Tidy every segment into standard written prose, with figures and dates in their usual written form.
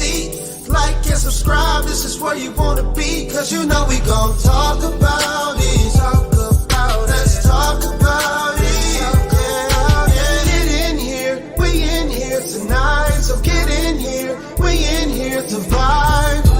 seat. Like and subscribe, this is where you wanna be, cause you know we gon' talk about it. Let's talk about it. Get in here, we in here tonight. So get in here, we in here to vibe.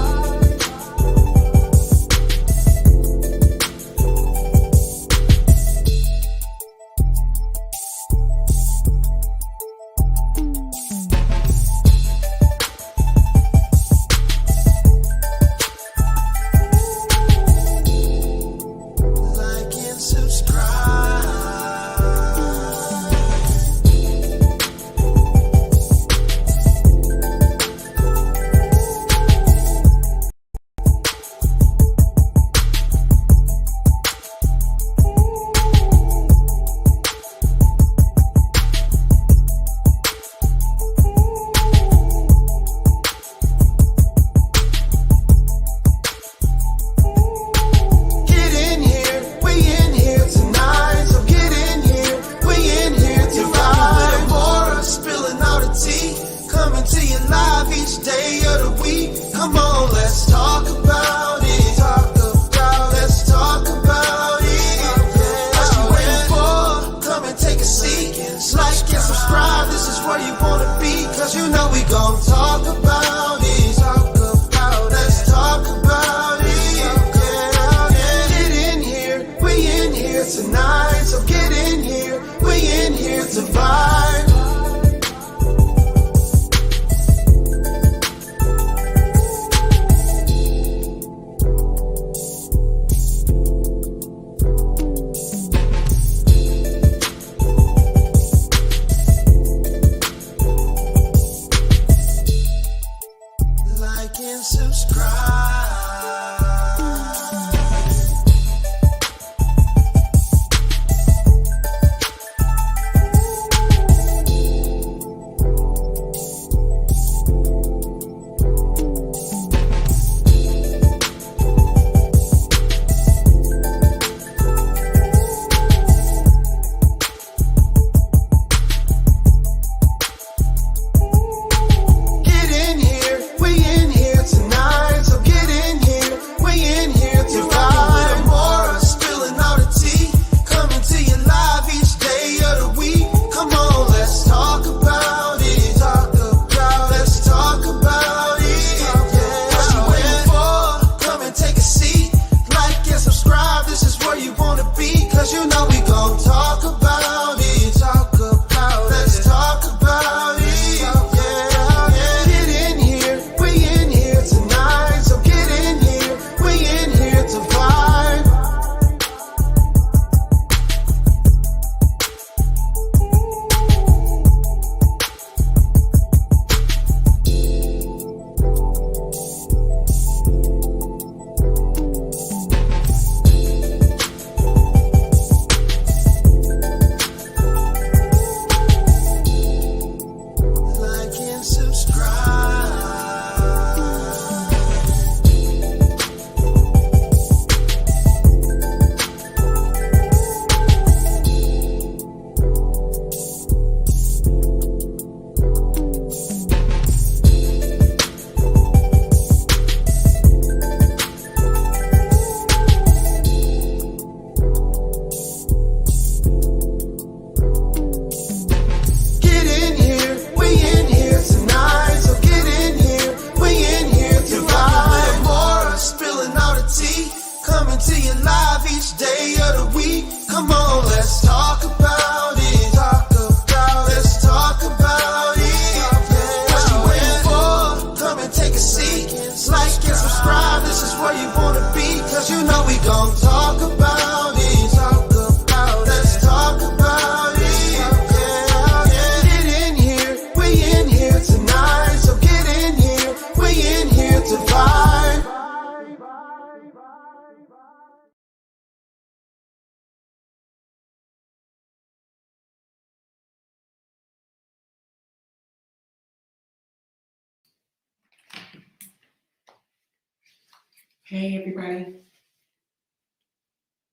Hey, everybody.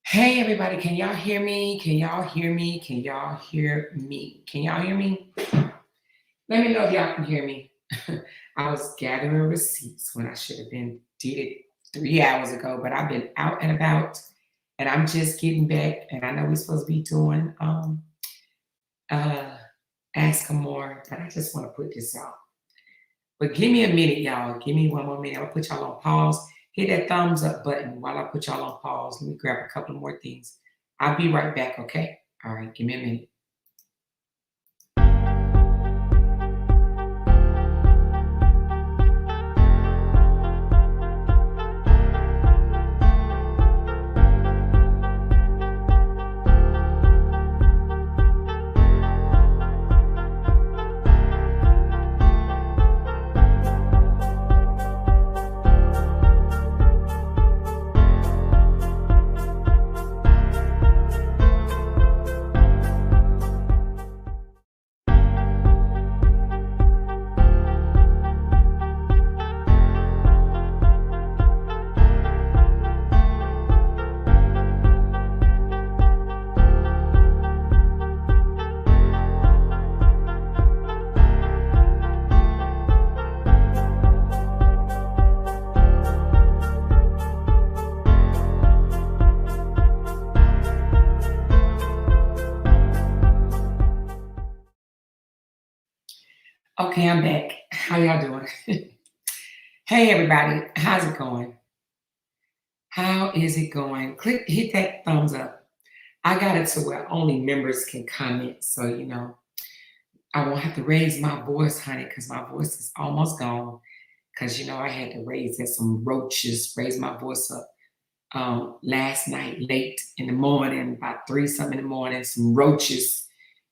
Hey, everybody. Can y'all hear me? Can y'all hear me? Can y'all hear me? Can y'all hear me? Let me know if y'all can hear me. I was gathering receipts when I should have been did it 3 hours ago, but I've been out and about and I'm just getting back. And I know we're supposed to be doing uh ask them more, but I just want to put this out. But give me a minute, y'all. Give me one more minute. I'll put y'all on pause. Hit that thumbs up button while I put y'all on pause. Let me grab a couple more things. I'll be right back, okay? All right, give me a minute. Okay, I'm back. How y'all doing? Hey, everybody. How's it going? How is it going? Hit that thumbs up. I got it to where only members can comment. So, I won't have to raise my voice, honey, because my voice is almost gone. Because, I had to raise my voice up last night, late in the morning, about 3 something in the morning. Some roaches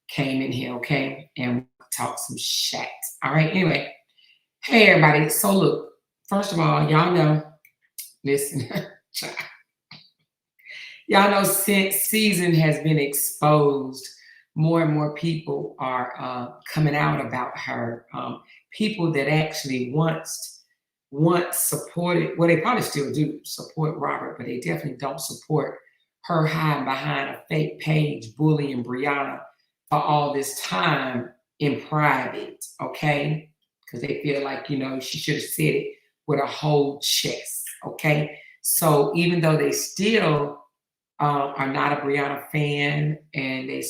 came in here, okay? And we talked some shit. All right, anyway. Hey, everybody. So, look, first of all, y'all know, listen, y'all know since season has been exposed, more and more people are coming out about her. People that actually once supported, well, they probably still do support Robert, but they definitely don't support her hiding behind a fake page, bullying Brianna for all this time in private, okay? Because they feel like, she should have said it with a whole chest, okay? So even though they still are not a Brianna fan and they,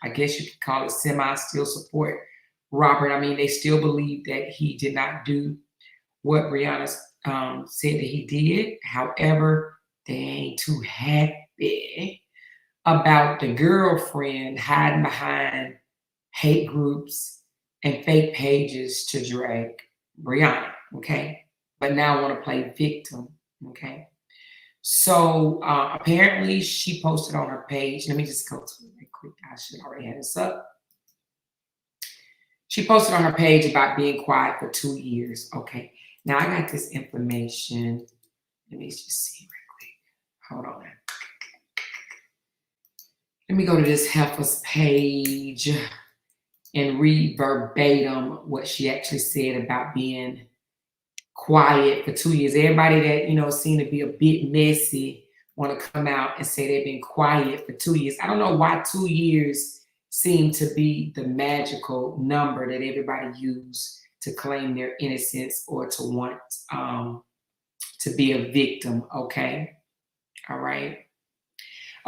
I guess you could call it still support Robert. I mean, they still believe that he did not do what Brianna said that he did. However, they ain't too happy about the girlfriend hiding behind hate groups and fake pages to drag Brianna, okay? But now I want to play victim, okay? So apparently she posted on her page. Let me just go to it real quick. I should already have this up. She posted on her page about being quiet for 2 years. Okay. Now I got this information. Let me just see real quick. Hold on. Let me go to this heifer's page and read verbatim what she actually said about being quiet for 2 years. Everybody that, seem to be a bit messy want to come out and say they've been quiet for 2 years. I don't know why 2 years seem to be the magical number that everybody use to claim their innocence or to want to be a victim, okay? All right.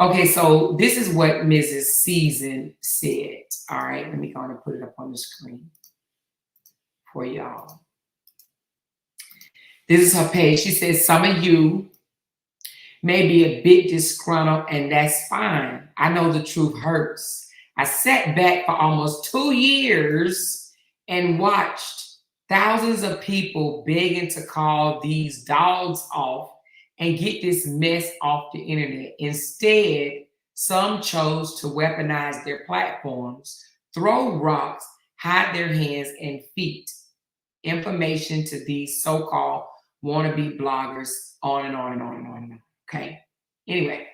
Okay, so this is what Mrs. Season said. All right, let me go and put it up on the screen for y'all. This is her page. She says, some of you may be a bit disgruntled, and that's fine. I know the truth hurts. I sat back for almost 2 years and watched thousands of people begging to call these dogs off and get this mess off the internet. Instead, some chose to weaponize their platforms, throw rocks, hide their hands and feet, information to these so-called wannabe bloggers, on and on and on and on and on. Okay. Anyway,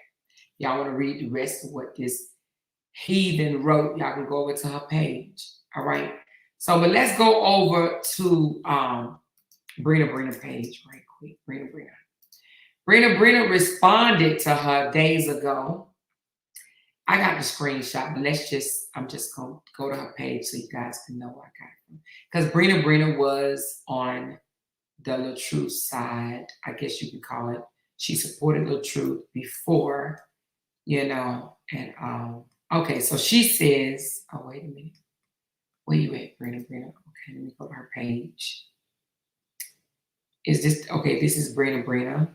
y'all want to read the rest of what this heathen wrote, y'all can go over to her page. All right. So, but let's go over to Brina page right quick. Brina responded to her days ago. I got the screenshot, but I'm just going to go to her page so you guys can know where I got it from. Because Brina was on the Latruth side, I guess you could call it. She supported Latruth before, and okay, so she says, oh, wait a minute. Where you at, Brina? Okay, let me go to her page. Is this, okay, this is Brina.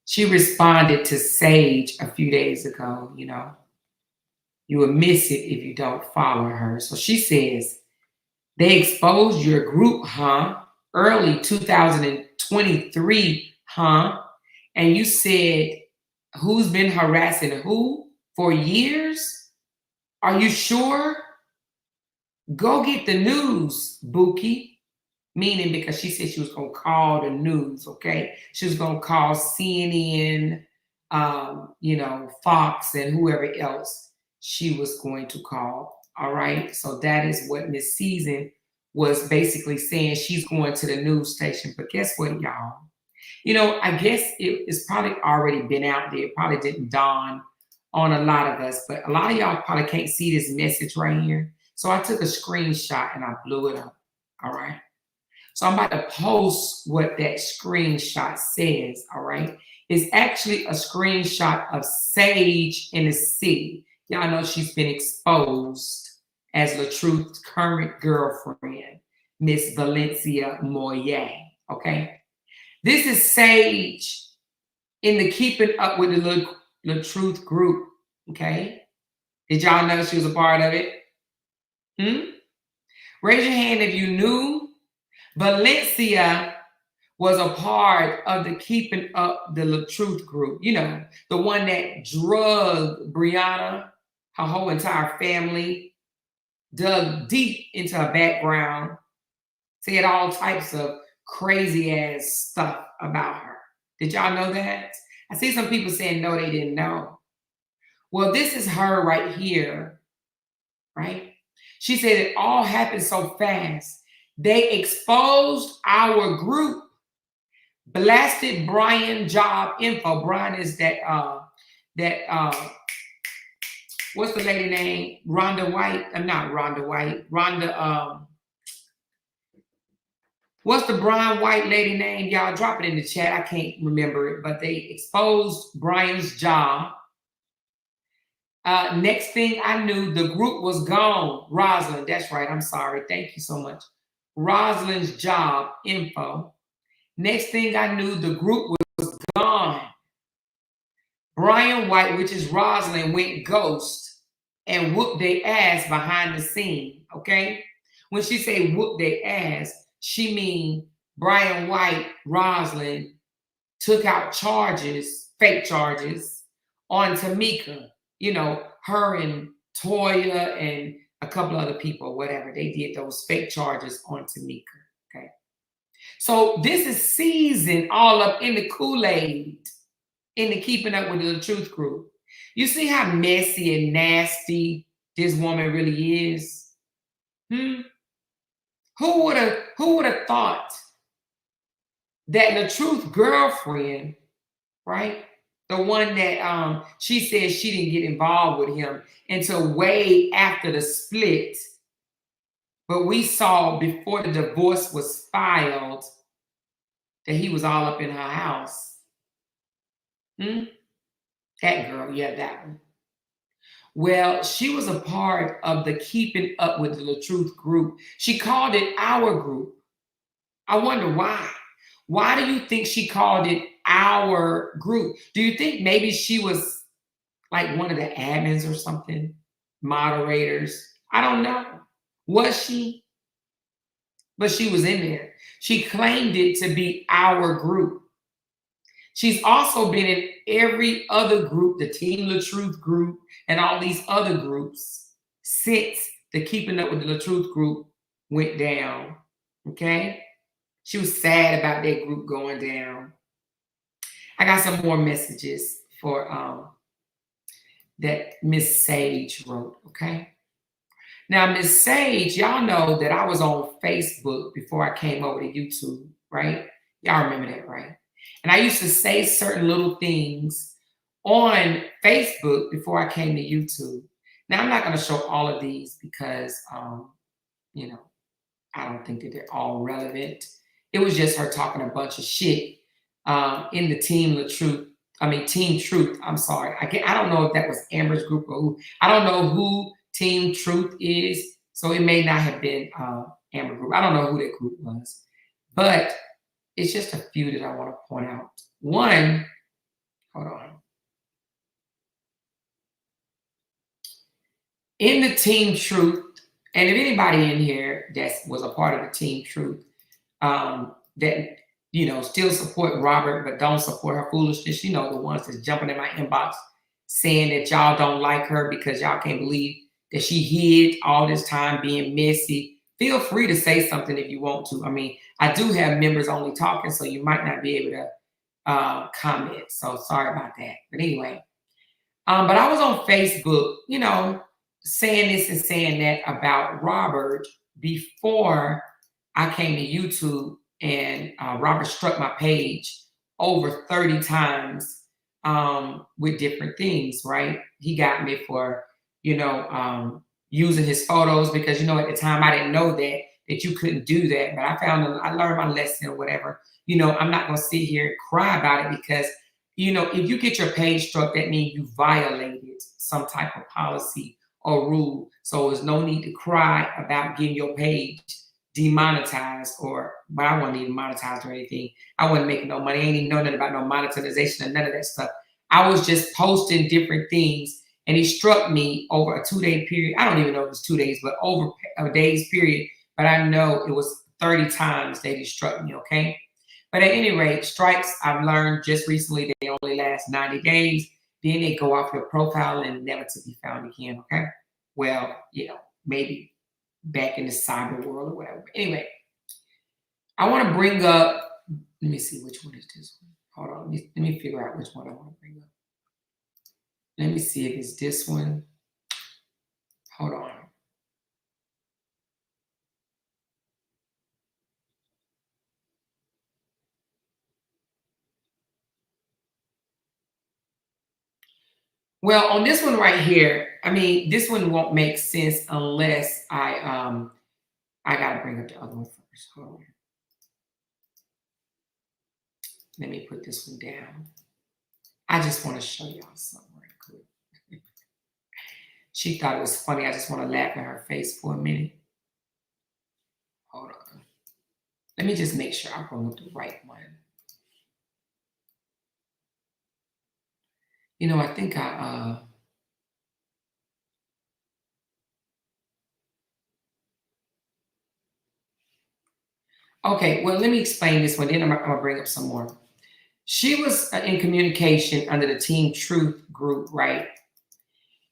She responded to Sage a few days ago, You will miss it if you don't follow her. So she says, they exposed your group, huh? Early 2023, huh? And you said, who's been harassing who for years? Are you sure? Go get the news, Buki. Meaning because she said she was going to call the news, okay? She was going to call CNN, Fox and whoever else she was going to call, all right? So that is what Miss Season was basically saying. She's going to the news station. But guess what, y'all? I guess it's probably already been out there. It probably didn't dawn on a lot of us. But a lot of y'all probably can't see this message right here. So I took a screenshot and I blew it up, all right? So I'm about to post what that screenshot says, all right? It's actually a screenshot of Sage in the city. Y'all know she's been exposed as Latruth's current girlfriend, Miss Valencia Moyer, okay? This is Sage in the Keeping Up with the Latruth group, okay? Did y'all know she was a part of it? Raise your hand if you knew. Valencia was a part of the Keeping Up the Latruth group. The one that drugged Brianna, her whole entire family, dug deep into her background, said all types of crazy ass stuff about her. Did y'all know that? I see some people saying no, they didn't know. Well, this is her right here, right? She said it all happened so fast. They exposed our group, blasted Brian job info. Brian is that what's the lady name? Rhonda White. Not Rhonda White. Rhonda, what's the Brian White lady name? Y'all drop it in the chat. I can't remember it, but they exposed Brian's job. Next thing I knew, the group was gone. Rosalind, that's right. I'm sorry. Thank you so much. Rosalind's job info. Next thing I knew, the group was gone. Brian White, which is Rosalind, went ghost and whooped their ass behind the scene, okay? When she say whoop their ass, she mean Brian White, Rosalind, took out charges, fake charges, on Tamika. Her and Toya and a couple other people, whatever, they did those fake charges on Tamika, okay? So this is Season all up in the Kool-Aid, in the Keeping Up with the Latruth group. You see how messy and nasty this woman really is? Who would have thought that Latruth's girlfriend, right? The one that she said she didn't get involved with him until way after the split. But we saw before the divorce was filed that he was all up in her house. That girl, yeah, that one. Well, she was a part of the Keeping Up with the Latruth group. She called it our group. I wonder why. Why do you think she called it our group? Do you think maybe she was like one of the admins or something? Moderators? I don't know. Was she? But she was in there. She claimed it to be our group. She's also been in every other group, the Team Latruth group, and all these other groups since the Keeping Up with the Latruth group went down. Okay? She was sad about that group going down. I got some more messages for that Miss Sage wrote, okay? Now, Miss Sage, y'all know that I was on Facebook before I came over to YouTube, right? Y'all remember that, right? And I used to say certain little things on Facebook before I came to YouTube. Now, I'm not going to show all of these because, you know, I don't think that they're all relevant. It was just her talking a bunch of shit in the Team Latruth. I mean, Team Truth. I'm sorry. I don't know if that was Amber's group or who. I don't know who Team Truth is. So it may not have been Amber group. I don't know who that group was. But it's just a few that I want to point out. One, hold on. In the Team Truth, and if anybody in here that was a part of the Team Truth that, you know, still support Robert but don't support her foolishness, you know, the ones that's jumping in my inbox saying that y'all don't like her because y'all can't believe that she hid all this time being messy. Feel free to say something if you want to. I mean, I do have members only talking, so you might not be able to comment. So sorry about that. But anyway, but I was on Facebook, you know, saying this and saying that about Robert before I came to YouTube, and Robert struck my page over 30 times with different things, right? He got me for, you know, using his photos because, you know, at the time I didn't know that you couldn't do that, but I learned my lesson or whatever. You know, I'm not going to sit here and cry about it because, you know, if you get your page struck, that means you violated some type of policy or rule. So there's no need to cry about getting your page demonetized, but I wasn't even monetized or anything. I wasn't making no money. I ain't even know nothing about no monetization or none of that stuff. I was just posting different things, and he struck me over a 2-day period. I don't even know if it was 2 days, but over a day's period. But I know it was 30 times that he struck me, okay? But at any rate, strikes, I've learned just recently, they only last 90 days. Then they go off your profile and never to be found again, okay? Well, you know, maybe back in the cyber world or whatever. But anyway, I want to bring up, let me see, which one is this one? Hold on, let me figure out which one I want to bring up. Let me see if it's this one. Hold on. Well, on this one right here, I mean, this one won't make sense unless I gotta bring up the other one first. Hold on. Let me put this one down. I just want to show y'all something right quick. She thought it was funny. I just want to laugh in her face for a minute. Hold on. Let me just make sure I bring up the right one. You know, I think okay, well, let me explain this one. Then I'm gonna bring up some more. She was in communication under the Team Truth group, right?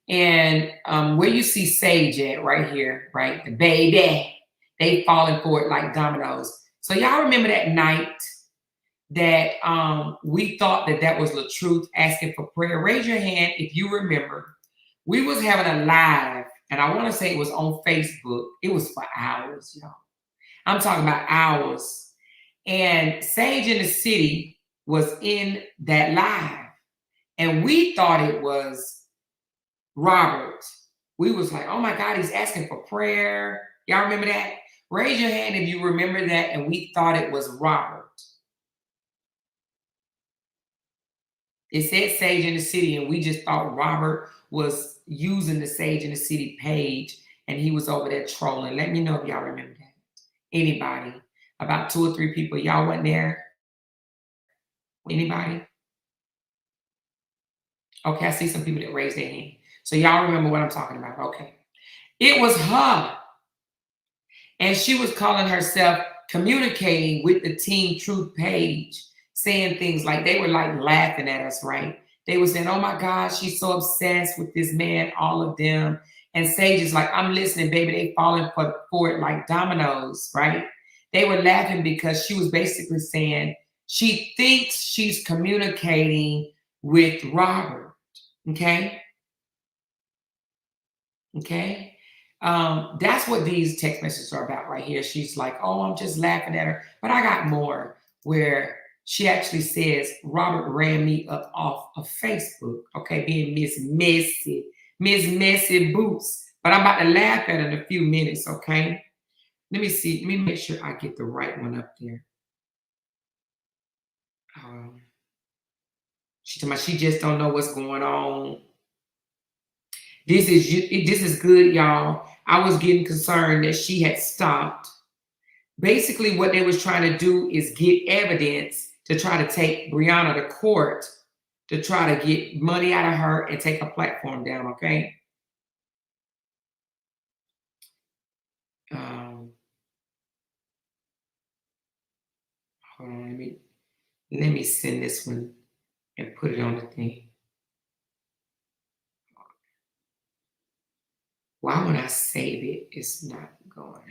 And where you see Sage at, right here, right? The baby, they falling for it like dominoes. So y'all remember that night that we thought that was Latruth asking for prayer? Raise your hand if you remember. We was having a live, and I want to say it was on Facebook. It was for hours, y'all. I'm talking about hours. And Sage in the City was in that live. And we thought it was Robert. We was like, oh my God, he's asking for prayer. Y'all remember that? Raise your hand if you remember that. And we thought it was Robert. It said Sage in the City, and we just thought Robert was using the Sage in the City page, and he was over there trolling. Let me know if y'all remember that. Anybody? About 2 or 3 people. Y'all wasn't there? Anybody? Okay, I see some people that raised their hand. So y'all remember what I'm talking about. Okay. It was her. And she was calling herself communicating with the Team Truth page, saying things like, they were like laughing at us, right? They were saying, oh my God, she's so obsessed with this man, all of them. And Sage is like, I'm listening, baby. They falling for it like dominoes, right? They were laughing because she was basically saying she thinks she's communicating with Robert. Okay? Okay? That's what these text messages are about right here. She's like, oh, I'm just laughing at her. But I got more where She actually says, Robert ran me up off of Facebook, okay, being Miss Messy Boots. But I'm about to laugh at it in a few minutes, okay? Let me see. Let me make sure I get the right one up there. She told me she just don't know what's going on. This is good, y'all. I was getting concerned that she had stopped. Basically, what they was trying to do is get evidence to try to take Brianna to court to try to get money out of her and take her platform down, okay? Hold on, let me send this one and put it on the thing. Why when I save it, it's not going?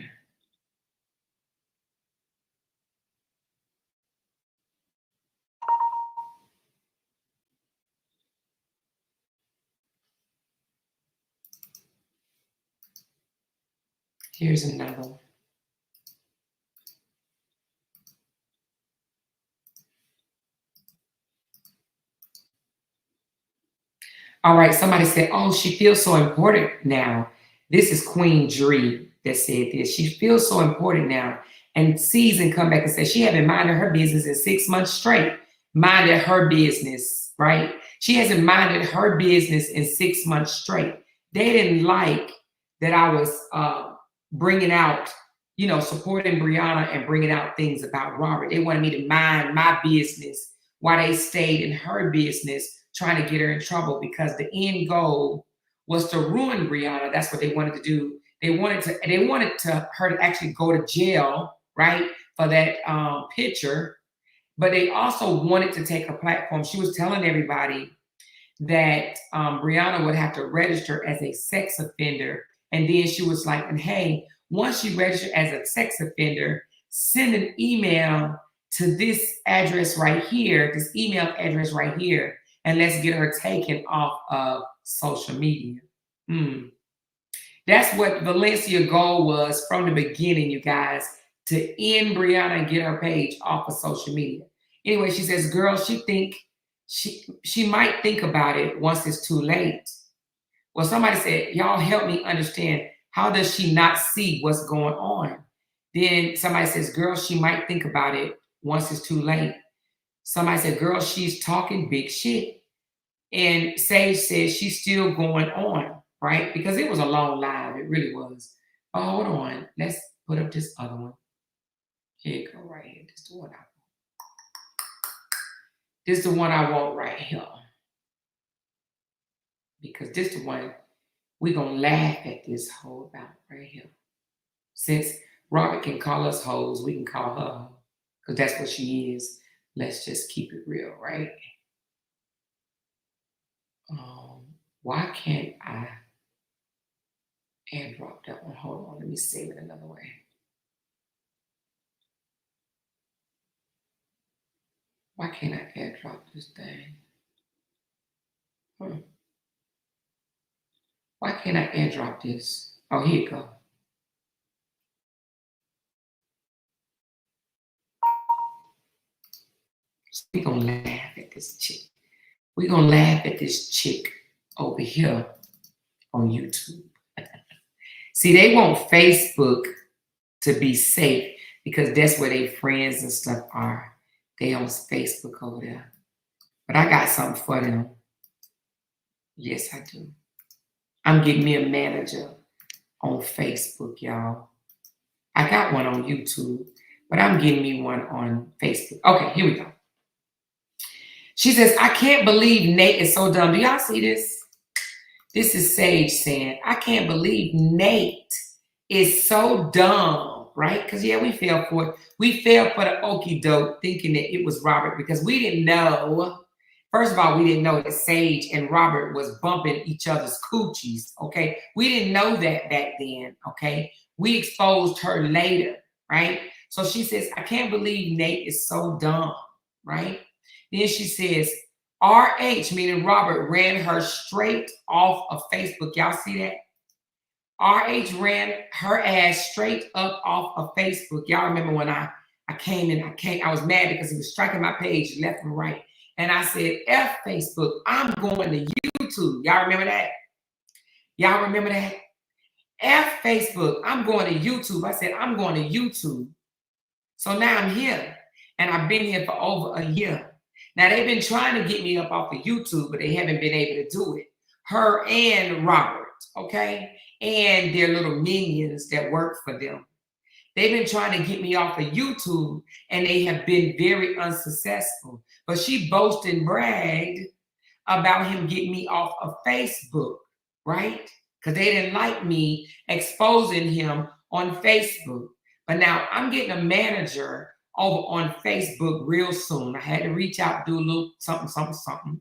Here's another one. All right, somebody said, oh, she feels so important now. This is Queen Dree that said this. She feels so important now. And Season come back and said she haven't minded her business in 6 months straight. Minded her business, right? She hasn't minded her business in 6 months straight. They didn't like that I was bringing out, supporting Brianna and bringing out things about Robert. They wanted me to mind my business while they stayed in her business, trying to get her in trouble because the end goal was to ruin Brianna. That's what they wanted to do. They wanted her to actually go to jail, right, for that picture. But they also wanted to take her platform. She was telling everybody that Brianna would have to register as a sex offender. And then she was like, and hey, once she registered as a sex offender, send an email to this address right here, this email address right here, and let's get her taken off of social media. That's what Valencia's goal was from the beginning, you guys, to end Brianna and get her page off of social media. Anyway, she says, girl, she might think about it once it's too late. Well, somebody said, y'all help me understand, how does she not see what's going on? Then somebody says, girl, she might think about it once it's too late. Somebody said, girl, she's talking big shit. And Sage says she's still going on, right? Because it was a long live. It really was. Oh, hold on. Let's put up this other one. Here you go, right here. This is the one I want. This is the one I want right here. Because this is the one we're going to laugh at this hoe about right here. Since Robert can call us hoes, we can call her hoe. Because that's what she is. Let's just keep it real, right? Why can't I airdrop that one? Hold on, let me save it another way. Why can't I airdrop this thing? Why can't I airdrop this? Oh, here you go. We're going to laugh at this chick. We're going to laugh at this chick over here on YouTube. See, they want Facebook to be safe because that's where their friends and stuff are. They on Facebook over there. But I got something for them. Yes, I do. I'm getting me a manager on Facebook, y'all. I got one on YouTube, but I'm getting me one on Facebook. Okay, here we go. She says, I can't believe Nate is so dumb. Do y'all see this? This is Sage saying, I can't believe Nate is so dumb, right? Because, yeah, we fell for it. We fell for the okie doke thinking that it was Robert because we didn't know. First of all, we didn't know that Sage and Robert was bumping each other's coochies, okay? We didn't know that back then, okay? We exposed her later, right? So she says, I can't believe Nate is so dumb, right? Then she says, RH, meaning Robert, ran her straight off of Facebook. Y'all see that? RH ran her ass straight up off of Facebook. Y'all remember when I I was mad because he was striking my page left and right. And I said, F Facebook, I'm going to YouTube. Y'all remember that? Y'all remember that? F Facebook, I'm going to YouTube. I said, I'm going to YouTube. So now I'm here. And I've been here for over a year. Now they've been trying to get me up off of YouTube, but they haven't been able to do it. Her and Robert, okay? And their little minions that work for them. They've been trying to get me off of YouTube, and they have been very unsuccessful. But she boasted and bragged about him getting me off of Facebook, right? Because they didn't like me exposing him on Facebook. But now I'm getting a manager over on Facebook real soon. I had to reach out, do a little something.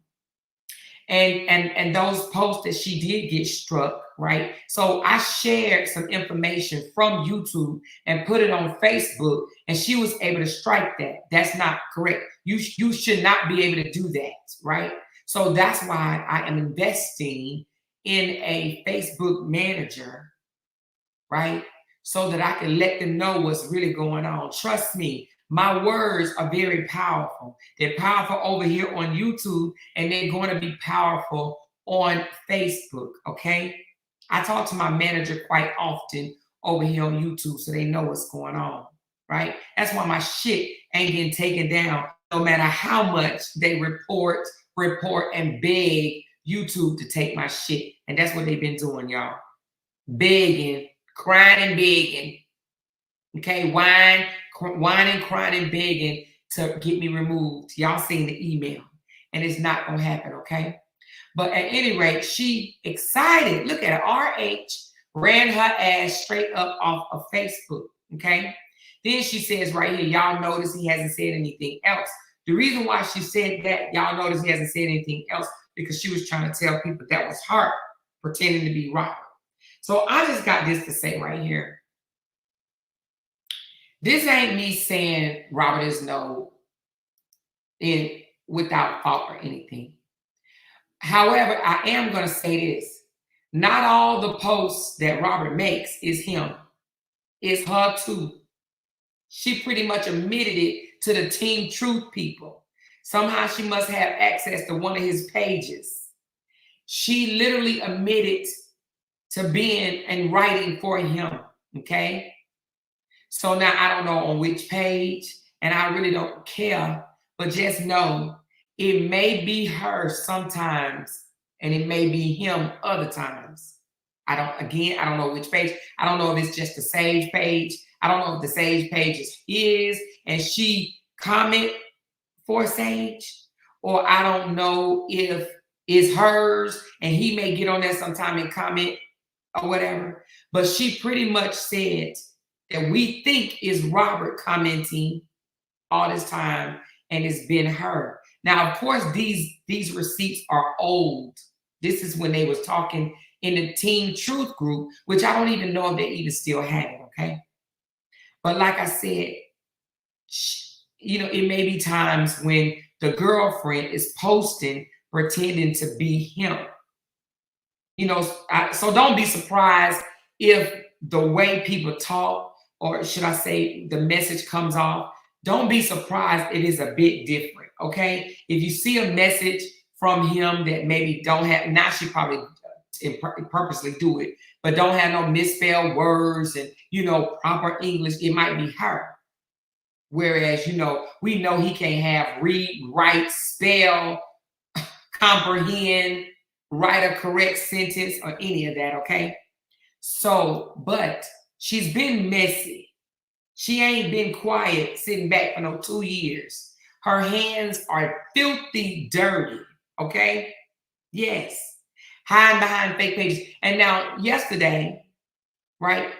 And those posts that she did get struck, right? So I shared some information from YouTube and put it on Facebook, and she was able to strike that. That's not correct. You should not be able to do that, right? So that's why I am investing in a Facebook manager, right? So that I can let them know what's really going on. Trust me, my words are very powerful. They're powerful over here on YouTube, and they're going to be powerful on Facebook, okay? I talk to my manager quite often over here on YouTube, so they know what's going on, right? That's why my shit ain't getting taken down, no matter how much they report, and beg YouTube to take my shit. And that's what they've been doing, y'all. Begging, crying and begging. Okay, whining, crying, and begging to get me removed. Y'all seen the email, and it's not gonna happen, okay? But at any rate, she excited. Look at her. RH ran her ass straight up off of Facebook, okay? Then she says right here, y'all notice he hasn't said anything else. The reason why she said that, y'all notice he hasn't said anything else, because she was trying to tell people that was her pretending to be Robert. So I just got this to say right here. This ain't me saying Robert is without fault or anything. However, I am going to say this. Not all the posts that Robert makes is him. It's her too. She pretty much admitted it to the Team Truth people. Somehow she must have access to one of his pages. She literally admitted to being and writing for him, okay? So now I don't know on which page, and I really don't care, but just know it may be her sometimes, and it may be him other times. I don't know which page. I don't know if it's just the Sage page. I don't know if the Sage page is his, and she comment for Sage, or I don't know if it's hers, and he may get on there sometime and comment or whatever. But she pretty much said that we think is Robert commenting all this time, and it's been her. Now, of course, these receipts are old. This is when they was talking in the Team Truth group, which I don't even know if they even still have it, okay? But like I said, you know, it may be times when the girlfriend is posting, pretending to be him. You know, so don't be surprised if the way people talk, or should I say the message comes off, don't be surprised it is a bit different, okay? If you see a message from him that maybe don't have, now she probably purposely do it, but don't have no misspelled words and, you know, proper English, it might be her. Whereas, you know, we know he can't have read, write, spell, comprehend, write a correct sentence or any of that, okay? So, but she's been messy. She ain't been quiet, sitting back for no 2 years. Her hands are filthy dirty, okay? Yes. Hiding behind fake pages. And now yesterday, right,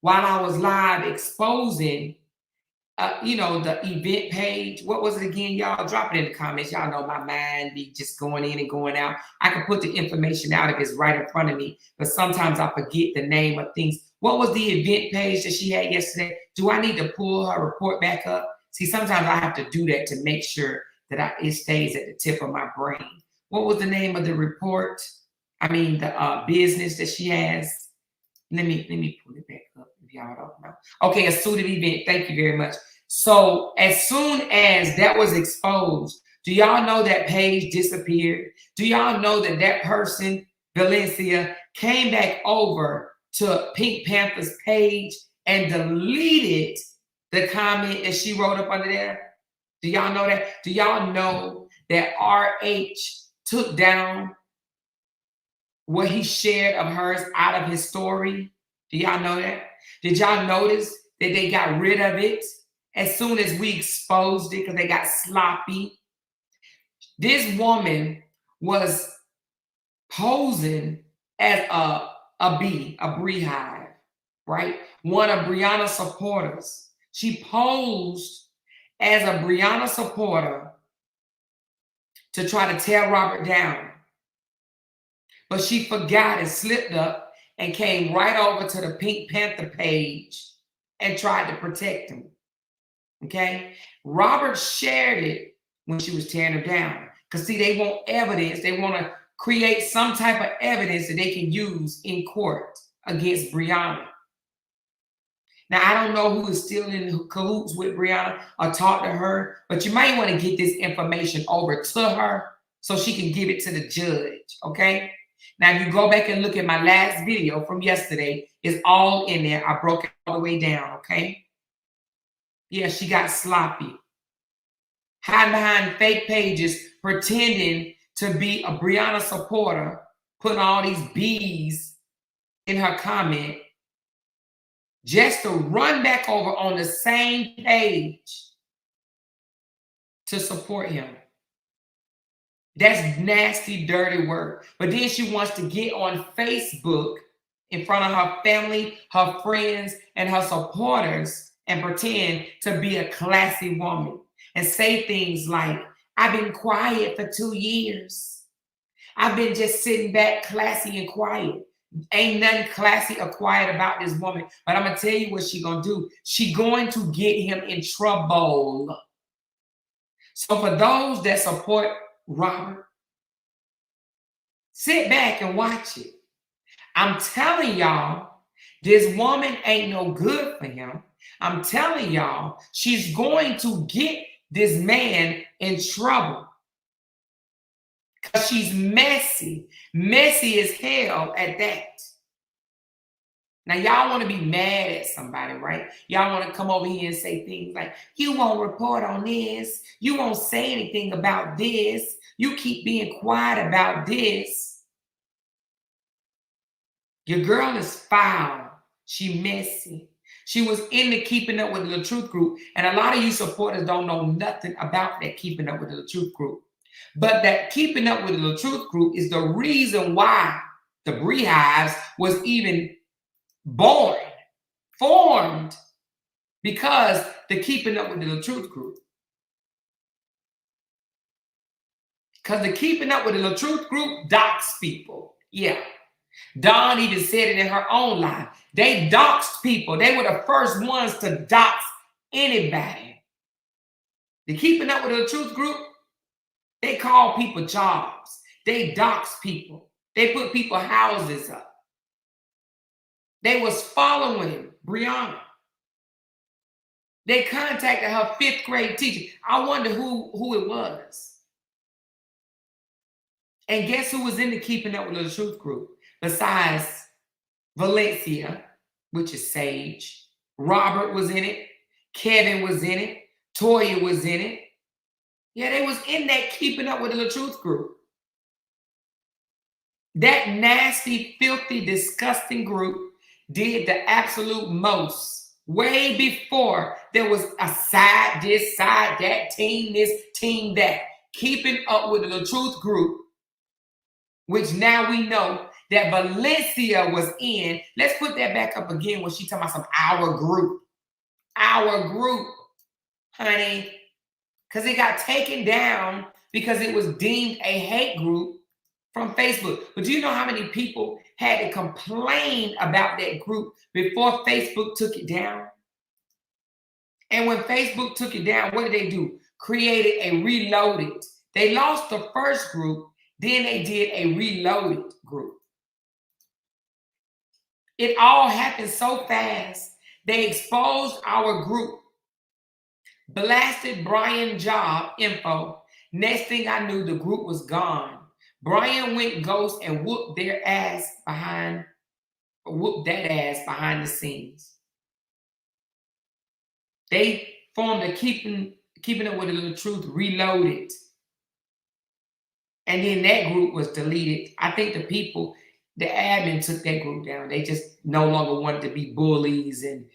while I was live exposing, you know, the event page, what was it again, y'all? Drop it in the comments. Y'all know my mind be just going in and going out. I can put the information out if it's right in front of me, but sometimes I forget the name of things. What was the event page that she had yesterday? Do I need to pull her report back up? See, sometimes I have to do that to make sure that it stays at the tip of my brain. What was the name of the report? I mean, the business that she has. Let me pull it back up if y'all don't know. Okay, a suited event. Thank you very much. So as soon as that was exposed, do y'all know that page disappeared? Do y'all know that that person, Valencia, came back over to Pink Panther's page and deleted the comment that she wrote up under there? Do y'all know that? Do y'all know that RH took down what he shared of hers out of his story? Do y'all know that? Did y'all notice that they got rid of it as soon as we exposed it because they got sloppy? This woman was posing as a beehive, right? One of Brianna's supporters. She posed as a Brianna supporter to try to tear Robert down. But she forgot and slipped up and came right over to the Pink Panther page and tried to protect him. Okay? Robert shared it when she was tearing him down. Because see, they want evidence. They want to create some type of evidence that they can use in court against Brianna. Now, I don't know who is still in cahoots with Brianna or talk to her, but you might want to get this information over to her so she can give it to the judge, okay? Now, if you go back and look at my last video from yesterday, it's all in there. I broke it all the way down, okay? Yeah, she got sloppy. Hiding behind fake pages, pretending to be a Brianna supporter, putting all these B's in her comment, just to run back over on the same page to support him. That's nasty, dirty work. But then she wants to get on Facebook in front of her family, her friends, and her supporters and pretend to be a classy woman and say things like, I've been quiet for 2 years. I've been just sitting back, classy and quiet. Ain't nothing classy or quiet about this woman. But I'm going to tell you what she's going to do. She's going to get him in trouble. So for those that support Robert, sit back and watch it. I'm telling y'all, this woman ain't no good for him. I'm telling y'all, she's going to get this man in trouble. Because she's messy as hell at that. Now, y'all want to be mad at somebody, right? Y'all want to come over here and say things like, you won't report on this. You won't say anything about this. You keep being quiet about this. Your girl is foul. She messy. She was in the Keeping Up with the Latruth group. And a lot of you supporters don't know nothing about that Keeping Up with the Latruth group. But that Keeping Up with the Latruth group is the reason why the Beehives was even born, formed, because the Keeping Up with the Latruth group. Because the Keeping Up with the Latruth group doxed people. Yeah. Dawn even said it in her own life. They doxed people. They were the first ones to dox anybody. The Keeping Up with the Latruth group, they call people jobs. They dox people. They put people's houses up. They was following Brianna. They contacted her 5th grade teacher. I wonder who it was. And guess who was in the Keeping Up with the Latruth group? Besides Valencia, which is Sage. Robert was in it. Kevin was in it. Toya was in it. Yeah, they was in that Keeping Up with the Latruth group. That nasty, filthy, disgusting group did the absolute most way before there was a side this, side that, team this, team that. Keeping Up with the Latruth group, which now we know that Valencia was in. Let's put that back up again when she talking about some our group. Our group, honey. Because it got taken down because it was deemed a hate group from Facebook. But do you know how many people had to complain about that group before Facebook took it down? And when Facebook took it down, what did they do? Created a reloaded. They lost the first group, then they did a reloaded group. It all happened so fast. They exposed our group. blasted Brian job info. Next thing I knew, the group was gone. Brian went ghost and whooped that ass behind the scenes. They formed a keeping it with a Latruth Reloaded. And then that group was deleted. I think the admin took that group down. They just no longer wanted to be bullies and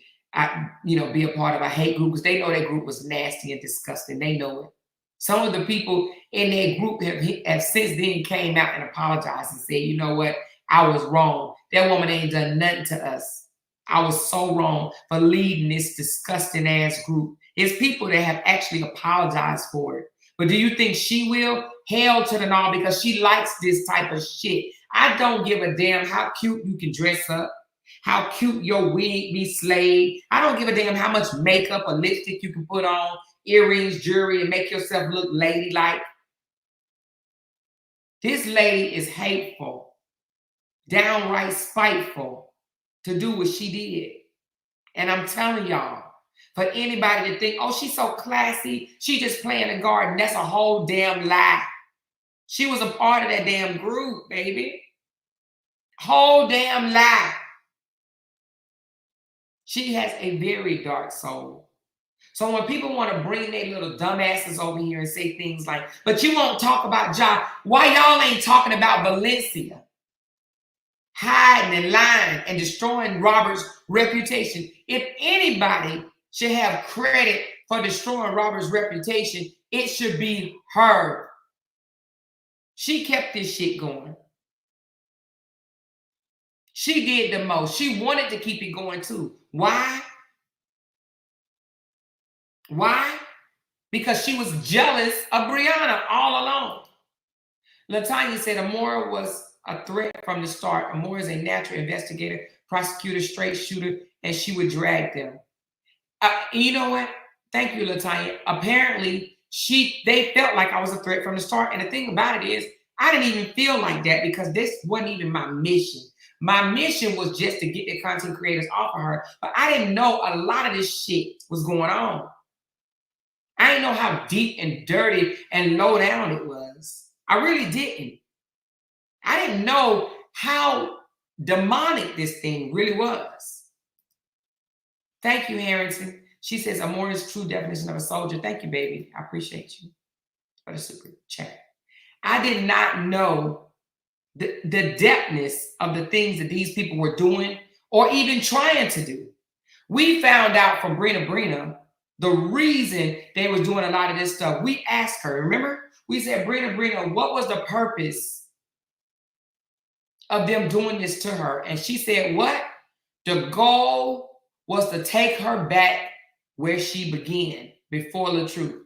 be a part of a hate group, because they know that group was nasty and disgusting. They know it. Some of the people in that group have since then came out and apologized and said, you know what, I was wrong. That woman ain't done nothing to us. I was so wrong for leading this disgusting ass group. It's people that have actually apologized for it. But do you think she will? Hell to the no, because she likes this type of shit. I don't give a damn how cute you can dress up, how cute your wig be slayed. I don't give a damn how much makeup or lipstick you can put on, earrings, jewelry, and make yourself look ladylike. This lady is hateful, downright spiteful to do what she did. And I'm telling y'all, for anybody to think, oh, she's so classy, she just playing the garden, that's a whole damn lie. She was a part of that damn group, baby. Whole damn lie. She has a very dark soul. So when people want to bring their little dumbasses over here and say things like, but you won't talk about Ja, why y'all ain't talking about Valencia? Hiding and lying and destroying Robert's reputation. If anybody should have credit for destroying Robert's reputation, it should be her. She kept this shit going. She did the most. She wanted to keep it going too. Why? Why? Because she was jealous of Brianna all along. Latanya said Amora was a threat from the start. Amora is a natural investigator, prosecutor, straight shooter, and she would drag them. You know what? Thank you, Latanya. Apparently, they felt like I was a threat from the start. And the thing about it is, I didn't even feel like that because this wasn't even my mission. My mission was just to get the content creators off of her. But I didn't know a lot of this shit was going on. I didn't know how deep and dirty and low down it was. I really didn't. I didn't know how demonic this thing really was. Thank you, Harrington. She says, Amora's true definition of a soldier. Thank you, baby. I appreciate you for the super chat. I did not know the depthness of the things that these people were doing or even trying to do. We found out from Brina the reason they were doing a lot of this stuff. We asked her, remember? We said, Brina, what was the purpose of them doing this to her? And she said, what? The goal was to take her back where she began, before Latruth.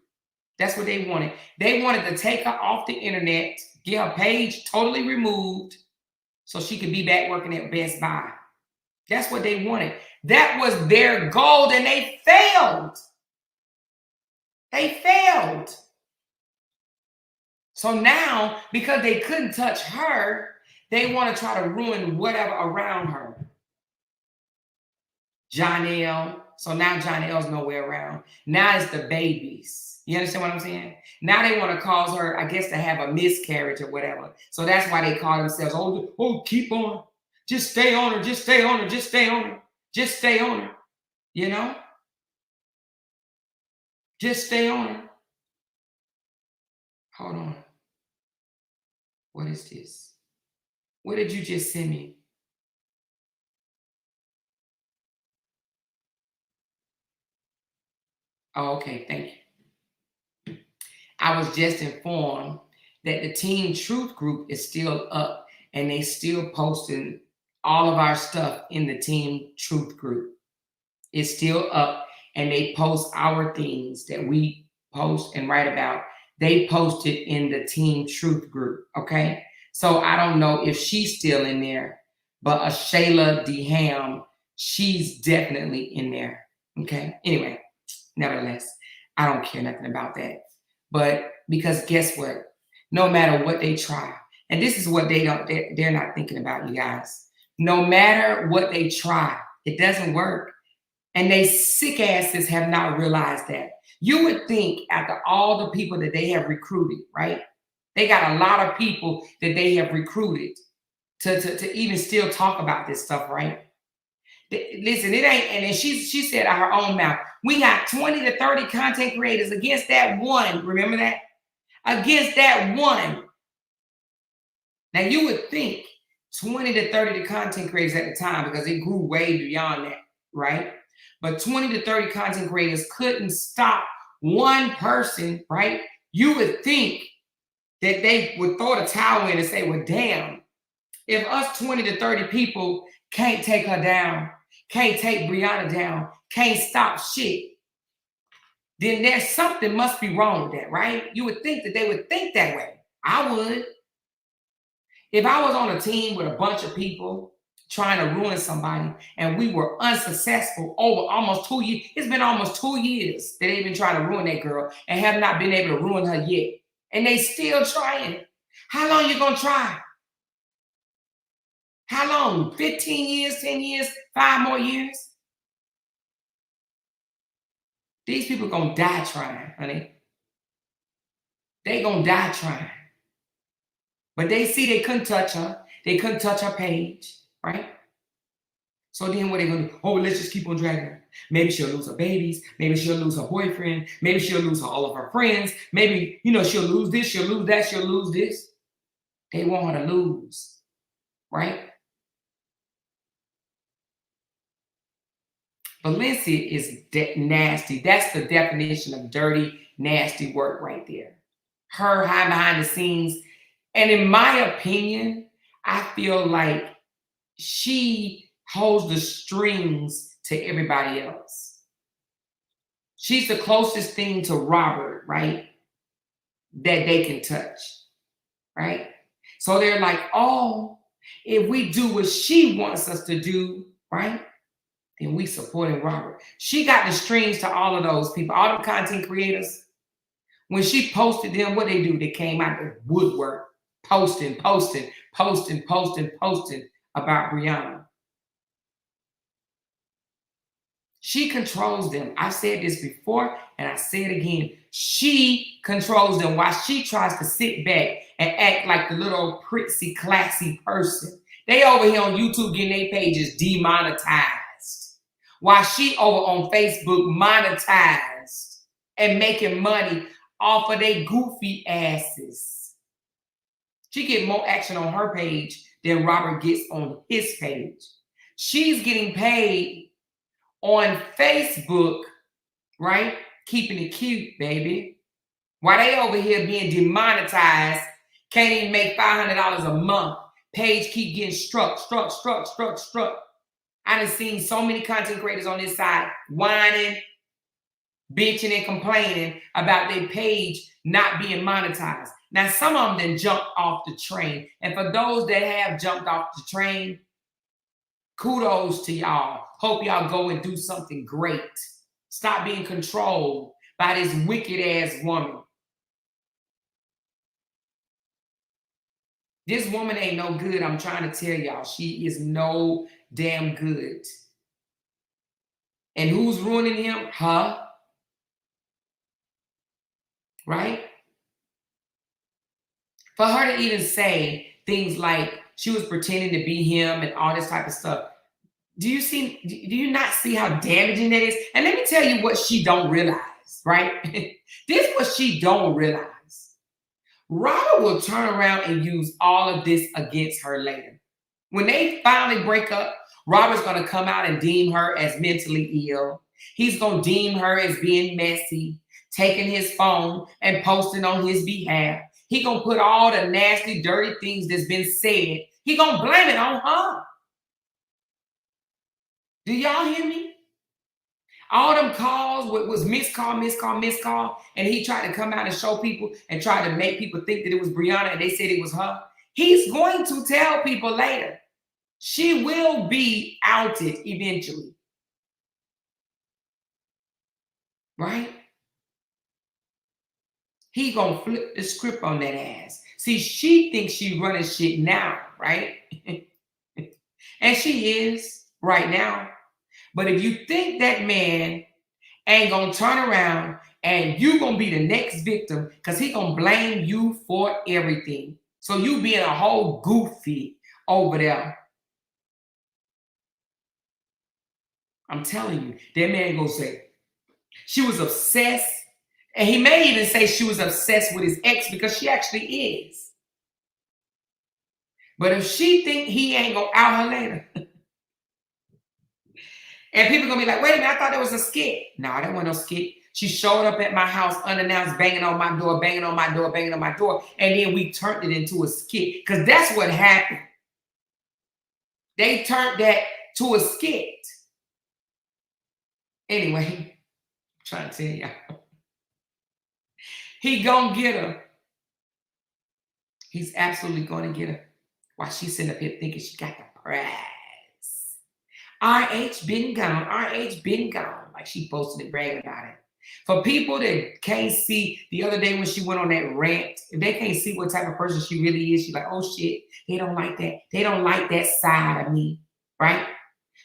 That's what they wanted. They wanted to take her off the internet, get her page totally removed so she could be back working at Best Buy. That's what they wanted. That was their goal, and they failed. They failed. So now, because they couldn't touch her, they want to try to ruin whatever around her. Jonelle. So now Jonelle's nowhere around. Now it's the babies. You understand what I'm saying? Now they want to cause her, I guess, to have a miscarriage or whatever. So that's why they call themselves, oh, keep on. Just stay on her. Just stay on her. Just stay on her. Just stay on her. You know? Just stay on her. Hold on. What is this? What did you just send me? Oh, okay, thank you. I was just informed that the Team Truth group is still up and they still posting all of our stuff in the Team Truth group. It's still up and they post our things that we post and write about. They post it in the Team Truth group, okay? So I don't know if she's still in there, but a Shayla DeHam, she's definitely in there, okay? Anyway. Nevertheless, I don't care nothing about that. But because guess what? No matter what they try, and this is what they're not thinking about, you guys. No matter what they try, it doesn't work. And they sick asses have not realized that. You would think after all the people that they have recruited, right? They got a lot of people that they have recruited to even still talk about this stuff, right? Listen, it ain't, and then she said out her own mouth, we got 20 to 30 content creators against that one. Remember that? Against that one. Now you would think 20 to 30 content creators at the time, because it grew way beyond that, right? But 20 to 30 content creators couldn't stop one person, right? You would think that they would throw the towel in and say, well, damn, if us 20 to 30 people can't take her down, can't take Brianna down, can't stop shit, then there's something must be wrong with that, right? You would think that they would think that way. I would. If I was on a team with a bunch of people trying to ruin somebody and we were unsuccessful over almost 2 years, it's been almost 2 years that they've been trying to ruin that girl and have not been able to ruin her yet. And they still trying. How long you gonna try? How long? 15 years, 10 years, 5 more years? These people gonna die trying, honey. They gonna die trying. But they see they couldn't touch her. They couldn't touch her page, right? So then what they gonna do? Oh, let's just keep on dragging her. Maybe she'll lose her babies. Maybe she'll lose her boyfriend. Maybe she'll lose all of her friends. Maybe, she'll lose this, she'll lose that, she'll lose this. They want her to lose, right? Valencia is nasty. That's the definition of dirty, nasty work right there. Her high behind the scenes. And in my opinion, I feel like she holds the strings to everybody else. She's the closest thing to Robert, right? That they can touch, right? So they're like, oh, if we do what she wants us to do, right? Then we supporting Robert. She got the strings to all of those people, all the content creators. When she posted them, what they do? They came out the woodwork, posting about Brianna. She controls them. I've said this before and I say it again. She controls them while she tries to sit back and act like the little pretty, classy person. They over here on YouTube getting their pages demonetized, while she over on Facebook monetized and making money off of their goofy asses. She get more action on her page than Robert gets on his page. She's getting paid on Facebook, right? Keeping it cute, baby. While they over here being demonetized, can't even make $500 a month. Page keep getting struck. I done seen so many content creators on this side whining, bitching and complaining about their page not being monetized. Now, some of them then jumped off the train. And for those that have jumped off the train, kudos to y'all. Hope y'all go and do something great. Stop being controlled by this wicked ass woman. This woman ain't no good. I'm trying to tell y'all. She is no damn good. And who's ruining him? Her. Right? For her to even say things like she was pretending to be him and all this type of stuff. Do you not see how damaging that is? And let me tell you what she don't realize, right? This is what she don't realize. Robert will turn around and use all of this against her later. When they finally break up, Robert's going to come out and deem her as mentally ill. He's going to deem her as being messy, taking his phone and posting on his behalf. He going to put all the nasty, dirty things that's been said. He going to blame it on her. Do y'all hear me? All them calls was missed call, and he tried to come out and show people and try to make people think that it was Brianna and they said it was her. He's going to tell people later. She will be outed eventually. Right? He gonna flip the script on that ass. See, she thinks she running shit now, right? And she is right now. But if you think that man ain't gonna turn around and you gonna be the next victim, because he gonna blame you for everything. So you being a whole goofy over there. I'm telling you, that man gonna say she was obsessed. And he may even say she was obsessed with his ex, because she actually is. But if she think he ain't gonna out her later, and people gonna be like, wait a minute, I thought that was a skit. No, that wasn't no skit. She showed up at my house unannounced, banging on my door, banging on my door, banging on my door. And then we turned it into a skit, because that's what happened. They turned that to a skit. Anyway, I'm trying to tell y'all. He gonna get her. He's absolutely gonna get her. While she's sitting up here thinking she got the prize. RH been gone. RH been gone. Like she posted and bragging about it. For people that can't see, the other day when she went on that rant, if they can't see what type of person she really is, she's like, oh shit, they don't like that. They don't like that side of me, right?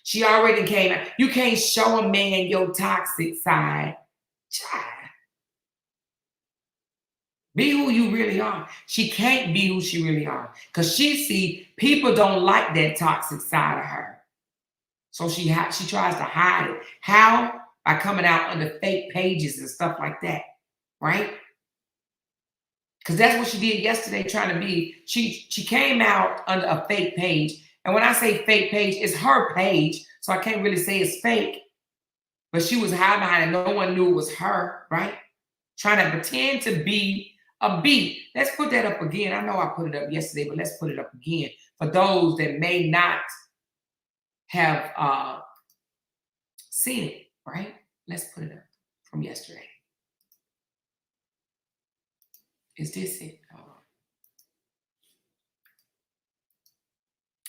She already came out. You can't show a man your toxic side. Child. Be who you really are. She can't be who she really are, because she see people don't like that toxic side of her. So she tries to hide it. How? By coming out under fake pages and stuff like that, right? Because that's what she did yesterday, trying to be. She came out under a fake page. And when I say fake page, it's her page. So I can't really say it's fake. But she was hiding behind it. No one knew it was her, right? Trying to pretend to be a bee. Let's put that up again. I know I put it up yesterday, but let's put it up again for those that may not have seen it, right? Let's put it up from yesterday. Is this it?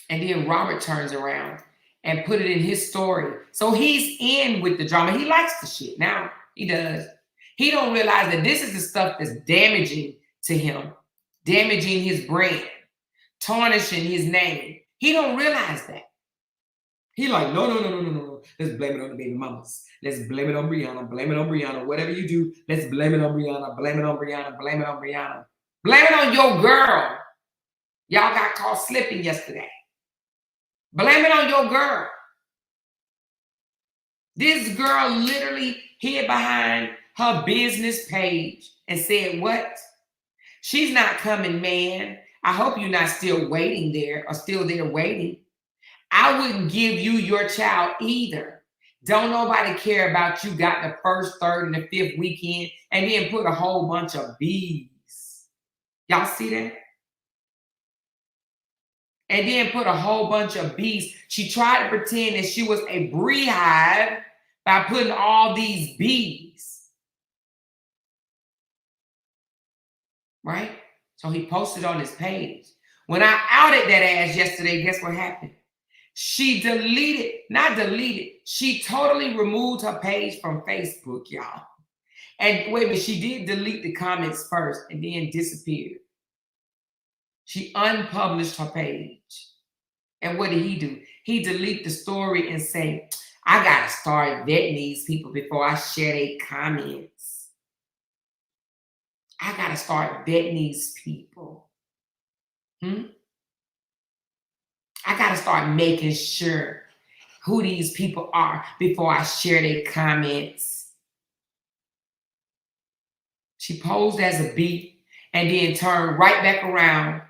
And then Robert turns around and put it in his story. So he's in with the drama. He likes the shit. Now he does. He don't realize that this is the stuff that's damaging to him, damaging his brand, tarnishing his name. He don't realize that. He like, no. Let's blame it on the baby mamas. Let's blame it on Brianna. Blame it on Brianna. Whatever you do, let's blame it on Brianna. Blame it on Brianna. Blame it on Brianna. Blame it on your girl. Y'all got caught slipping yesterday. Blame it on your girl. This girl literally hid behind her business page and said, what? She's not coming, man. I hope you're not still waiting there or still there waiting. I wouldn't give you your child either. Don't nobody care about you got the first, third, and the fifth weekend and then put a whole bunch of bees. Y'all see that? And then put a whole bunch of bees. She tried to pretend that she was a beehive by putting all these bees. Right? So he posted on his page. When I outed that ass yesterday, guess what happened? She she totally removed her page from Facebook, y'all. And wait a minute, she did delete the comments first and then disappeared. She unpublished her page. And what did he do? He deleted the story and say, I gotta start vetting these people before I share their comments. I gotta start vetting these people. I got to start making sure who these people are before I share their comments. She posed as a bee and then turned right back around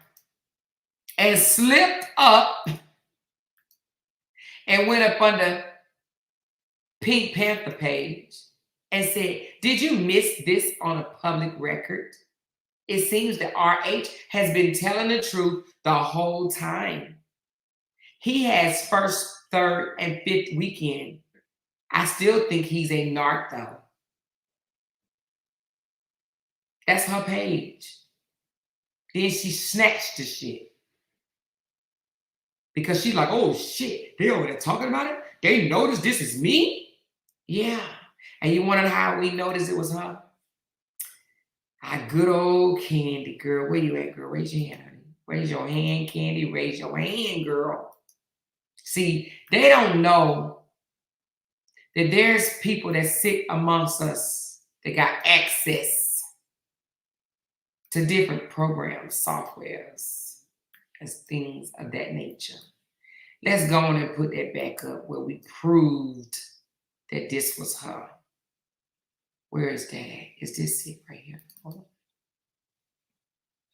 and slipped up and went up under Pink Panther page and said, did you miss this on a public record? It seems that RH has been telling the truth the whole time. He has first, third, and fifth weekend. I still think he's a narc, though. That's her page. Then she snatched the shit. Because she's like, oh, shit. They over there talking about it? They noticed this is me? Yeah. And you wondered how we noticed it was her? Our good old Candy, girl. Where you at, girl? Raise your hand, honey. Raise your hand, Candy. Raise your hand, girl. See, they don't know that there's people that sit amongst us that got access to different programs, softwares, and things of that nature. Let's go on and put that back up where we proved that this was her. Where is that at? Is this it right here? Hold on.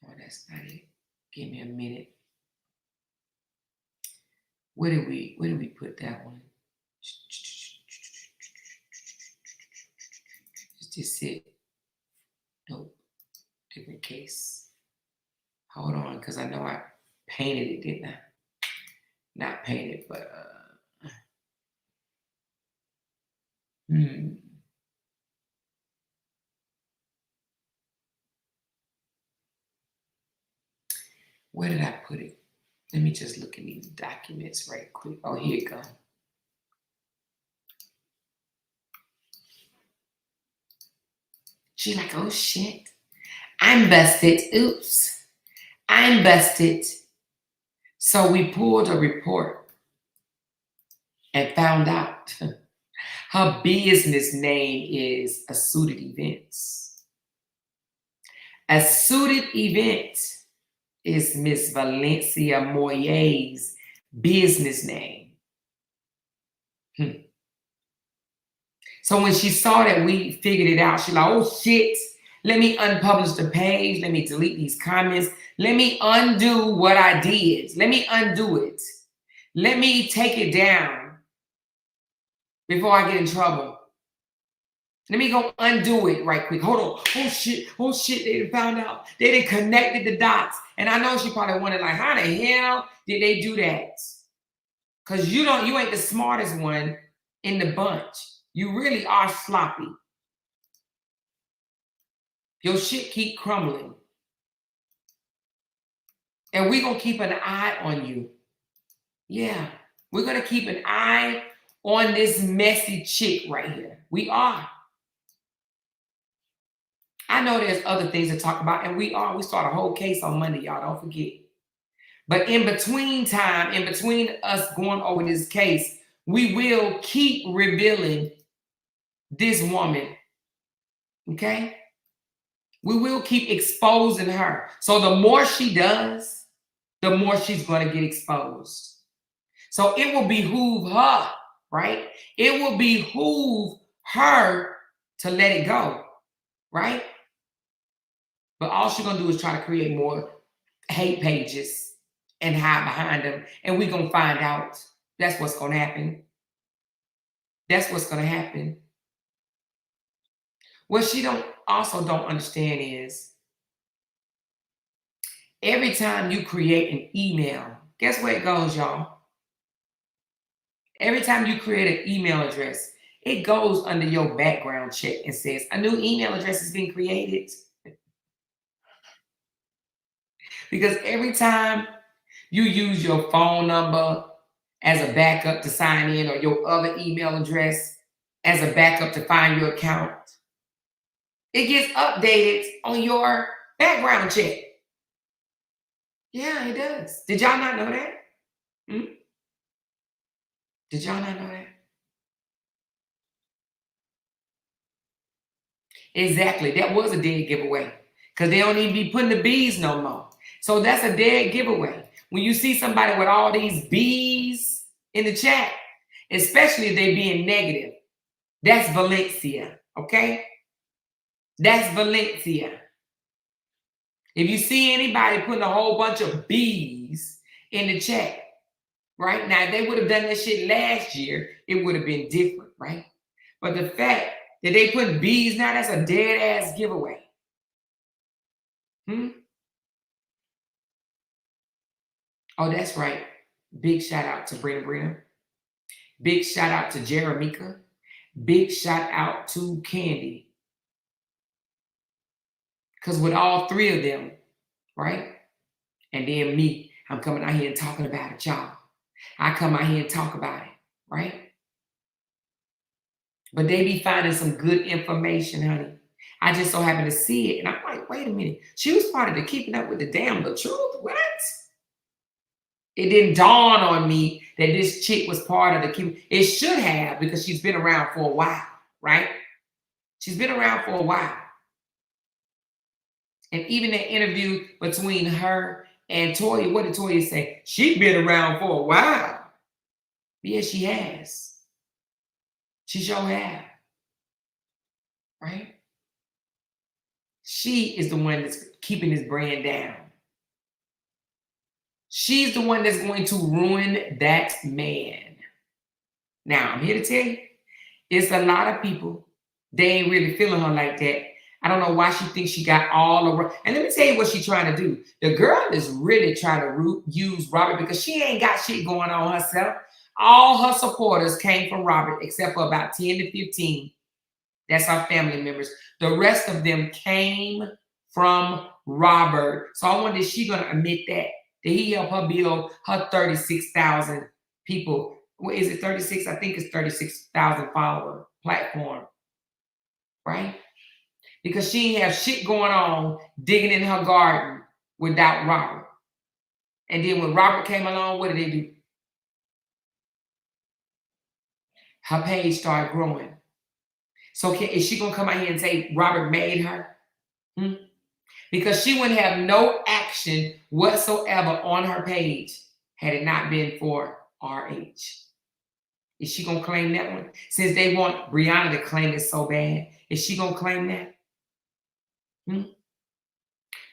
No, that's not it. Give me a minute. Where did we put that one? Is this it? Nope. Different case. Hold on, because I know I painted it, didn't I? Not painted, but Where did I put it? Let me just look in these documents right quick. Oh, here you go. She's like, oh shit, I'm busted. Oops, I'm busted. So we pulled a report and found out her business name is A Suited Events. A Suited Event is Miss Valencia Moyer's business name. So when she saw that we figured it out, she's like, oh shit, let me unpublish the page. Let me delete these comments. Let me undo what I did. Let me undo it. Let me take it down before I get in trouble. Let me go undo it right quick. Hold on. Oh shit, they found out. They done connected the dots. And I know she probably wondered, like, how the hell did they do that? Because you ain't the smartest one in the bunch. You really are sloppy. Your shit keep crumbling. And we're going to keep an eye on you. Yeah, we're going to keep an eye on this messy chick right here. We are. I know there's other things to talk about, and we start a whole case on Monday, y'all. Don't forget. But in between us going over this case, we will keep revealing this woman. Okay? We will keep exposing her. So the more she does, the more she's going to get exposed. So it will behoove her, right? It will behoove her to let it go, right? But all she's going to do is try to create more hate pages and hide behind them. And we're going to find out. That's what's going to happen. That's what's going to happen. What she don't understand is every time you create an email, guess where it goes, y'all? Every time you create an email address, it goes under your background check and says, a new email address has been created. Because every time you use your phone number as a backup to sign in, or your other email address as a backup to find your account, it gets updated on your background check. Yeah, it does. Did y'all not know that? Did y'all not know that? Exactly. That was a dead giveaway. Because they don't even be putting the B's no more. So that's a dead giveaway. When you see somebody with all these B's in the chat, especially if they being negative, that's Valencia, okay? That's Valencia. If you see anybody putting a whole bunch of B's in the chat, right? Now, if they would have done that shit last year, it would have been different, right? But the fact that they put B's now, that's a dead-ass giveaway. Oh, that's right. Big shout out to Brina. Big shout out to Jeremica. Big shout out to Candy. Because with all three of them, right? And then me, I'm coming out here and talking about it, y'all. I come out here and talk about it, right? But they be finding some good information, honey. I just so happen to see it. And I'm like, wait a minute. She was part of the Keeping Up with the Damn Latruth? What? It didn't dawn on me that this chick was part of the community. It should have, because she's been around for a while, right? She's been around for a while. And even that interview between her and Toya, what did Toya say? She's been around for a while. Yeah, she has. She sure have. Right? She is the one that's keeping this brand down. She's the one that's going to ruin that man. Now, I'm here to tell you, it's a lot of people, they ain't really feeling her like that. I don't know why she thinks she got all around. And let me tell you what she's trying to do. The girl is really trying to use Robert because she ain't got shit going on herself. All her supporters came from Robert, except for about 10 to 15. That's our family members. The rest of them came from Robert. So I wonder, is she going to admit that? Did he help her build her 36,000 people? What is it, 36? I think it's 36,000 follower platform, right? Because she didn't have shit going on digging in her garden without Robert. And then when Robert came along, what did they do? Her page started growing. So is she going to come out here and say Robert made her? Because she wouldn't have no action whatsoever on her page had it not been for RH. Is she going to claim that one? Since they want Brianna to claim it so bad, is she going to claim that?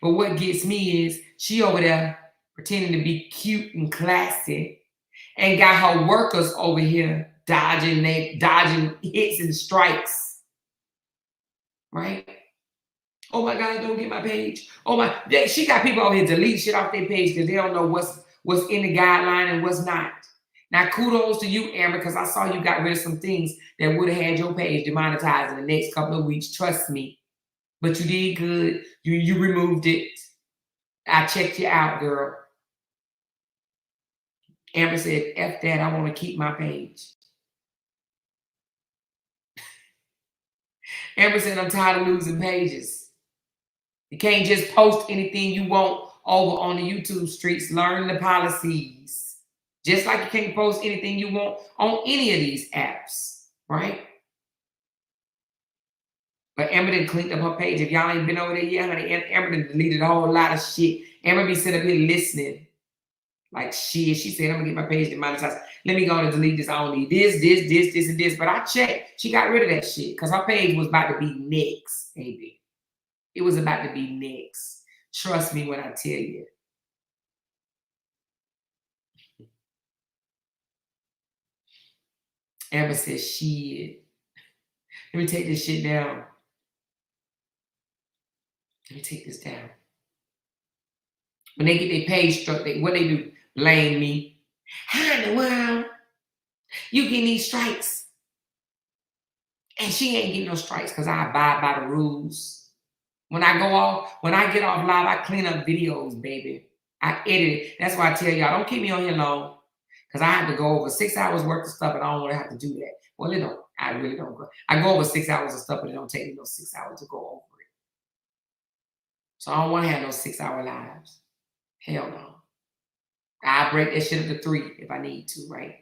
But what gets me is she over there pretending to be cute and classy and got her workers over here dodging hits and strikes. Right? Oh my God, don't get my page. Oh my, she got people over here delete shit off their page because they don't know what's in the guideline and what's not. Now, kudos to you, Amber, because I saw you got rid of some things that would have had your page demonetized in the next couple of weeks. Trust me. But you did good. You removed it. I checked you out, girl. Amber said, F that, I want to keep my page. Amber said, I'm tired of losing pages. You can't just post anything you want over on the YouTube streets. Learn the policies. Just like you can't post anything you want on any of these apps, right? But Amber done cleaned up her page. If y'all ain't been over there yet, honey, Amber done deleted a whole lot of shit. Amber be sitting up here listening. Like shit. She said, I'm gonna get my page demonetized. Let me go and delete this. I don't need this, and this. But I checked. She got rid of that shit because her page was about to be next, baby. It was about to be next. Trust me when I tell you. Amber says, shit. Let me take this shit down. Let me take this down. When they get their page struck, what they do? Blame me. How in the world you getting these strikes? And she ain't getting no strikes because I abide by the rules. When I get off live, I clean up videos, baby. I edit it. That's why I tell y'all, don't keep me on here long. Because I have to go over 6 hours worth of stuff and I don't want to have to do that. Well, it don't. I really don't go. I go over 6 hours of stuff, but it don't take me no 6 hours to go over it. So I don't want to have no 6 hour lives. Hell no. I break that shit up to 3 if I need to, right?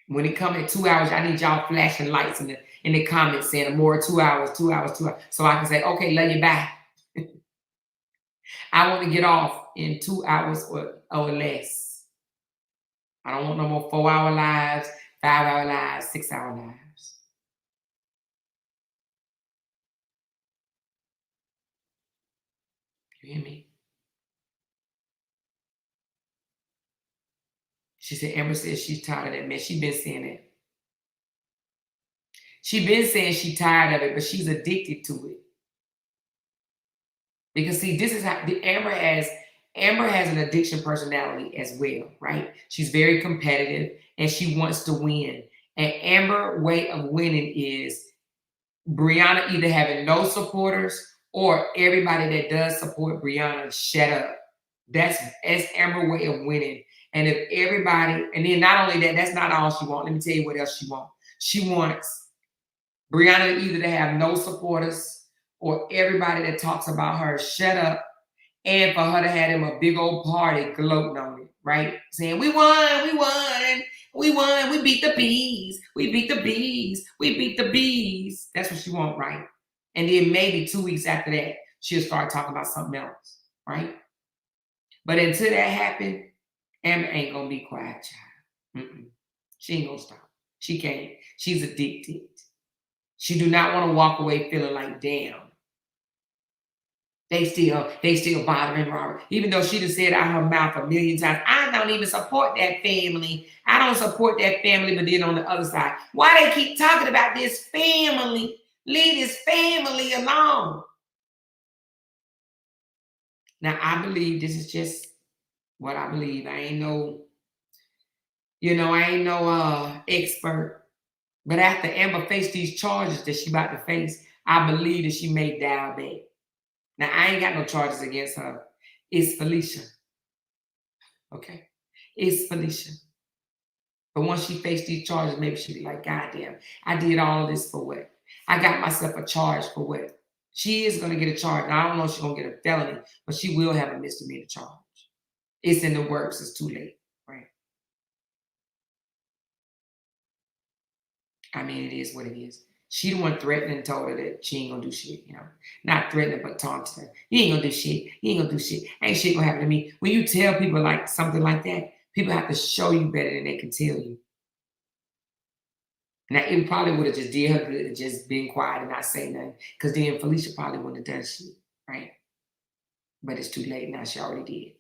When it comes at 2 hours, I need y'all flashing lights in the comments saying more 2 hours, 2 hours, 2 hours. So I can say, okay, love you back. I want to get off in 2 hours or less. I don't want no more 4 hour lives, 5 hour lives, 6 hour lives. You hear me? She said, Amber says she's tired of that, man. She been saying it. She been saying she's tired of it, but she's addicted to it. Because see, this is how Amber has an addiction personality as well, right? She's very competitive and she wants to win. And Amber's way of winning is Brianna either having no supporters or everybody that does support Brianna shut up. That's Amber's way of winning. And if everybody, and then not only that, that's not all she wants. Let me tell you what else she wants. She wants Brianna either to have no supporters or everybody that talks about her shut up And for her to have him a big old party gloating on it, right? Saying, we won, we won, we won, we beat the bees, we beat the bees, we beat the bees. That's what she want, right? And then maybe 2 weeks after that, she'll start talking about something else, right? But until that happened, Emma ain't gonna be quiet, child. She ain't gonna stop. She can't. She's addicted. She do not want to walk away feeling like, damn, they still bothering Robert. Even though she just said out her mouth a million times, I don't even support that family. I don't support that family. But then on the other side, why they keep talking about this family? Leave this family alone. Now, I believe this is just what I believe. I ain't no expert. But after Amber faced these charges that she about to face, I believe that she may dial back. Now, I ain't got no charges against her. It's Felicia. Okay? It's Felicia. But once she faced these charges, maybe she'd be like, God damn, I did all of this for what? I got myself a charge for what? She is going to get a charge. Now, I don't know if she's going to get a felony, but she will have a misdemeanor charge. It's in the works. It's too late, right? I mean, it is what it is. She the one threatening and told her that she ain't gonna do shit, Not threatening, but taunting her. You ain't gonna do shit. You ain't gonna do shit. Ain't shit gonna happen to me. When you tell people like something like that, people have to show you better than they can tell you. Now, it probably would have just did her good and just been quiet and not say nothing. Because then Felicia probably wouldn't have done shit, right? But it's too late now. She already did.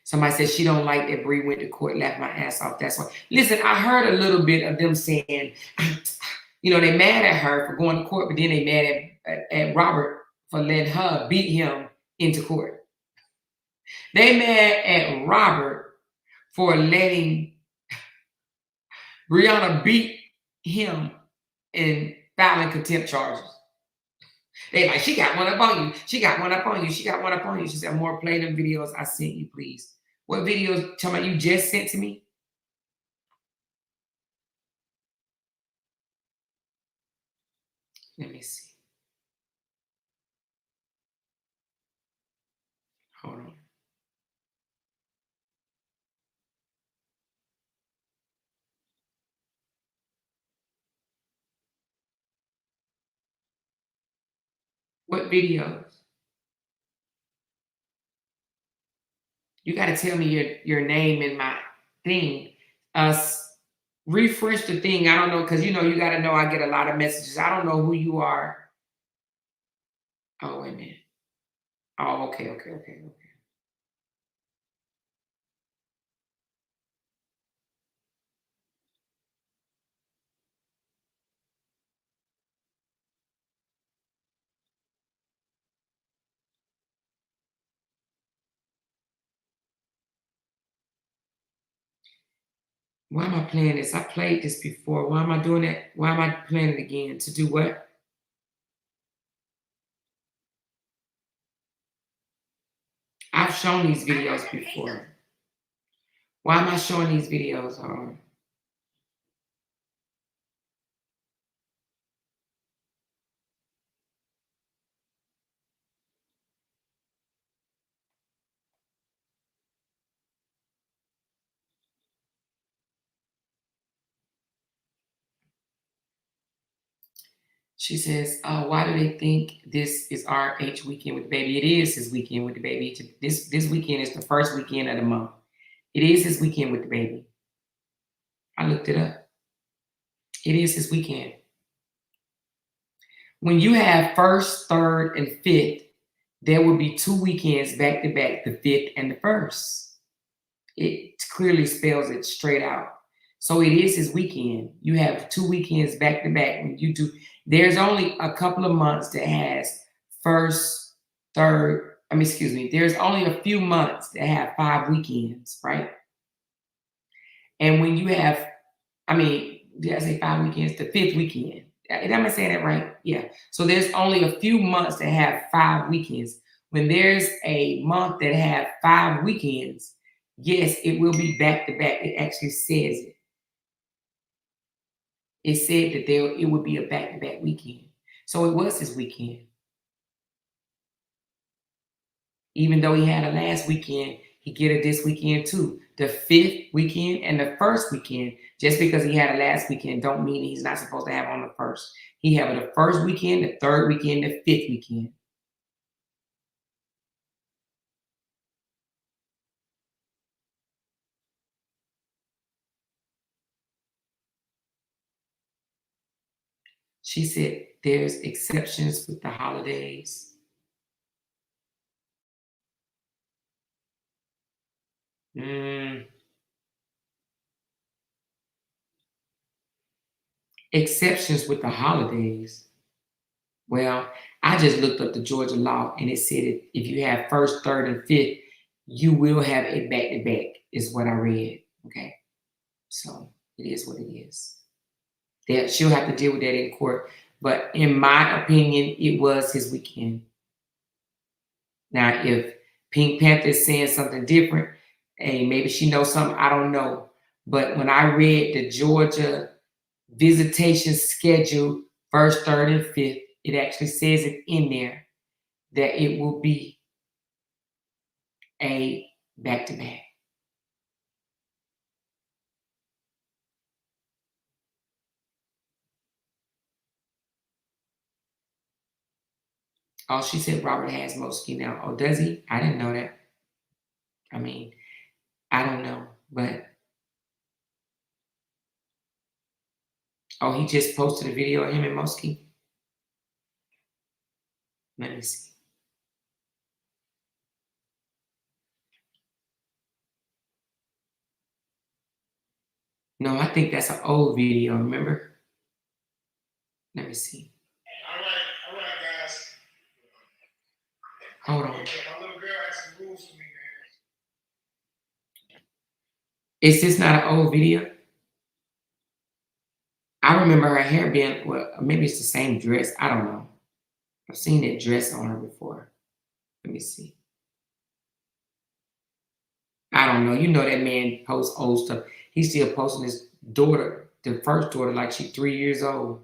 Somebody said she don't like that Bree went to court, laughed my ass off. That's why. Listen, I heard a little bit of them saying, they mad at her for going to court, but then they mad at Robert for letting her beat him into court. They mad at Robert for letting Brianna beat him and filing contempt charges. They like, she got one up on you. She got one up on you. She got one up on you. She said, more play them videos I sent you, please. What videos talking about you just sent to me? Let me see. Hold on. What videos? You got to tell me your name in my thing. Refresh the thing. I don't know, because you got to know I get a lot of messages. I don't know who you are. Oh, wait a minute. Oh, okay. Why am I playing this? I played this before. Why am I doing that? Why am I playing it again? To do what? I've shown these videos before. Why am I showing these videos? She says, why do they think this is our H weekend with the baby? It is his weekend with the baby. This weekend is the first weekend of the month. It is his weekend with the baby. I looked it up. It is his weekend. When you have first, third, and fifth, there will be 2 weekends back to back, the 5th and the 1st. It clearly spells it straight out. So it is his weekend. You have 2 weekends back to back. When you do, there's only a couple of months that has first, third. There's only a few months that have 5 weekends, right? And when you have, did I say 5 weekends? The 5th weekend. Am I saying that right? Yeah. So there's only a few months that have 5 weekends. When there's a month that have 5 weekends, yes, it will be back to back. It actually says it. It said that it would be a back to back weekend. So it was his weekend. Even though he had a last weekend, he get it this weekend too. The 5th weekend and the 1st weekend. Just because he had a last weekend don't mean he's not supposed to have on the 1st. He have the 1st weekend, the 3rd weekend, the 5th weekend. She said there's exceptions with the holidays. Exceptions with the holidays. Well, I just looked up the Georgia law and it said if you have 1st, 3rd, and 5th, you will have a back-to-back, is what I read. Okay. So it is what it is. That she'll have to deal with that in court. But in my opinion, it was his weekend. Now, if Pink Panther is saying something different, hey, maybe she knows something, I don't know. But when I read the Georgia visitation schedule, 1st, 3rd, and 5th, it actually says it in there that it will be a back-to-back. Oh, she said Robert has Mosky now. Oh, does he? I didn't know that. I mean, I don't know, but oh, he just posted a video of him and Mosky. Let me see. No, I think that's an old video. Remember? Let me see. All right, guys. Hold on. My little girl has some rules for me, man. Is this not an old video? I remember her hair being, well, maybe it's the same dress. I don't know. I've seen that dress on her before. Let me see. I don't know. You know that man posts old stuff. He's still posting his daughter, the first daughter, like she's 3 years old.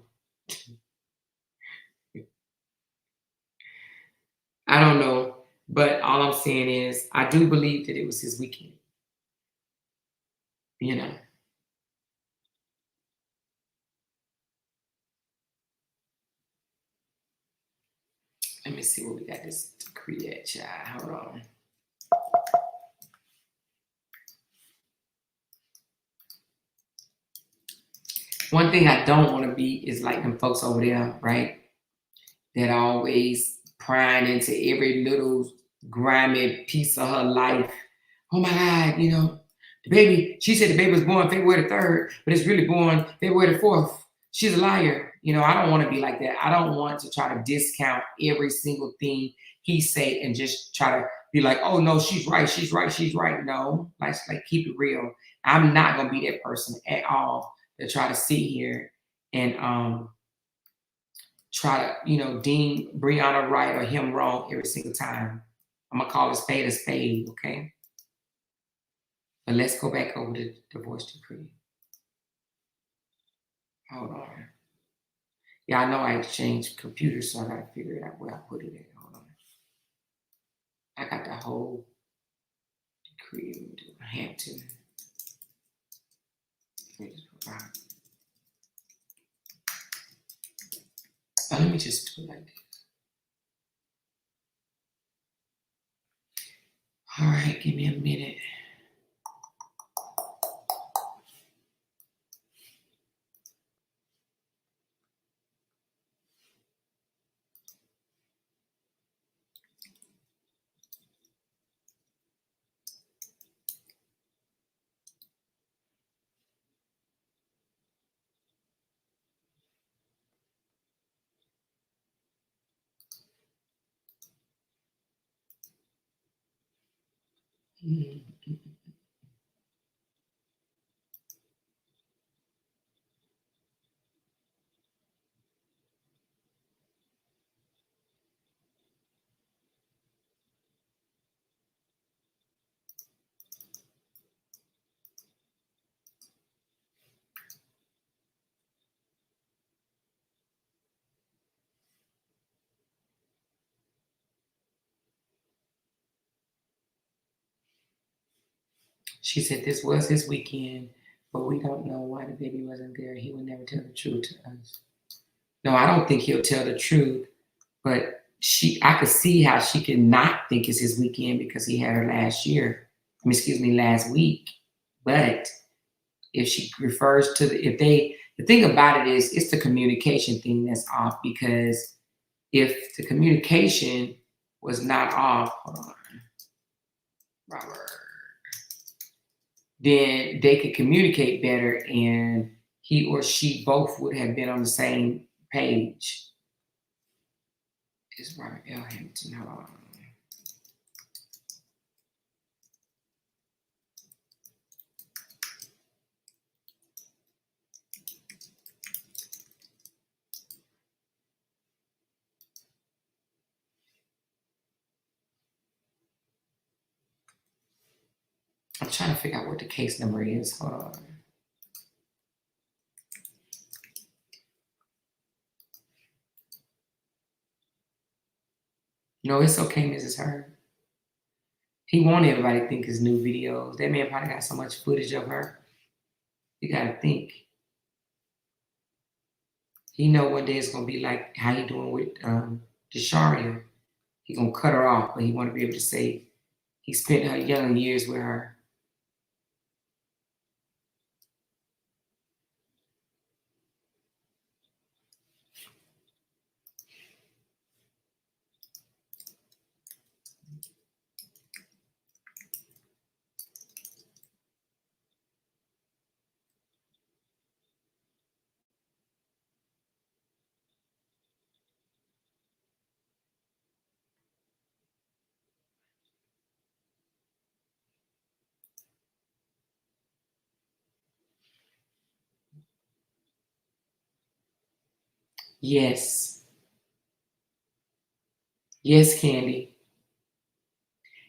I don't know. But all I'm saying is I do believe that it was his weekend. You know. Let me see what we got this decree at, child. Hold on. One thing I don't want to be is like them folks over there, right? That always prying into every little grimy piece of her life. Oh my God, you know, the baby, she said the baby was born February the 3rd, but it's really born February the 4th. She's a liar. You know, I don't want to be like that. I don't want to try to discount every single thing he say and just try to be like, oh no, she's right, she's right, she's right. No, like keep it real. I'm not gonna be that person at all to try to sit here and try to, you know, deem Brianna right or him wrong every single time. I'm gonna call a spade, okay? But let's go back over the divorce decree. Hold on. Yeah, I know I exchanged computers, so I gotta figure out where I put it at. Hold on. I got the whole decree. I had to. Let me just do it like this. All right, give me a minute. She said this was his weekend, but we don't know why the baby wasn't there. He would never tell the truth to us. No, I don't think he'll tell the truth, but I could see how she could not think it's his weekend because he had her last week. But if she refers to the thing about it is it's the communication thing that's off, because if the communication was not off, hold on, Robert, then they could communicate better and he or she both would have been on the same page. It's Robert L. Hamilton. Hold on. I'm trying to figure out what the case number is. Hold on. No, it's okay, Mrs. Heard. He wanted everybody to think his new videos. That man probably got so much footage of her. You gotta think. He know one day it's gonna be like how he doing with Desharia. He gonna cut her off, but he want to be able to say he spent her young years with her. Yes. Yes, Candy.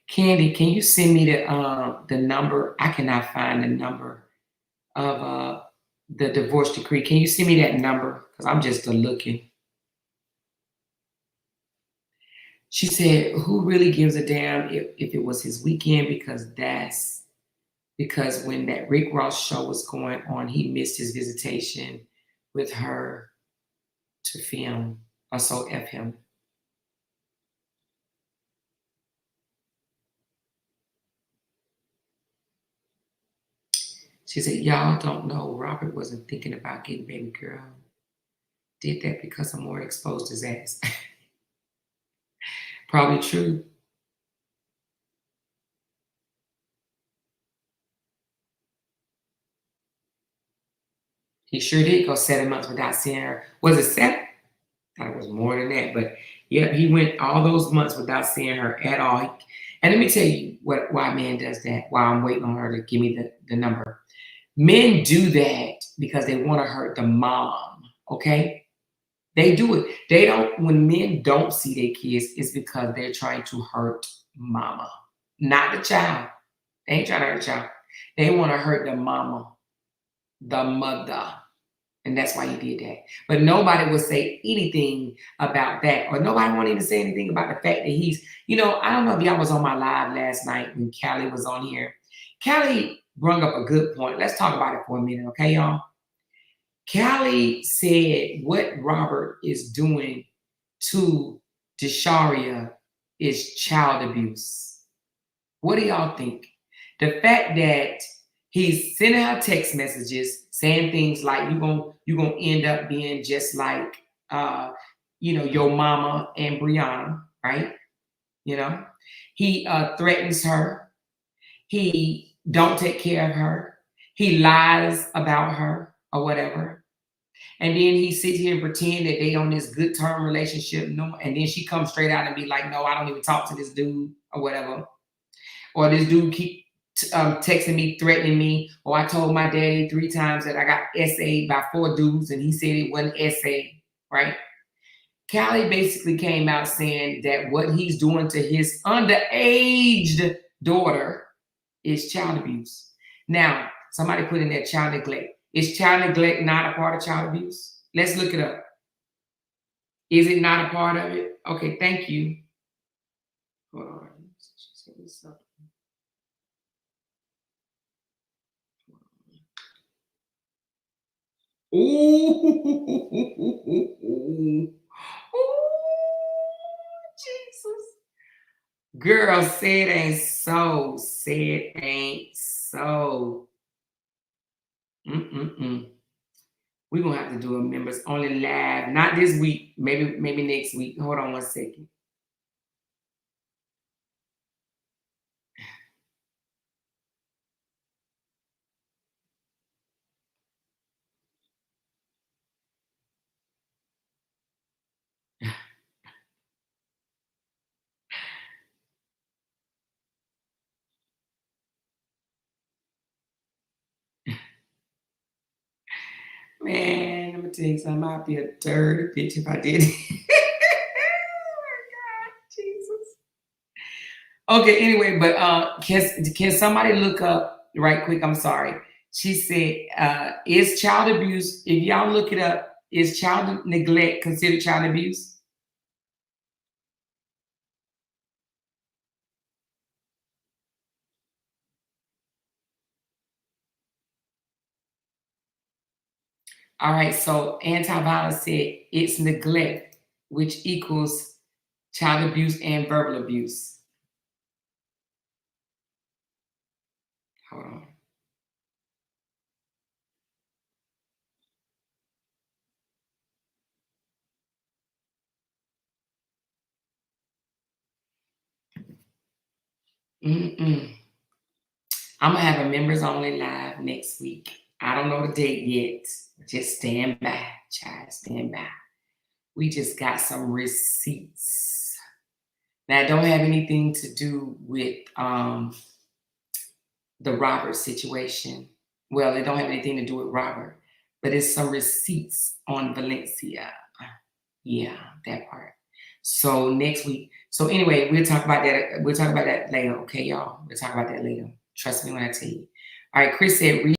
Candy, can you send me the number? I cannot find the number of the divorce decree. Can you send me that number? Because I'm just looking. She said, who really gives a damn if it was his weekend? Because when that Rick Ross show was going on, he missed his visitation with her to film. So F him. She said, y'all don't know Robert wasn't thinking about getting baby girl. Did that because I'm more exposed his ass. Probably true. He sure did go 7 months without seeing her. Was it 7? I thought it was more than that. But yeah, he went all those months without seeing her at all. And let me tell you why man does that, while I'm waiting on her to give me the number. Men do that because they want to hurt the mom, okay? They do it. When men don't see their kids, it's because they're trying to hurt mama, not the child. They ain't trying to hurt the child. They want to hurt the mama, the mother. And that's why he did that. But nobody would say anything about that. Or nobody won't even say anything about the fact that he's, I don't know if y'all was on my live last night when Callie was on here. Callie brought up a good point. Let's talk about it for a minute, okay, y'all? Callie said what Robert is doing to Desharia is child abuse. What do y'all think? The fact that he's sending her text messages saying things like you're gonna end up being just like your mama and Brianna, right? He threatens her. He don't take care of her. He lies about her or whatever. And then he sits here and pretend that they on this good term relationship. No, and then she comes straight out and be like, no, I don't even talk to this dude or whatever. Or this dude keep texting me, threatening me. Or I told my daddy 3 times that I got SA'd by 4 dudes and he said it wasn't SA, right? Callie basically came out saying that what he's doing to his underaged daughter is child abuse. Now, somebody put in there child neglect. Is child neglect not a part of child abuse? Let's look it up. Is it not a part of it? Okay, thank you. Hold on. Ooh. Jesus. Girl, say it ain't so. Say it ain't so. Mm-mm-mm. We're gonna have to do a members only live. Not this week. Maybe next week. Hold on one second. Man, let me tell you something. I'd be a dirty bitch if I did it. Oh my God, Jesus. Okay, anyway, but can somebody look up right quick? I'm sorry. She said, is child abuse, if y'all look it up, is child neglect considered child abuse? All right, so anti-violence said it's neglect, which equals child abuse and verbal abuse. Hold on. Mm-mm. I'm gonna have a members only live next week. I don't know the date yet. Just stand by, child. Stand by. We just got some receipts. Now, it don't have anything to do with the Robert situation. Well, it don't have anything to do with Robert, but it's some receipts on Valencia. Yeah, that part. So next week. So anyway, we'll talk about that. We'll talk about that later. Okay, y'all. We'll talk about that later. Trust me when I tell you. All right, Chris said, read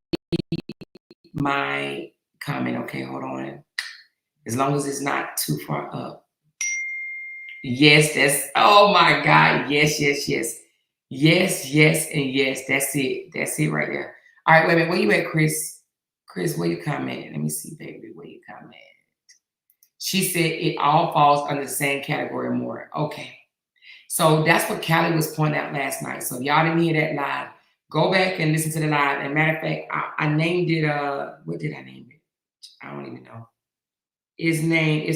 my comment. Okay, hold on. As long as it's not too far up. Yes, that's, oh my God. Yes, yes, yes. Yes, yes, and yes. That's it. That's it right there. All right, wait a minute. Where you at, Chris? Chris, where you comment? Let me see, baby. Where you comment? She said it all falls under the same category more. Okay. So that's what Callie was pointing out last night. So if y'all didn't hear that live, go back and listen to the live. And matter of fact, I named it, what did I name it? I don't even know. It's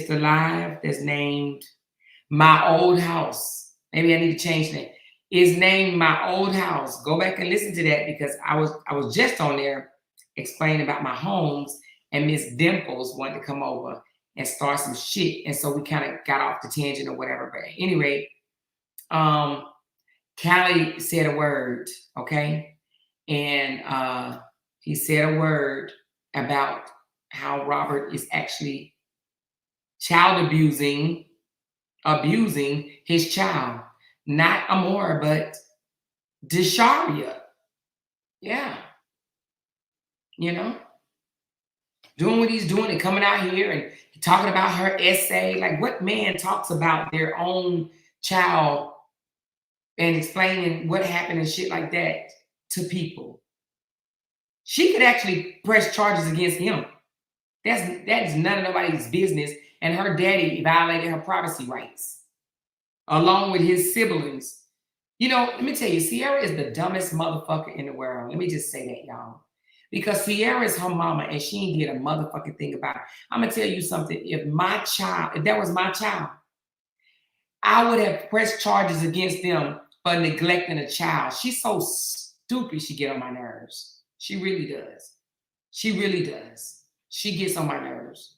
the live that's named My Old House. Maybe I need to change that. Is named My Old House. Go back and listen to that because I was just on there explaining about my homes, and Miss Dimples wanted to come over and start some shit. And so we kind of got off the tangent or whatever. But anyway, Callie said a word, okay? And he said a word about how Robert is actually child abusing his child. Not Amora, but Desharia. Yeah. You know? Doing what he's doing and coming out here and talking about her essay. Like, what man talks about their own child and explaining what happened and shit like that to people? She could actually press charges against him. That is none of nobody's business. And her daddy violated her privacy rights, along with his siblings. You know, let me tell you, Sierra is the dumbest motherfucker in the world. Let me just say that, y'all. Because Sierra is her mama and she ain't did a motherfucking thing about it. I'm gonna tell you something. If that was my child, I would have pressed charges against them for neglecting a child. She's so stupid, she get on my nerves. She really does. She really does. She gets on my nerves.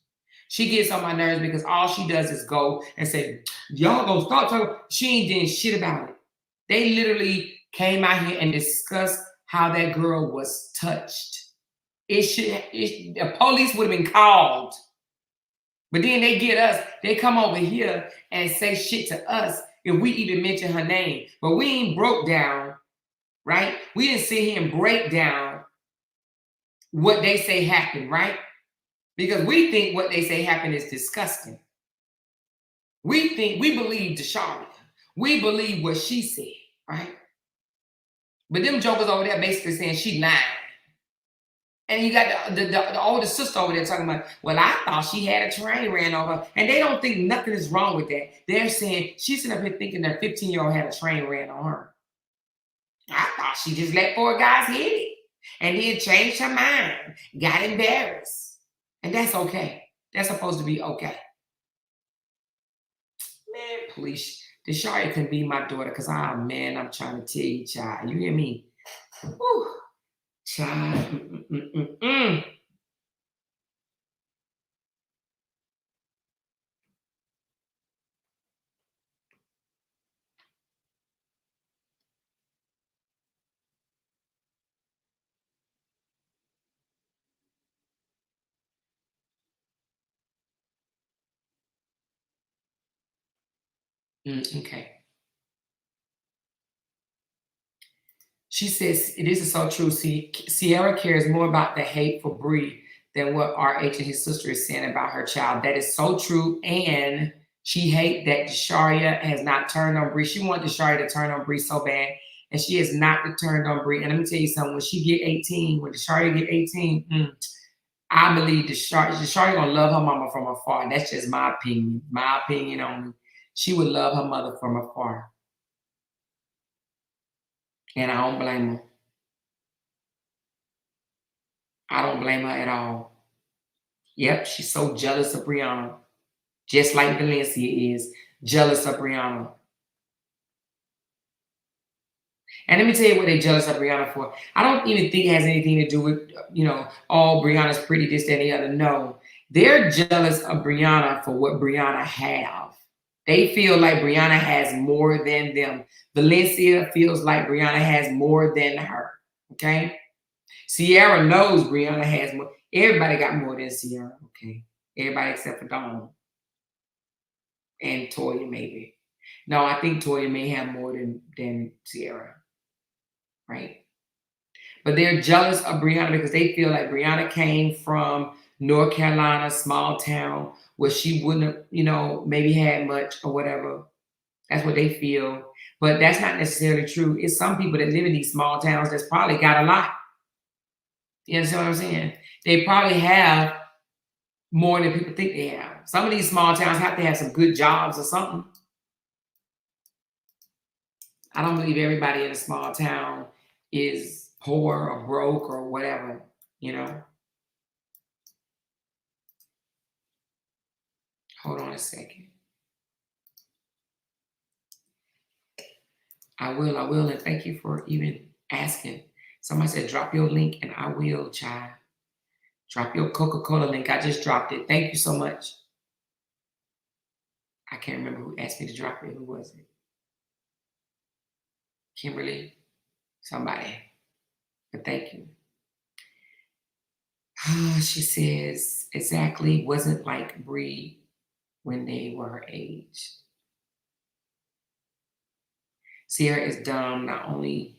She gets on my nerves because all she does is go and say, y'all gonna stop talking. She ain't doing shit about it. They literally came out here and discussed how that girl was touched. The police would have been called. But then they come over here and say shit to us if we even mention her name. But we ain't broke down, right? We didn't sit here and break down what they say happened, right? Because we think what they say happened is disgusting. We believe Desharia. We believe what she said, right? But them jokers over there basically saying she lied. And you got the older sister over there talking about, well, I thought she had a train ran over. And they don't think nothing is wrong with that. They're saying she's sitting up here thinking that 15-year-old had a train ran on her. I thought she just let four guys hit it and then changed her mind, got embarrassed. And that's okay. That's supposed to be okay. Man, please. Desharia can be my daughter because, man, I'm trying to tell you, child. You hear me? Whew. Child. Okay. She says, this is so true. See, Sierra cares more about the hate for Bree than what RH and his sister is saying about her child. That is so true. And she hate that Desharia has not turned on Bree. She wanted Desharia to turn on Bree so bad. And she has not returned on Bree. And let me tell you something. When she get 18, when Desharia get 18, I believe Desharia gonna love her mama from afar. And that's just my opinion. My opinion only. She would love her mother from afar. And I don't blame her. I don't blame her at all. Yep, she's so jealous of Brianna. Just like Valencia is jealous of Brianna. And let me tell you what they're jealous of Brianna for. I don't even think it has anything to do with, oh, Brianna's pretty, this, that, and the other. No. They're jealous of Brianna for what Brianna have. They feel like Brianna has more than them. Valencia feels like Brianna has more than her. Okay? Sierra knows Brianna has more. Everybody got more than Sierra. Okay? Everybody except for Dawn. And Toya, maybe. No, I think Toya may have more than Sierra. Right? But they're jealous of Brianna because they feel like Brianna came from North Carolina, small town, where she wouldn't have, maybe had much or whatever. That's what they feel. But that's not necessarily true. It's some people that live in these small towns that's probably got a lot. You understand what I'm saying? They probably have more than people think they have. Some of these small towns have to have some good jobs or something. I don't believe everybody in a small town is poor or broke or whatever, Hold on a second. I will, and thank you for even asking. Somebody said, drop your link, and I will, child. Drop your Coca-Cola link. I just dropped it. Thank you so much. I can't remember who asked me to drop it. Who was it? Kimberly? Somebody. But thank you. She says, exactly, wasn't like Bree when they were her age. Sierra is dumb. Not only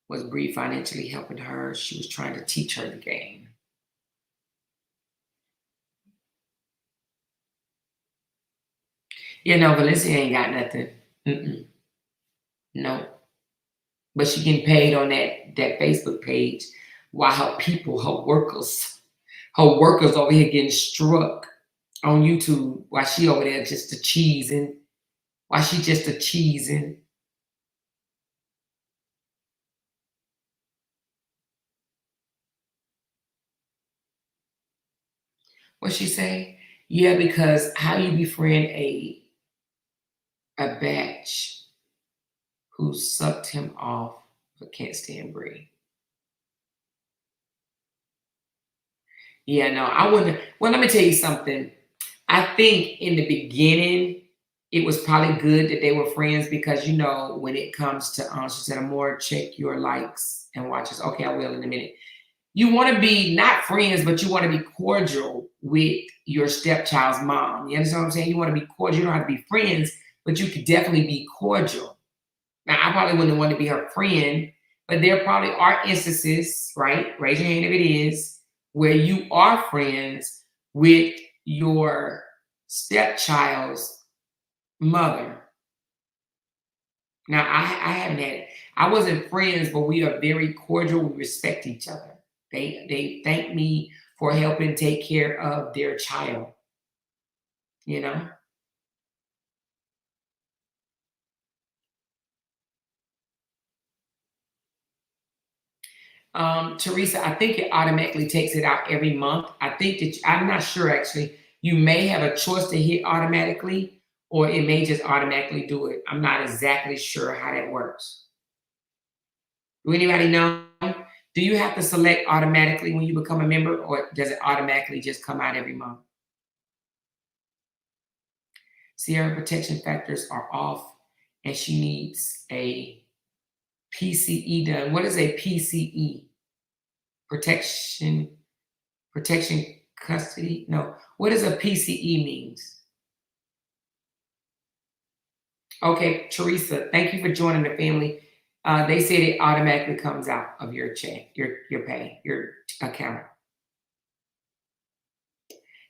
was Bree financially helping her, she was trying to teach her the game. Valencia ain't got nothing. No. But she getting paid on that Facebook page while her workers over here getting struck on YouTube while she over there just a cheesing. Why she just a cheesing? What she say? Yeah, because how you befriend a batch who sucked him off but can't stand Bree? Yeah, no, I wouldn't. Well, let me tell you something. I think in the beginning, it was probably good that they were friends because, when it comes to, she said, Amor, check your likes and watches. Okay, I will in a minute. You want to be not friends, but you want to be cordial with your stepchild's mom. You understand what I'm saying? You want to be cordial. You don't have to be friends, but you could definitely be cordial. Now, I probably wouldn't want to be her friend, but there probably are instances, right? Raise your hand if it is, where you are friends with your stepchild's mother. Now, I haven't had it. I wasn't friends, but we are very cordial. We respect each other. They thank me for helping take care of their child, you know. Teresa, I think it automatically takes it out every month. I think that I'm not sure actually. You may have a choice to hit automatically, or it may just automatically do it. I'm not exactly sure how that works. Do anybody know? Do you have to select automatically when you become a member, or does it automatically just come out every month? Sierra protection factors are off, and she needs a PCE done. What is a PCE? Protection, protection custody? No. What does a PCE means? Okay, Teresa, thank you for joining the family. They said it automatically comes out of your check, your pay, your account.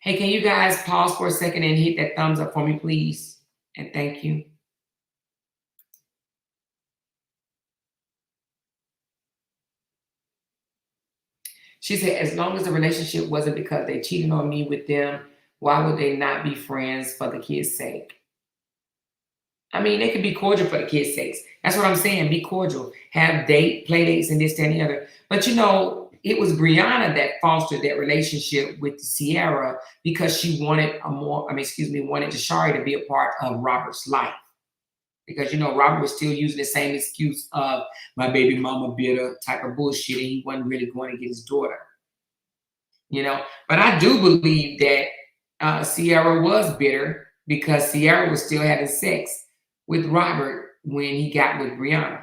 Hey, can you guys pause for a second and hit that thumbs up for me, please? And thank you. She said, as long as the relationship wasn't because they cheated on me with them, why would they not be friends for the kids' sake? I mean, they could be cordial for the kids' sakes. That's what I'm saying. Be cordial. Have play dates, and this, that, and the other. But it was Brianna that fostered that relationship with Sierra because she wanted wanted Jashari to be a part of Robert's life. Because Robert was still using the same excuse of my baby mama bitter type of bullshit, and he wasn't really going to get his daughter. But I do believe that Sierra was bitter because Sierra was still having sex with Robert when he got with Brianna.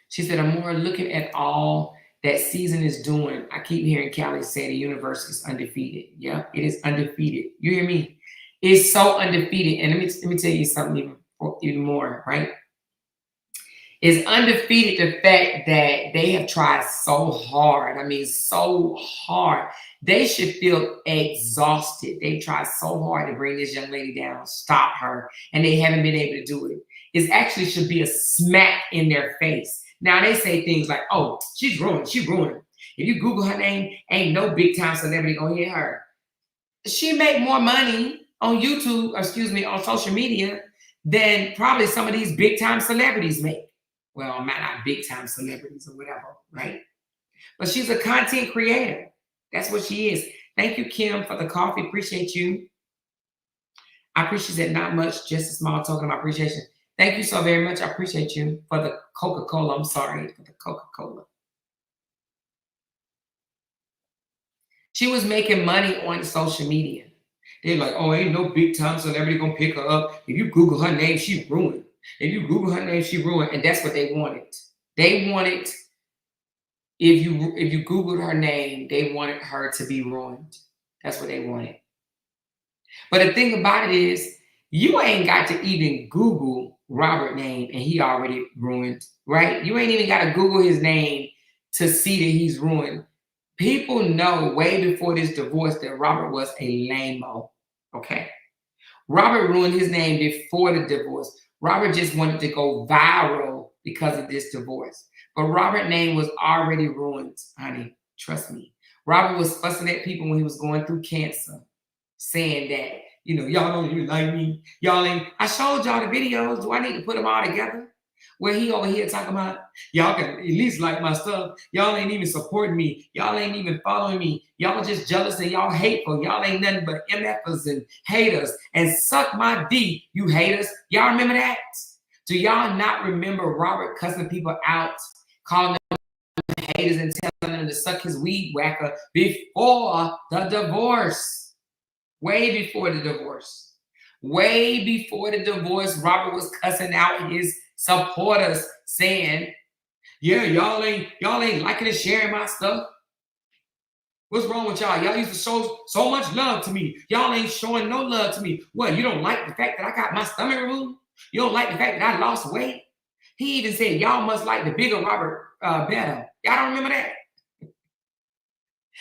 She said, I'm more looking at all that season is doing. I keep hearing Callie say the universe is undefeated. Yeah, it is undefeated. You hear me? It's so undefeated. And let me tell you something even more, right? It's undefeated the fact that they have tried so hard. I mean, so hard. They should feel exhausted. They've tried so hard to bring this young lady down, stop her, and they haven't been able to do it. It actually should be a smack in their face. Now, they say things like, oh, she's ruined. She ruined. If you Google her name, ain't no big time celebrity gonna hit her. She make more money on YouTube, on social media than probably some of these big time celebrities make. Well, not big time celebrities or whatever, right? But she's a content creator. That's what she is. Thank you, Kim, for the coffee. Appreciate you. I appreciate that not much, just a small token of appreciation. Thank you so very much. I appreciate you for the Coca-Cola. I'm sorry for the Coca-Cola. She was making money on social media. They're like, oh, ain't no big time celebrity gonna pick her up. If you Google her name, she ruined. If you Google her name, she ruined. And that's what they wanted. They wanted, if you Googled her name, they wanted her to be ruined. That's what they wanted. But the thing about it is, you ain't got to even Google Robert name and he already ruined, right? You ain't even got to Google his name to see that he's ruined. People know way before this divorce that Robert was a lame-o, okay? Robert ruined his name before the divorce. Robert just wanted to go viral because of this divorce. But Robert's name was already ruined, honey. Trust me. Robert was fussing at people when he was going through cancer, saying that, y'all don't even like me. Y'all ain't. I showed y'all the videos. Do I need to put them all together? Where he over here talking about, y'all can at least like my stuff. Y'all ain't even supporting me. Y'all ain't even following me. Y'all just jealous and y'all hateful. Y'all ain't nothing but MFers and haters. And suck my D, you haters. Y'all remember that? Do y'all not remember Robert cussing people out, calling them haters and telling them to suck his weed whacker before the divorce? Way before the divorce. Way before the divorce, Robert was cussing out his supporters, saying, yeah, y'all ain't liking and sharing my stuff. What's wrong with y'all? Y'all used to show so much love to me. Y'all ain't showing no love to me. What, you don't like the fact that I got my stomach removed? You don't like the fact that I lost weight? He even said, y'all must like the bigger Robert better. Y'all don't remember that?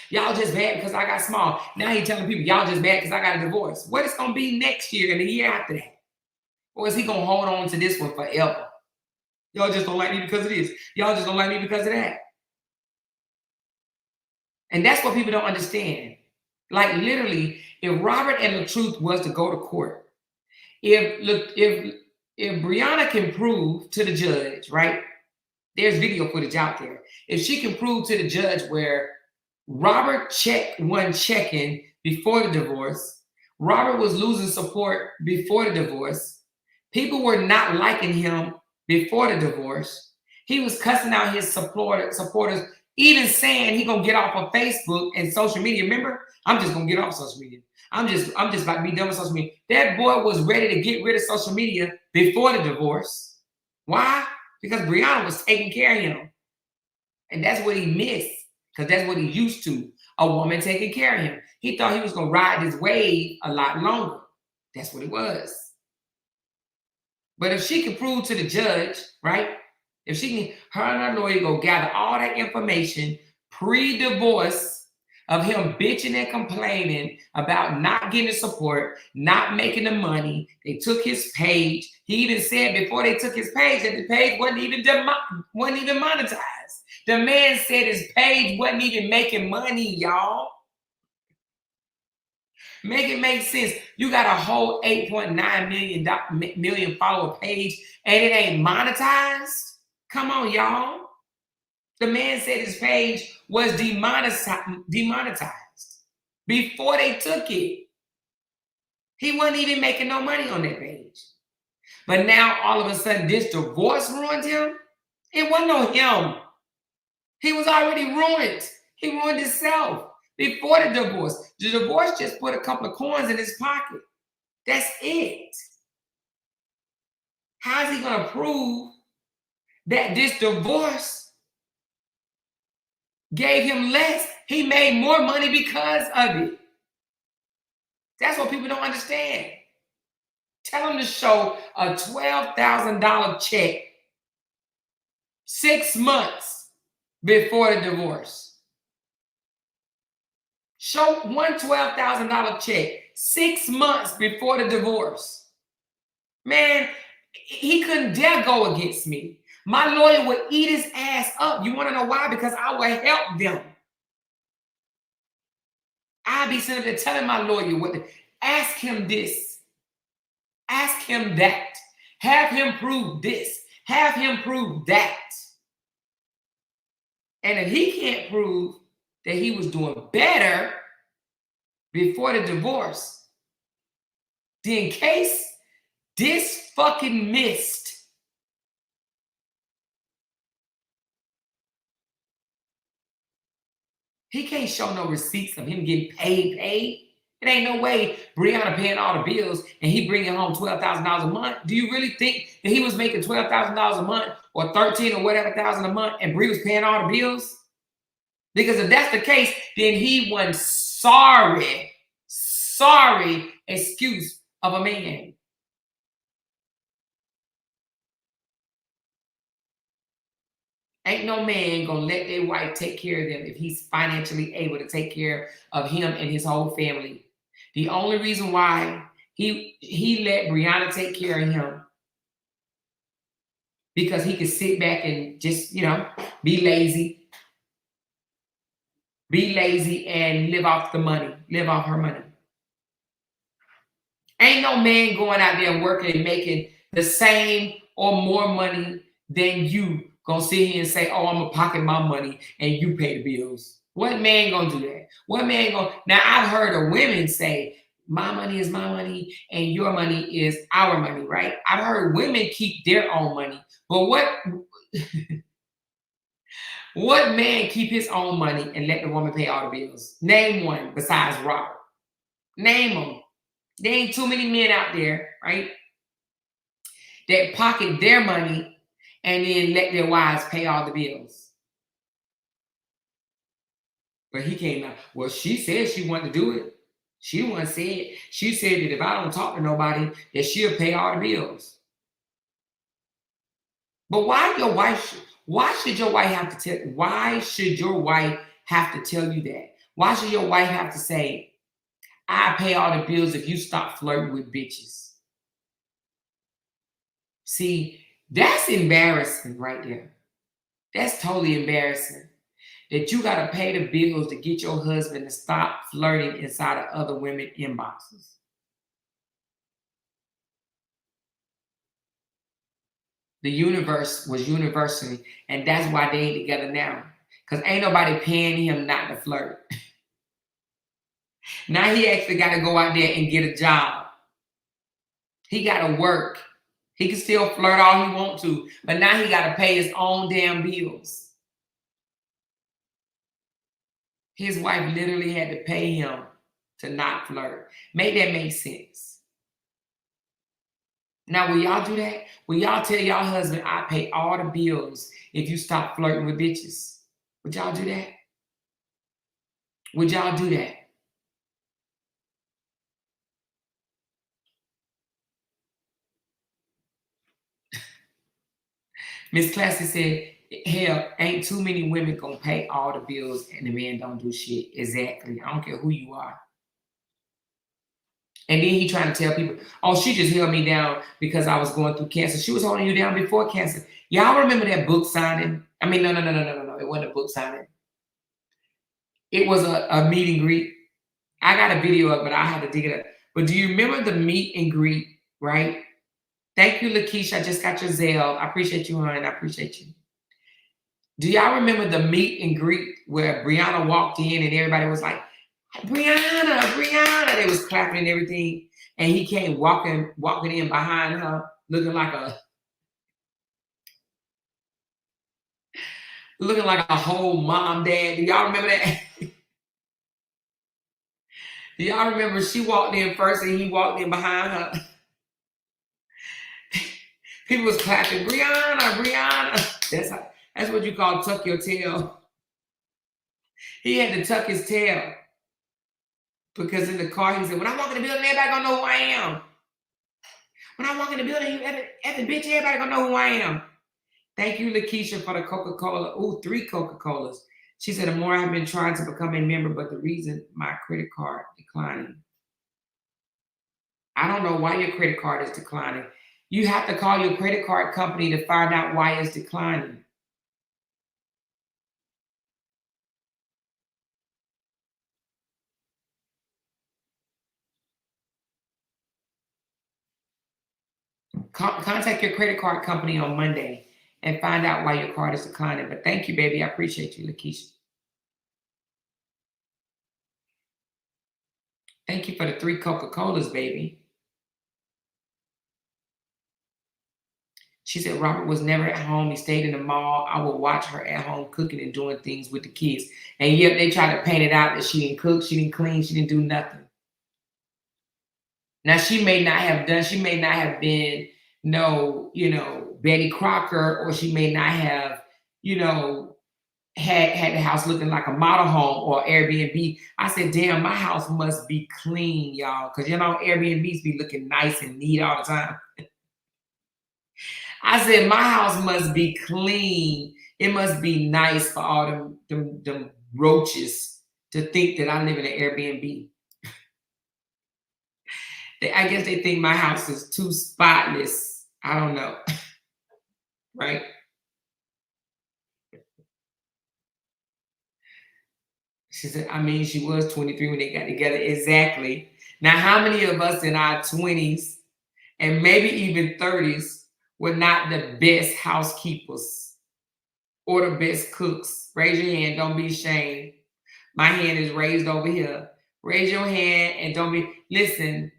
Y'all just mad because I got small. Now he telling people, y'all just mad because I got a divorce. What is going to be next year and the year after that? Or is he going to hold on to this one forever? Y'all just don't like me because of this. Y'all just don't like me because of that. And that's what people don't understand. Like literally, if Robert and Latruth was to go to court, if Brianna can prove to the judge, right? There's video footage out there. If she can prove to the judge where Robert wasn't checking before the divorce, Robert was losing support before the divorce, people were not liking him before the divorce, he was cussing out his supporters, even saying he gonna get off of Facebook and social media. Remember, I'm just gonna get off social media. I'm just about to be done with social media. That boy was ready to get rid of social media before the divorce. Why? Because Brianna was taking care of him. And that's what he missed, because that's what he used to, a woman taking care of him. He thought he was going to ride his wave a lot longer. That's what it was. But if she can prove to the judge, right, if she can, her and her lawyer go gather all that information pre-divorce of him bitching and complaining about not getting support, not making the money. They took his page. He even said before they took his page that the page wasn't even monetized. The man said his page wasn't even making money, y'all. Make it make sense. You got a whole 8.9 million follower page and it ain't monetized? Come on, y'all. The man said his page was demonetized before they took it. He wasn't even making no money on that page. But now all of a sudden this divorce ruined him? It wasn't no him. He was already ruined. He ruined himself before the divorce. The divorce just put a couple of coins in his pocket. That's it. How is he going to prove that this divorce gave him less? He made more money because of it. That's what people don't understand. Tell him to show a $12,000 check 6 months before the divorce. Show one $12,000 check 6 months before the divorce. Man, he couldn't dare go against me. My lawyer would eat his ass up. You want to know why? Because I would help them. I'd be sitting there telling my lawyer ask him this, ask him that, have him prove this, have him prove that. And if he can't prove that he was doing better before the divorce, then case this fucking missed. He can't show no receipts of him getting paid. It ain't no way Brianna paying all the bills and he bringing home $12,000 a month. Do you really think that he was making $12,000 a month or 13 or whatever thousand a month and Bree was paying all the bills? Because if that's the case, then he wasn't sorry excuse of a man. Ain't no man gonna let their wife take care of them if he's financially able to take care of him and his whole family. The only reason why he let Brianna take care of him because he could sit back and just, be lazy and live off the money, live off her money. Ain't no man going out there working and making the same or more money than you gonna sit here and say, oh, I'm gonna pocket my money and you pay the bills. What man gonna do that? What man gonna? Now I've heard of women say, my money is my money and your money is our money, right? I've heard women keep their own money, but what man keep his own money and let the woman pay all the bills? Name one besides Robert. Name them. There ain't too many men out there, right, that pocket their money and then let their wives pay all the bills. But he came out, well, she said she wanted to do it. She once said, she said that if I don't talk to nobody, that she'll pay all the bills. But why should your wife have to tell you that? Why should your wife have to say, I pay all the bills if you stop flirting with bitches? See, That's embarrassing right there. That's totally embarrassing. That you got to pay the bills to get your husband to stop flirting inside of other women inboxes. The universe was university, and that's why they ain't together now. Because ain't nobody paying him not to flirt. Now he actually got to go out there and get a job. He got to work. He can still flirt all he want to, but now he got to pay his own damn bills. His wife literally had to pay him to not flirt. Make that make sense. Now, will y'all do that? Will y'all tell y'all husband, I pay all the bills if you stop flirting with bitches? Would y'all do that? Would y'all do that? Miss Classy said, hell, ain't too many women gonna pay all the bills and the man don't do shit. Exactly. I don't care who you are. And then he trying to tell people, oh, she just held me down because I was going through cancer. She was holding you down before cancer. Y'all remember that book signing? I mean, no. It wasn't a book signing. It was a meet and greet. I got a video of it. I had to dig it up. But do you remember the meet and greet, right? Thank you, Lakeisha. I just got your Zelle. I appreciate you, hon. I appreciate you. Do y'all remember the meet and greet where Brianna walked in and everybody was like, Brianna. They was clapping and everything. And he came walking in behind her, looking like a whole mom, dad. Do y'all remember that? Do y'all remember she walked in first and he walked in behind her? People was clapping, Brianna. That's what you call tuck your tail. He had to tuck his tail. Because in the car, he said, when I walk in the building, everybody gonna know who I am. When I walk in the building, every bitch, everybody gonna know who I am. Thank you, Lakeisha, for the Coca-Cola. Ooh, 3 Coca-Colas. She said, the more I've been trying to become a member, but the reason my credit card declining. I don't know why your credit card is declining. You have to call your credit card company to find out why it's declining. Contact your credit card company on Monday and find out why your card is declining. But thank you, baby. I appreciate you, Lakeisha. Thank you for the 3 Coca-Colas, baby. She said Robert was never at home. He stayed in the mall. I would watch her at home cooking and doing things with the kids. And yet they try to paint it out that she didn't cook, she didn't clean, she didn't do nothing. Now she may not have been Betty Crocker, or she may not have, had the house looking like a model home or Airbnb. I said, damn, my house must be clean, y'all. Because Airbnbs be looking nice and neat all the time. I said, my house must be clean. It must be nice for all them roaches to think that I live in an Airbnb. I guess they think my house is too spotless. I don't know. Right? She said, she was 23 when they got together. Exactly. Now, how many of us in our 20s and maybe even 30s were not the best housekeepers or the best cooks? Raise your hand. Don't be ashamed. My hand is raised over here. Raise your hand and don't be. Listen,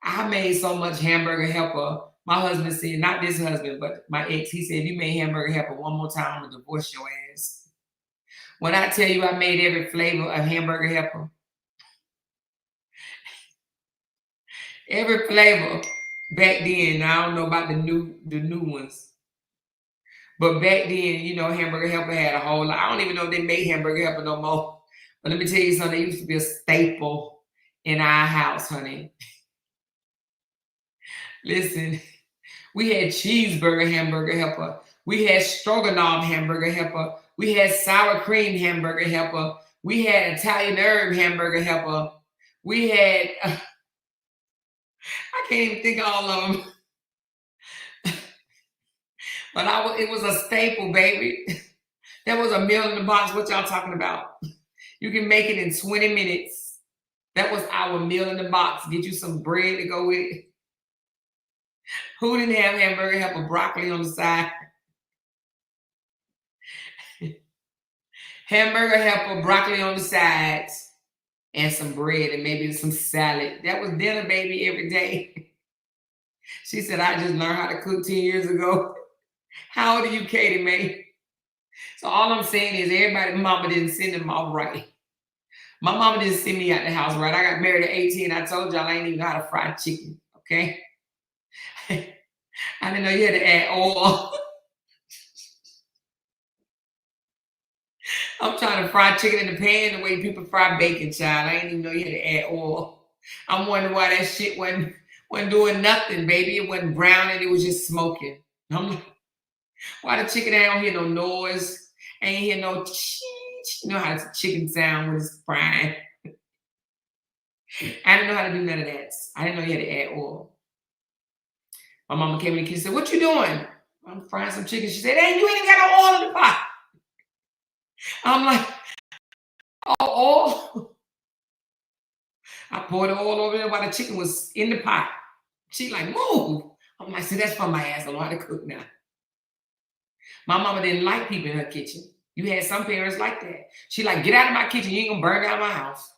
I made so much hamburger helper. My husband said, not this husband, but my ex, he said, if you made hamburger helper one more time, I'm going to divorce your ass. When I tell you I made every flavor of hamburger helper, every flavor back then. I don't know about the new ones, but back then, hamburger helper had a whole lot. I don't even know if they made hamburger helper no more. But let me tell you something. It used to be a staple in our house, honey. Listen, we had cheeseburger hamburger helper. We had stroganoff hamburger helper. We had sour cream hamburger helper. We had Italian herb hamburger helper. We had, I can't even think of all of them. But it was a staple, baby. That was a meal in the box. What y'all talking about? You can make it in 20 minutes. That was our meal in the box. Get you some bread to go with it. Who didn't have hamburger helper, broccoli on the side? Hamburger helper, broccoli on the sides, and some bread and maybe some salad. That was dinner, baby, every day. She said, I just learned how to cook 10 years ago. How old are you, Katie, man? So all I'm saying is everybody, mama didn't send them off right. My mama didn't send me out the house right. I got married at 18. I told y'all I ain't even know how to fry chicken, okay? I didn't know you had to add oil. I'm trying to fry chicken in the pan the way people fry bacon, child. I didn't even know you had to add oil. I'm wondering why that shit wasn't doing nothing, baby. It wasn't browning. It was just smoking. I'm like, why the chicken ain't hear no noise? Ain't hear no you know how the chicken sound when it's frying. I didn't know how to do none of that. I didn't know you had to add oil. My mama came in the kitchen and said, what you doing? I'm frying some chicken. She said, hey, you ain't got no oil in the pot. I'm like, oh, oil? I poured the oil over there while the chicken was in the pot. She like, move. I'm like, see, that's from my ass. I know how to cook now. My mama didn't like people in her kitchen. You had some parents like that. She like, get out of my kitchen. You ain't gonna burn down my house.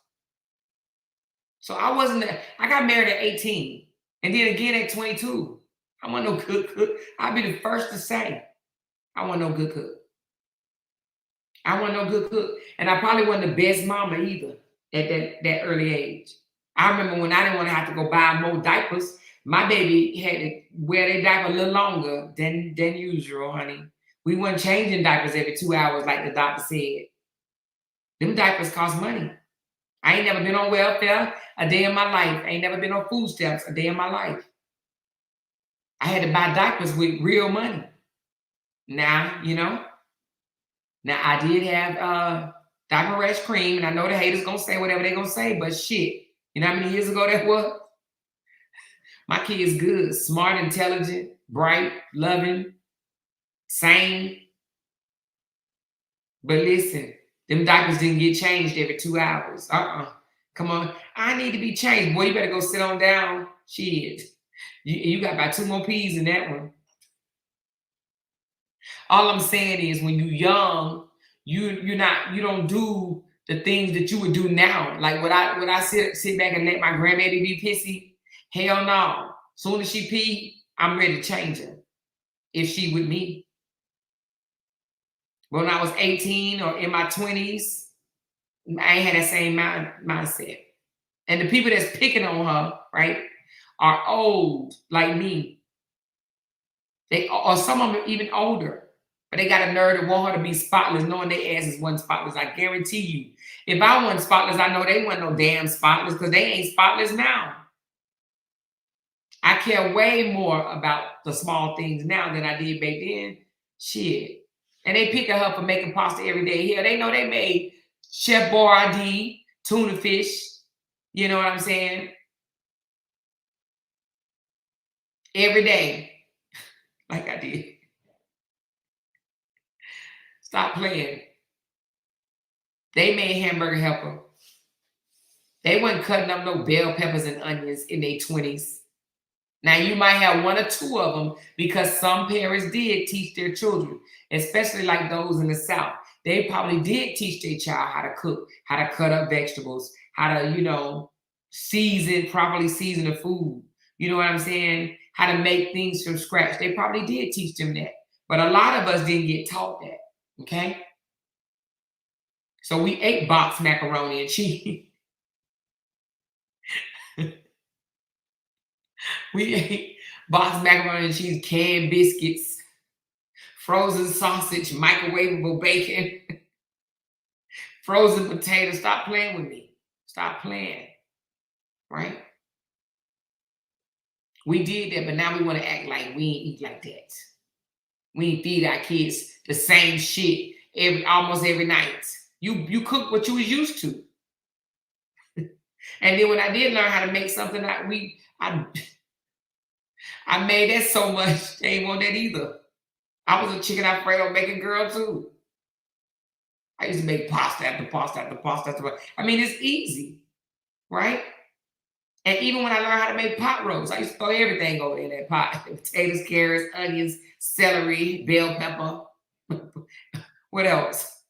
So I wasn't there. I got married at 18. And then again at 22. I wasn't no good cook. I'd be the first to say, I wasn't no good cook. I wasn't no good cook. And I probably wasn't the best mama either at that early age. I remember when I didn't want to have to go buy more diapers, my baby had to wear their diaper a little longer than usual, honey. We weren't changing diapers every 2 hours like the doctor said. Them diapers cost money. I ain't never been on welfare a day in my life. I ain't never been on food stamps a day in my life. I had to buy diapers with real money. Now, you know. Now, I did have diaper rash cream, and I know the haters gonna say whatever they gonna say, but shit. You know how many years ago that was? My kid's good, smart, intelligent, bright, loving, sane. But listen, them diapers didn't get changed every 2 hours. Come on. I need to be changed. Boy, you better go sit on down. Shit. You got about 2 more P's in that one. All I'm saying is when you're young, you don't do the things that you would do now. Like would I sit back and let my grandbaby be pissy? Hell no. Soon as she pee, I'm ready to change her. If she with me. When I was 18 or in my 20s, I ain't had that same mindset. And the people that's picking on her, right, are old like me. Or some of them even older. But they got a nerve to want her to be spotless, knowing their asses wasn't spotless. I guarantee you. If I wasn't spotless, I know they wasn't no damn spotless because they ain't spotless now. I care way more about the small things now than I did back then. Shit. And they pick her up for making pasta every day here. They know they made Chef Boyardee, tuna fish. You know what I'm saying? Every day. Like I did. Stop playing. They made hamburger helper. They weren't cutting up no bell peppers and onions in their 20s. Now, you might have 1 or 2 of them because some parents did teach their children, especially like those in the South. They probably did teach their child how to cook, how to cut up vegetables, how to, properly season the food. You know what I'm saying? How to make things from scratch. They probably did teach them that. But a lot of us didn't get taught that, okay? So we ate boxed macaroni and cheese. We ate boxed macaroni and cheese, canned biscuits, frozen sausage, microwavable bacon, frozen potatoes. Stop playing with me. Stop playing. Right? We did that, but now we want to act like we ain't eat like that. We ain't feed our kids the same shit almost every night. You cook what you was used to. And then when I did learn how to make something, I made that so much, they ain't want that either. I was a chicken Alfredo making girl too. I used to make pasta after pasta after pasta after pasta. I mean, it's easy, right? And even when I learned how to make pot roast, I used to throw everything over in that pot. Potatoes, carrots, onions, celery, bell pepper. What else?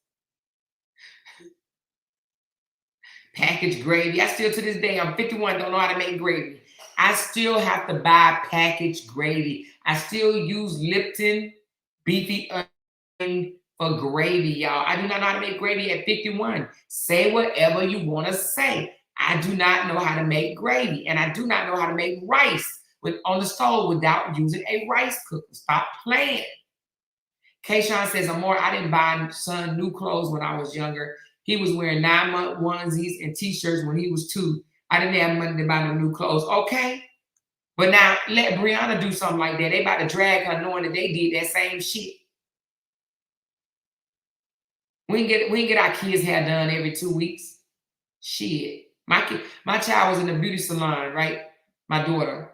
Packaged gravy. I still, to this day, I'm 51, don't know how to make gravy. I still have to buy packaged gravy. I still use Lipton beefy onion for gravy, y'all. I do not know how to make gravy at 51. Say whatever you want to say. I do not know how to make gravy, and I do not know how to make rice on the stove without using a rice cooker. Stop playing. Kayshawn says, Amor, I didn't buy son new clothes when I was younger. He was wearing 9-month onesies and t-shirts when he was 2. I didn't have money to buy no new clothes. Okay. But now let Brianna do something like that. They about to drag her knowing that they did that same shit. We can get our kids' hair done every 2 weeks. Shit. My child was in the beauty salon, right? My daughter.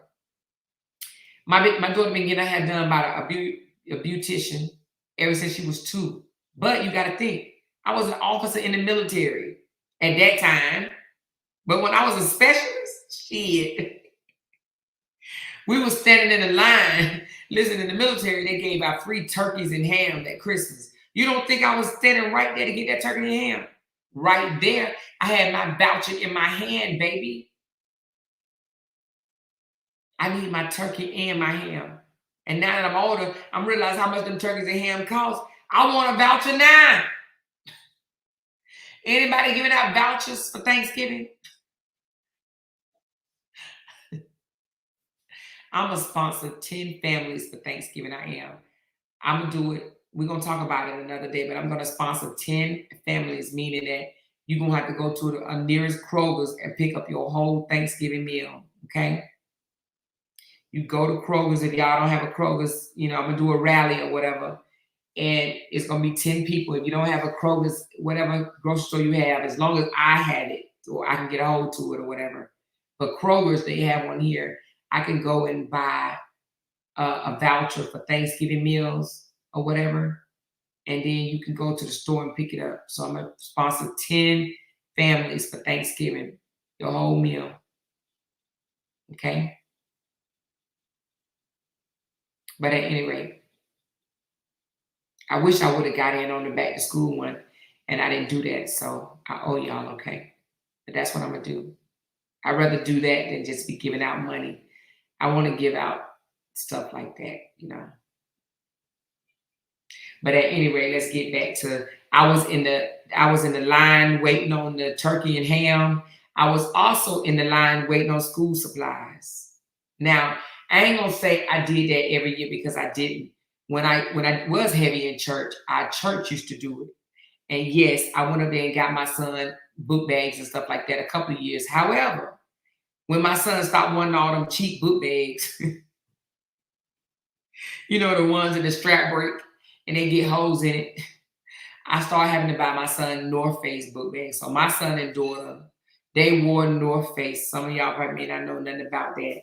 My daughter been getting her hair done by a beautician ever since she was 2. But you got to think, I was an officer in the military at that time. But when I was a specialist, shit. We was standing in the line. Listen, in the military, they gave out free turkeys and ham at Christmas. You don't think I was standing right there to get that turkey and ham? Right there. I had my voucher in my hand, baby. I need my turkey and my ham. And now that I'm older, I'm realizing how much them turkeys and ham cost. I want a voucher now. Anybody giving out vouchers for Thanksgiving? I'm going to sponsor 10 families for Thanksgiving. I am. I'm going to do it. We're going to talk about it another day, but I'm going to sponsor 10 families, meaning that you're going to have to go to the nearest Kroger's and pick up your whole Thanksgiving meal, okay? You go to Kroger's. If y'all don't have a Kroger's, I'm going to do a rally or whatever, and it's going to be 10 people. If you don't have a Kroger's, whatever grocery store you have, as long as I had it or I can get a hold to it or whatever. But Kroger's, they have one here. I can go and buy a voucher for Thanksgiving meals or whatever, and then you can go to the store and pick it up. So I'm going to sponsor 10 families for Thanksgiving, your whole meal, okay? But at any rate, I wish I would have got in on the back to school one, and I didn't do that, so I owe y'all, okay? But that's what I'm going to do. I'd rather do that than just be giving out money. I want to give out stuff like that, But at any rate, let's get back to I was in the line waiting on the turkey and ham. I was also in the line waiting on school supplies. Now, I ain't gonna say I did that every year because I didn't. When I was heavy in church, our church used to do it. And yes, I went up there and got my son book bags and stuff like that a couple of years. However, when my son stopped wanting all them cheap book bags, the ones that the strap break and they get holes in it, I started having to buy my son North Face book bags. So my son and daughter, they wore North Face. Some of y'all probably may not know nothing about that,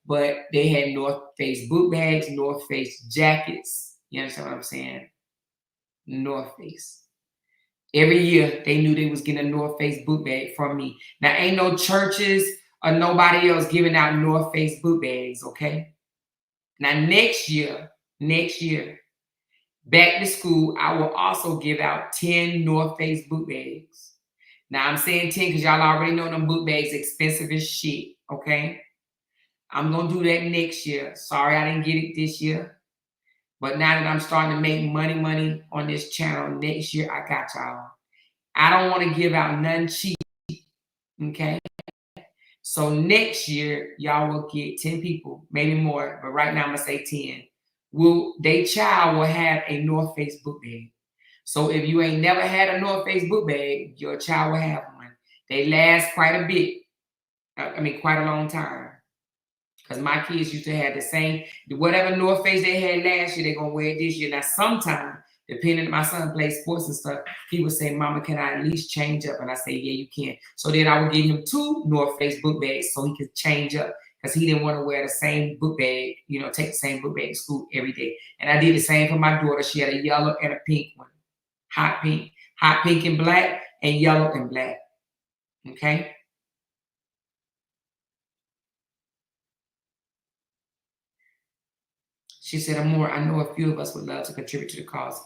but they had North Face book bags, North Face jackets. You understand what I'm saying? North Face. Every year, they knew they was getting a North Face book bag from me. Now, ain't no churches or nobody else giving out North Face book bags, okay? Now, next year, back to school, I will also give out 10 North Face book bags. Now, I'm saying 10 because y'all already know them book bags expensive as shit, okay? I'm going to do that next year. Sorry I didn't get it this year. But now that I'm starting to make money on this channel, next year, I got y'all. I don't want to give out none cheap, okay? So next year, y'all will get 10 people, maybe more, but right now I'm going to say 10. Their child will have a North Face book bag. So if you ain't never had a North Face book bag, your child will have one. They last quite a bit. Quite a long time. Because my kids used to have the same, whatever North Face they had last year, they're going to wear it this year. Now, sometimes, depending on my son plays sports and stuff, he would say, Mama, can I at least change up? And I say, yeah, you can. So then I would give him 2 North Face book bags so he could change up. because he didn't want to wear the same book bag, take the same book bag to school every day. And I did the same for my daughter. She had a yellow and a pink one, hot pink and black, and yellow and black. Okay. She said, Amor, I know a few of us would love to contribute to the cause.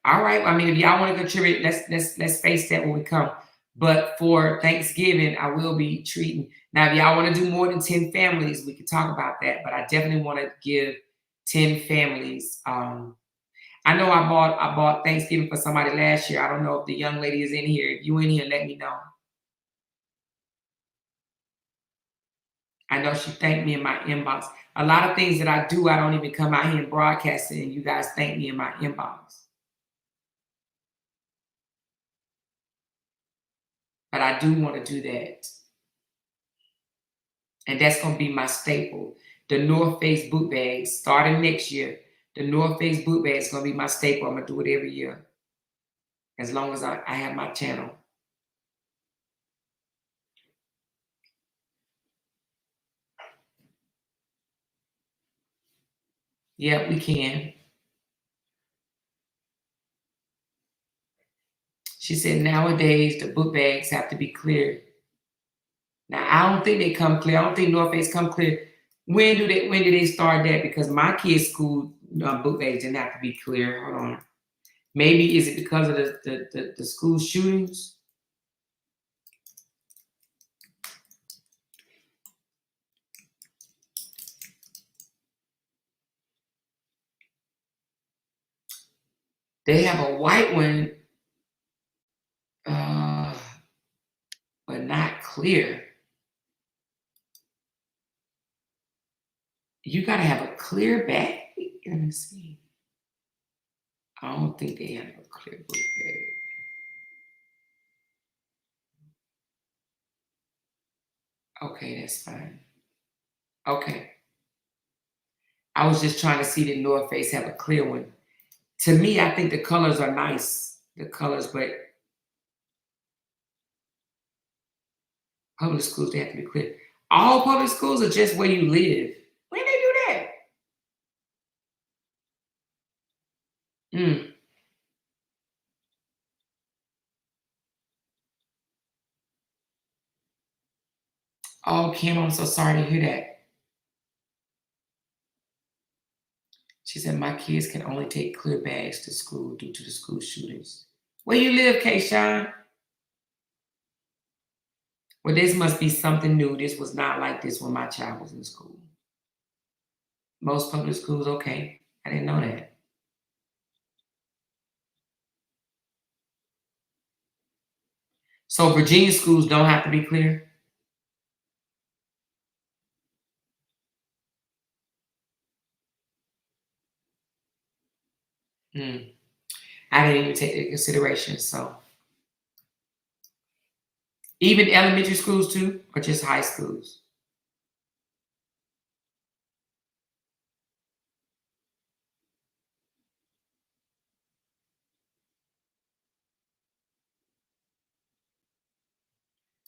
All right. I mean, if y'all want to contribute, let's face that when we come. But for Thanksgiving, I will be treating. Now, if y'all want to do more than 10 families, we can talk about that. But I definitely want to give 10 families. I know I bought Thanksgiving for somebody last year. I don't know if the young lady is in here. If you in here, let me know. I know she thanked me in my inbox. A lot of things that I do, I don't even come out here and broadcast it, and you guys thank me in my inbox. But I do want to do that. And that's going to be my staple. The North Face boot bag, starting next year. The North Face boot bag is going to be my staple. I'm going to do it every year. As long as I have my channel. Yeah, we can. She said nowadays the book bags have to be clear. Now I don't think they come clear. I don't think North Face come clear. When did they start that? Because my kids' school book bags didn't have to be clear. Hold on. Maybe is it because of the school shootings? They have a white one, but not clear. You gotta have a clear bag. Let me see. I don't think they have a clear book bag. Okay, that's fine. Okay. I was just trying to see the North Face have a clear one. To me, I think the colors are nice. The colors, but public schools, they have to be clear. All public schools are just where you live. When they do that? Oh, Kim, I'm so sorry to hear that. She said, my kids can only take clear bags to school due to the school shootings. Where you live, Kayshawn? Well, this must be something new. This was not like this when my child was in school. Most public schools, okay. I didn't know that. So Virginia schools don't have to be clear? I didn't even take that into consideration. So even elementary schools too, or just high schools?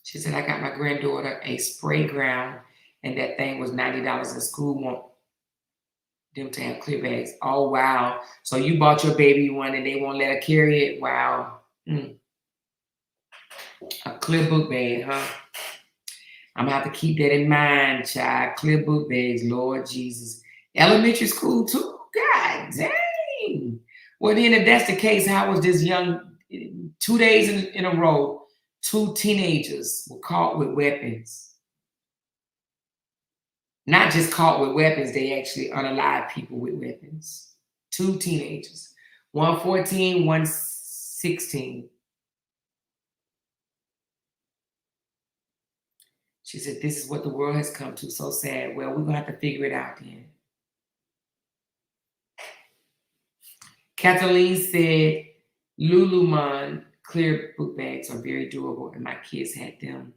She said, I got my granddaughter a spray ground, and that thing was $90 in school. Want them to have clear bags. Oh, wow. So you bought your baby one and they won't let her carry it? Wow. A clear book bag, huh? I'm going to have to keep that in mind, child. Clear book bags, Lord Jesus. Elementary school, too? God dang. Well, then, if that's the case, how was this young, 2 days in a row, 2 teenagers were caught with weapons? Not just caught with weapons, they actually unalived people with weapons. 2 teenagers. One 14, one 16. She said, this is what the world has come to. So sad. Well, we're going to have to figure it out then. Kathleen said, Lululemon clear book bags are very durable, and my kids had them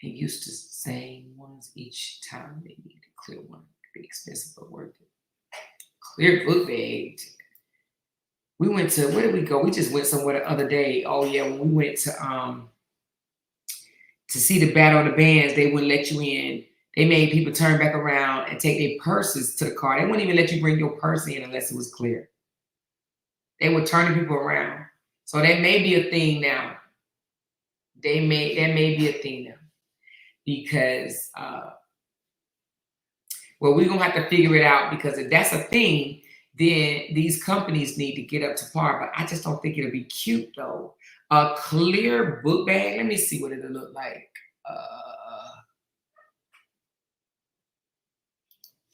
and used to same ones each time they needed a clear one. Be expensive but worth it. Clear book bag. We went to, where did we go? We just went somewhere the other day. Oh yeah, when we went to see the Battle of the Bands, they wouldn't let you in. They made people turn back around and take their purses to the car. They wouldn't even let you bring your purse in unless it was clear. They were turning people around. So that may be a thing now. That may be a thing now. Because well, we're gonna have to figure it out, because if that's a thing, then these companies need to get up to par. But I just don't think it'll be cute though. A clear book bag. Let me see what it'll look like.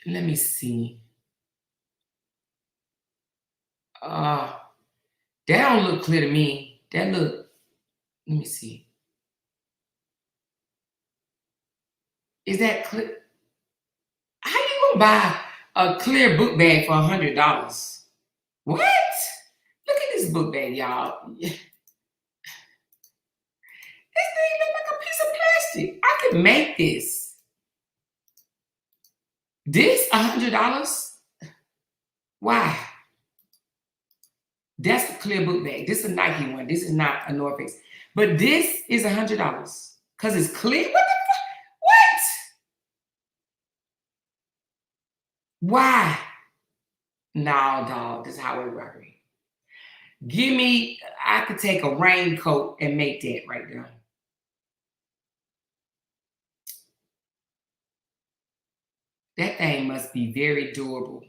Let me see. That don't look clear to me. Let me see. Is that clear? How you gonna buy a clear book bag for $100? What? Look at this book bag, y'all. This thing look like a piece of plastic. I could make this. This $100? Why? That's a clear book bag. This is a Nike one. This is not a North Face. But this is $100 because it's clear. What the fuck? What? Why? No, dog. This is how it works. Give me, I could take a raincoat and make that right there. That thing must be very durable,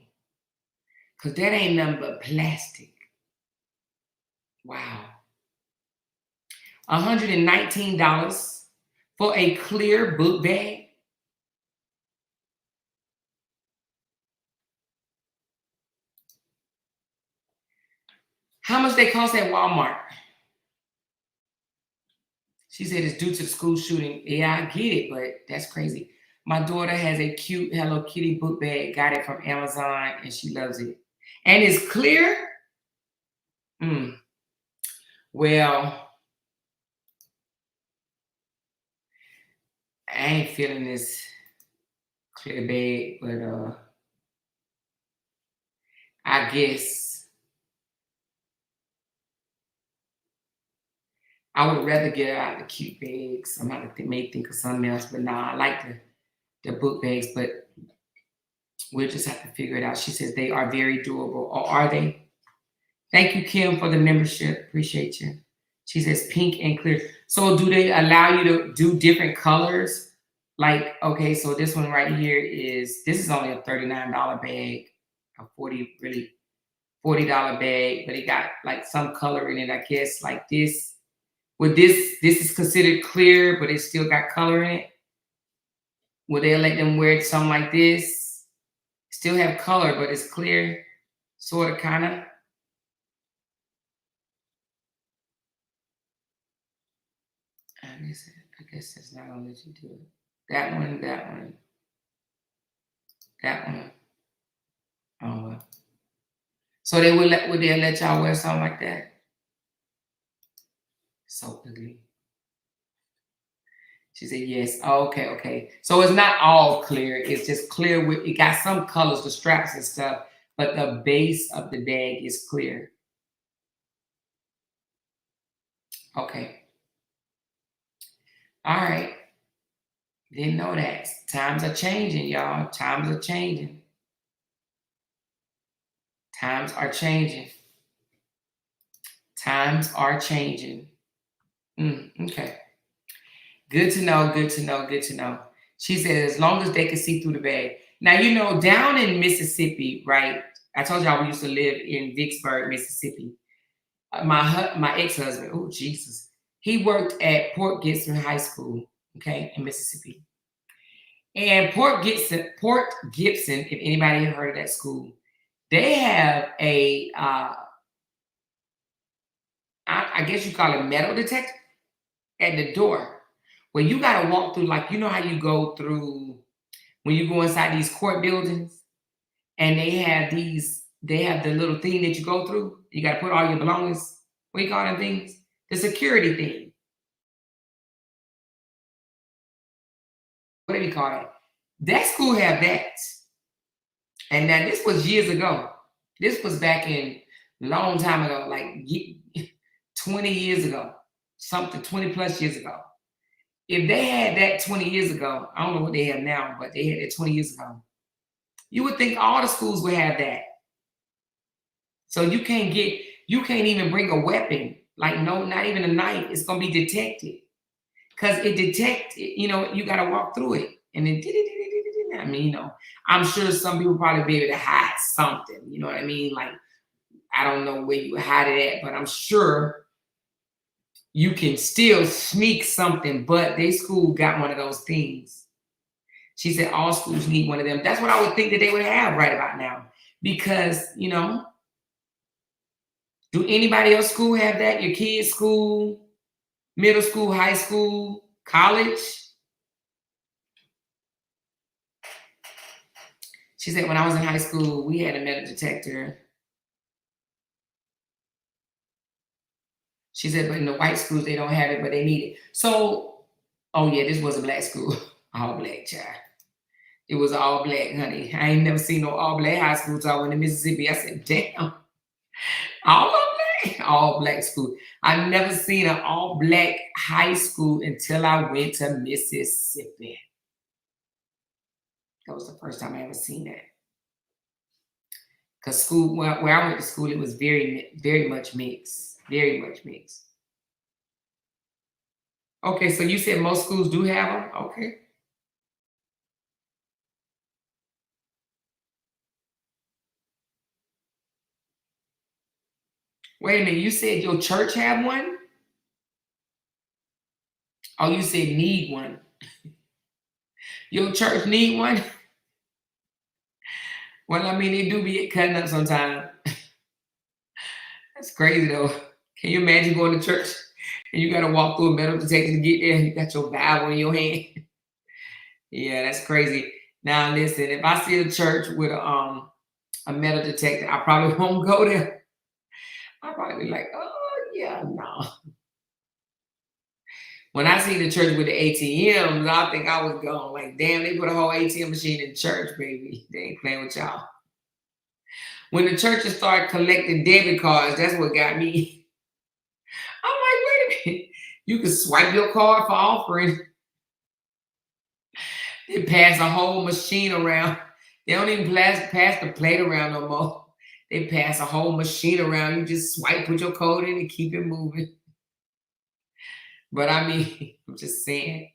because that ain't nothing but plastic. Wow. $119 for a clear book bag. How much they cost at Walmart? She said it's due to the school shooting. Yeah, I get it, but that's crazy. My daughter has a cute Hello Kitty book bag. Got it from Amazon, and she loves it. And it's clear? Well, I ain't feeling this clear bag, but I guess I would rather get out the cute bags. Somebody may think of something else, but nah, I like the book bags, but we'll just have to figure it out. She says they are very durable. Or are they? Thank you, Kim, for the membership. Appreciate you. She says pink and clear. So do they allow you to do different colors? Like, okay, so this one right here this is only a $39 bag, a $40 bag, but it got like some color in it, I guess, like this. Would this is considered clear, but it still got color in it? Would they let them wear something like this? Still have color, but it's clear, sort of, kind of. I guess that's not gonna let you do it. That one. Oh well. So would they let y'all wear something like that? So ugly. She said yes. Oh, okay. So it's not all clear. It's just clear with, it got some colors, the straps and stuff, but the base of the bag is clear. Okay. All right. Didn't know that. Times are changing, y'all. Times are changing. Times are changing. Times are changing. Okay. Good to know. She said as long as they can see through the bag. Now, you know, down in Mississippi, right? I told y'all we used to live in Vicksburg, Mississippi. My ex-husband, oh, Jesus. He worked at Port Gibson High School, okay, in Mississippi. And Port Gibson, if anybody had heard of that school, they have a, I guess you call it metal detector at the door, where you got to walk through, like, you know how you go through when you go inside these court buildings, and they have the little thing that you go through. You got to put all your belongings, what do you call them things? The security thing. What do you call it? That school had that. And now this was years ago. This was back in a long time ago, like 20 years ago, something 20 plus years ago. If they had that 20 years ago, I don't know what they have now, but they had that 20 years ago. You would think all the schools would have that. So you can't even bring a weapon. Like, no, not even a knife. It's gonna be detected. Because it detects, you know, you gotta walk through it. And then I mean, you know, I'm sure some people probably be able to hide something, you know what I mean? Like, I don't know where you would hide it at, but I'm sure you can still sneak something, but they school got one of those things. She said all schools need one of them. That's what I would think that they would have right about now. Because, you know, do anybody else school have that? Your kids' school, middle school, high school, college? She said when I was in high school, we had a metal detector. She said, but in the white schools, they don't have it, but they need it. So, oh yeah, this was a black school. All black, child. It was all black, honey. I ain't never seen no all black high school till I went to Mississippi. I said, damn, all black, all black school. I've never seen an all black high school until I went to Mississippi. That was the first time I ever seen that. Because school, where I went to school, it was very, very much mixed. Very much mixed. Okay, so you said most schools do have them? Okay. Wait a minute, you said your church have one? Oh, you said need one. Your church need one? Well, I mean, they do be cutting up sometimes. That's crazy though. Can you imagine going to church and you gotta walk through a metal detector to get there? You got your Bible in your hand. Yeah, that's crazy. Now listen, if I see a church with a metal detector, I probably won't go there. I'll probably be like, oh yeah, no. When I see the church with the ATMs, I think I was going like, damn, they put a whole ATM machine in church, baby. They ain't playing with y'all. When the churches start collecting debit cards, that's what got me. I'm like, wait a minute. You can swipe your card for offering. They pass a whole machine around. They don't even pass the plate around no more. They pass a whole machine around. You just swipe, put your code in, and keep it moving. But I mean, I'm just saying.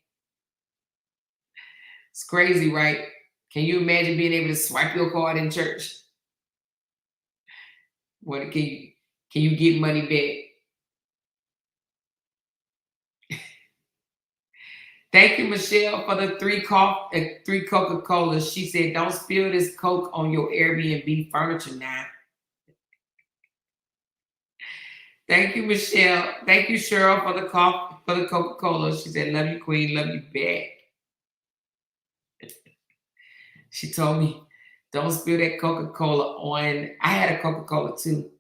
It's crazy, right? Can you imagine being able to swipe your card in church? What can you get money back? Thank you, Michelle, for the three Coca-Colas. She said, don't spill this Coke on your Airbnb furniture now. Thank you, Michelle. Thank you, Cheryl, for the Coca-Cola. She said, love you, Queen, love you back. She told me, don't spill that Coca-Cola on. I had a Coca-Cola too.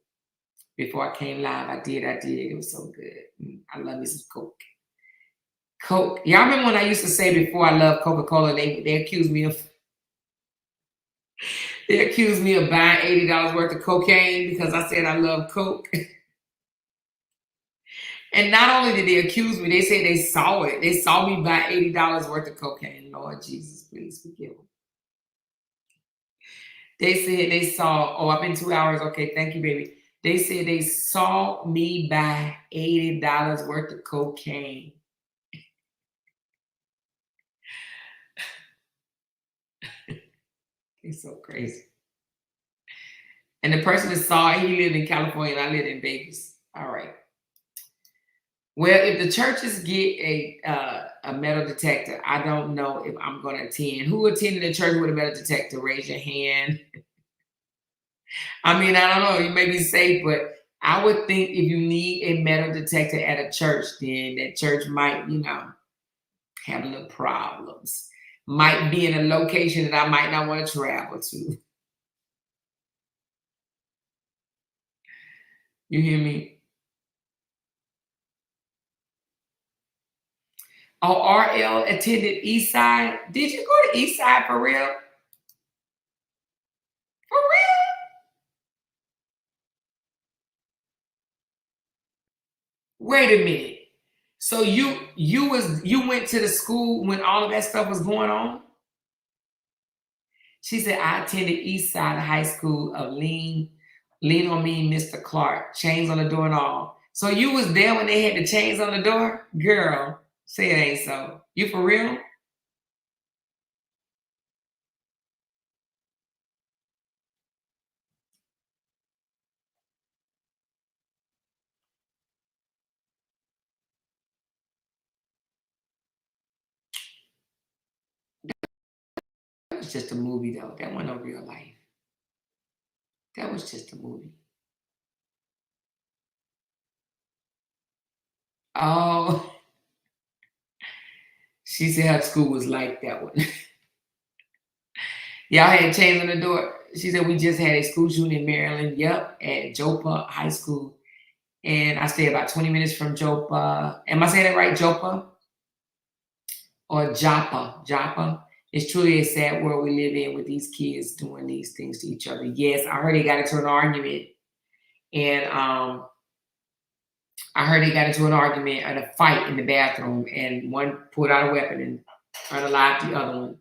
Before I came live, I did. It was so good. I love me some Coke. Coke. Y'all remember when I used to say before I love Coca-Cola, they accused me of buying $80 worth of cocaine because I said I love Coke. And not only did they accuse me, they said they saw it. They saw me buy $80 worth of cocaine. Lord Jesus, please forgive them. They said they saw, oh, I've been 2 hours. Okay, thank you, baby. They said they saw me buy $80 worth of cocaine. It's so crazy. And the person that saw it, he lived in California and I lived in Vegas. All right. Well, if the churches get a metal detector, I don't know if I'm going to attend. Who attended a church with a metal detector? Raise your hand. I mean, I don't know. You may be safe, but I would think if you need a metal detector at a church, then that church might, you know, have little problems. Might be in a location that I might not want to travel to. You hear me? Oh, RL attended Eastside. Did you go to Eastside for real? For real? Wait a minute. So you went to the school when all of that stuff was going on? She said, I attended East Side High School of Lean on Me, Mr. Clark, chains on the door and all. So you was there when they had the chains on the door? Girl, say it ain't so. You for real? That was just a movie though. That wasn't no real life. That was just a movie. Oh, she said her school was like that one. Y'all had chains on the door. She said we just had a school shooting in Maryland. Yep, at Jopa High School. And I stay about 20 minutes from Jopa. Am I saying it right? Jopa? Or Joppa? Joppa? It's truly a sad world we live in with these kids doing these things to each other. Yes, I heard they got into an argument. And I heard they got into an argument and a fight in the bathroom. And one pulled out a weapon and unalived the other one.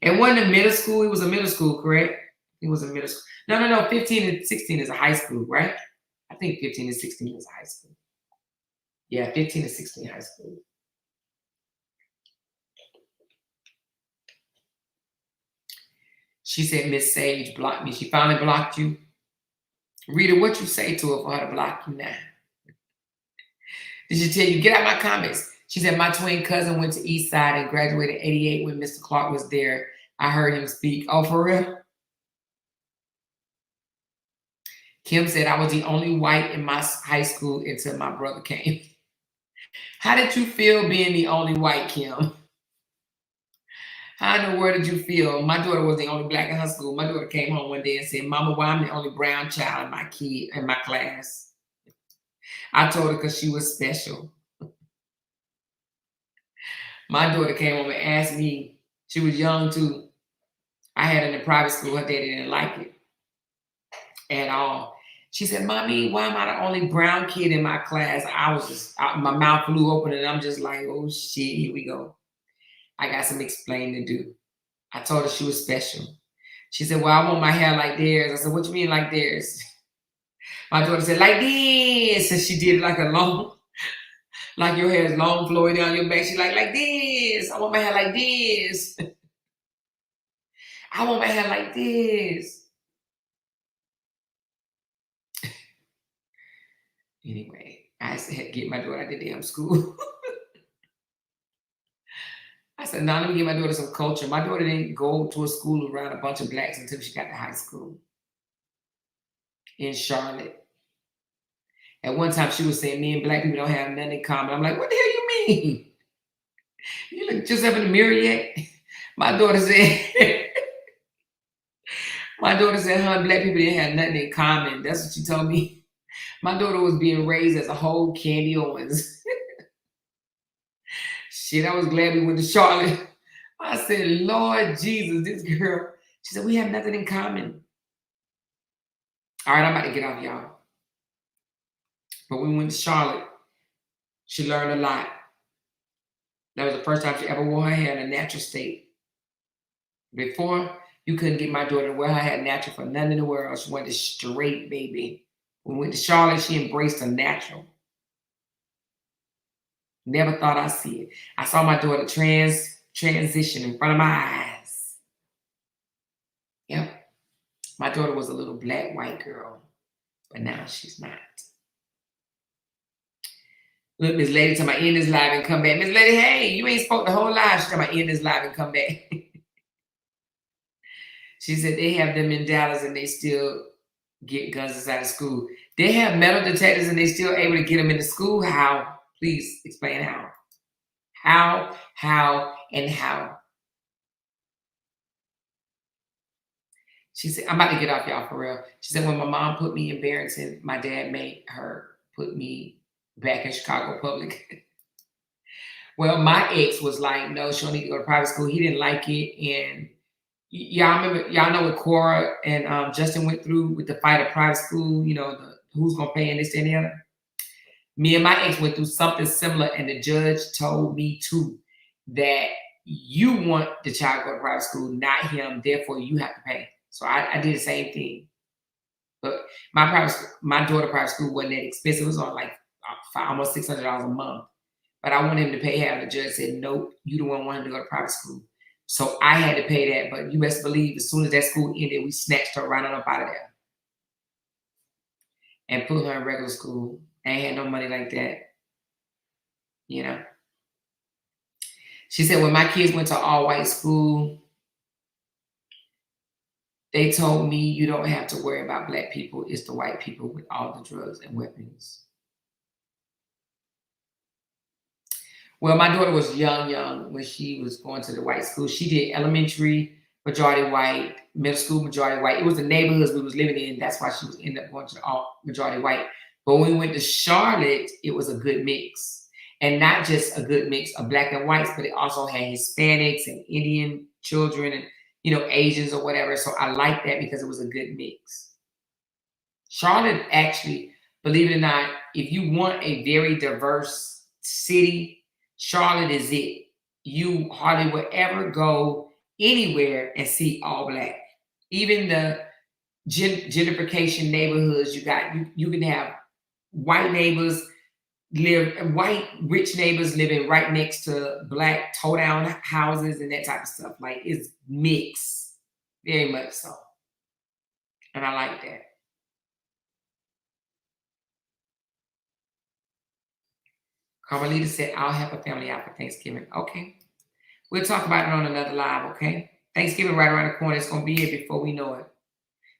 It wasn't a middle school. It was a middle school, correct? It was a middle school. No. 15 and 16 is a high school, right? I think 15 and 16 is a high school. Yeah, 15 and 16 high school. She said Miss Sage blocked me. She finally blocked you. Rita, what you say to her for her to block you now? Did she tell you, get out my comments? She said, my twin cousin went to East Side and graduated in 88 when Mr. Clark was there. I heard him speak. Oh, for real? Kim said, I was the only white in my high school until my brother came. How did you feel being the only white, Kim? How in the world did you feel? My daughter was the only black in her school. My daughter came home one day and said, Mama, why I'm the only brown child in my class? I told her because she was special. My daughter came home and asked me, she was young too. I had her in a private school. Her daddy didn't like it at all. She said, Mommy, why am I the only brown kid in my class? I was just, my mouth flew open and I'm just like, oh shit, here we go. I got some explaining to do. I told her she was special. She said, well, I want my hair like theirs. I said, what you mean like theirs? My daughter said, like this. And she did like a long, like your hair is long flowing down your back. She's like this. I want my hair like this. I want my hair like this. Anyway, I had to get my daughter out of the damn school. I said, now let me give my daughter some culture. My daughter didn't go to a school around a bunch of blacks until she got to high school in Charlotte. At one time, she was saying, me and black people don't have nothing in common. I'm like, what the hell you mean? You look just up in the mirror yet? My daughter said, black people didn't have nothing in common. That's what she told me. My daughter was being raised as a whole Candy Owens. Shit, I was glad we went to Charlotte. I said, Lord Jesus, this girl. She said, we have nothing in common. All right, I'm about to get off, y'all. But we went to Charlotte. She learned a lot. That was the first time she ever wore her hair in a natural state. Before, you couldn't get my daughter to wear her hair natural for nothing in the world. She wanted a straight baby. When we went to Charlotte, she embraced her natural. Never thought I'd see it. I saw my daughter transition in front of my eyes. Yep. My daughter was a little black white girl, but now she's not. Look, Miss Lady, tell my end this live and come back. Miss Lady, hey, you ain't spoke the whole live. She tell my end this live and come back. She said they have them in Dallas and they still get guns inside of school. They have metal detectors and they still able to get them into school. How? Please explain how. How, and how. She said, I'm about to get off y'all for real. She said, when my mom put me in Barrington, my dad made her put me back in Chicago public. Well, my ex was like, no, she don't need to go to private school. He didn't like it. And y'all know what Cora and Justin went through with the fight of private school, you know, who's going to pay and this and the other. Me and my ex went through something similar, and the judge told me too that you want the child to go to private school, not him. Therefore, you have to pay. So I did the same thing. But my daughter private school wasn't that expensive. It was on like almost $600 a month. But I wanted him to pay half. The judge said, nope, you don't want him to go to private school. So I had to pay that. But you best believe as soon as that school ended, we snatched her right on up out of there and put her in regular school. I ain't had no money like that. You know. She said, when my kids went to all-white school, they told me you don't have to worry about black people. It's the white people with all the drugs and weapons. Well, my daughter was young when she was going to the white school. She did elementary, majority white, middle school, majority white. It was the neighborhoods we was living in. That's why she was ended up going to all majority white. But when we went to Charlotte, it was a good mix. And not just a good mix of black and whites, but it also had Hispanics and Indian children and, you know, Asians or whatever. So I liked that because it was a good mix. Charlotte actually, believe it or not, if you want a very diverse city, Charlotte is it. You hardly would ever go anywhere and see all black. Even the gentrification neighborhoods you got, you can have white neighbors white rich neighbors living right next to black toe down houses and that type of stuff. Like it's mixed, very much so. And I like that. Carmelita said, I'll help a family out for Thanksgiving. Okay. We'll talk about it on another live, okay? Thanksgiving right around the corner. It's going to be here before we know it.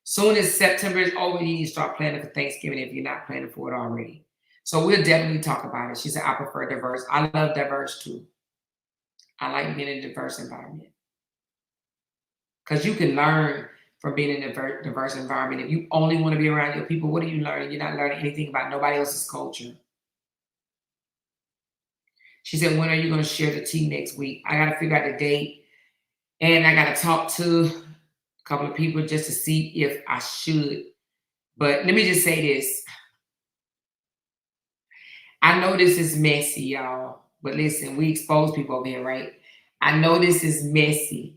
Soon as September is over, you need to start planning for Thanksgiving if you're not planning for it already. So we'll definitely talk about it. She said, I prefer diverse. I love diverse too. I like being in a diverse environment. Because you can learn from being in a diverse environment. If you only want to be around your people, what are you learning? You're not learning anything about nobody else's culture. She said, when are you going to share the tea next week? I got to figure out the date. And I got to talk to a couple of people just to see if I should. But let me just say this. I know this is messy, y'all. But listen, we expose people over here, right? I know this is messy.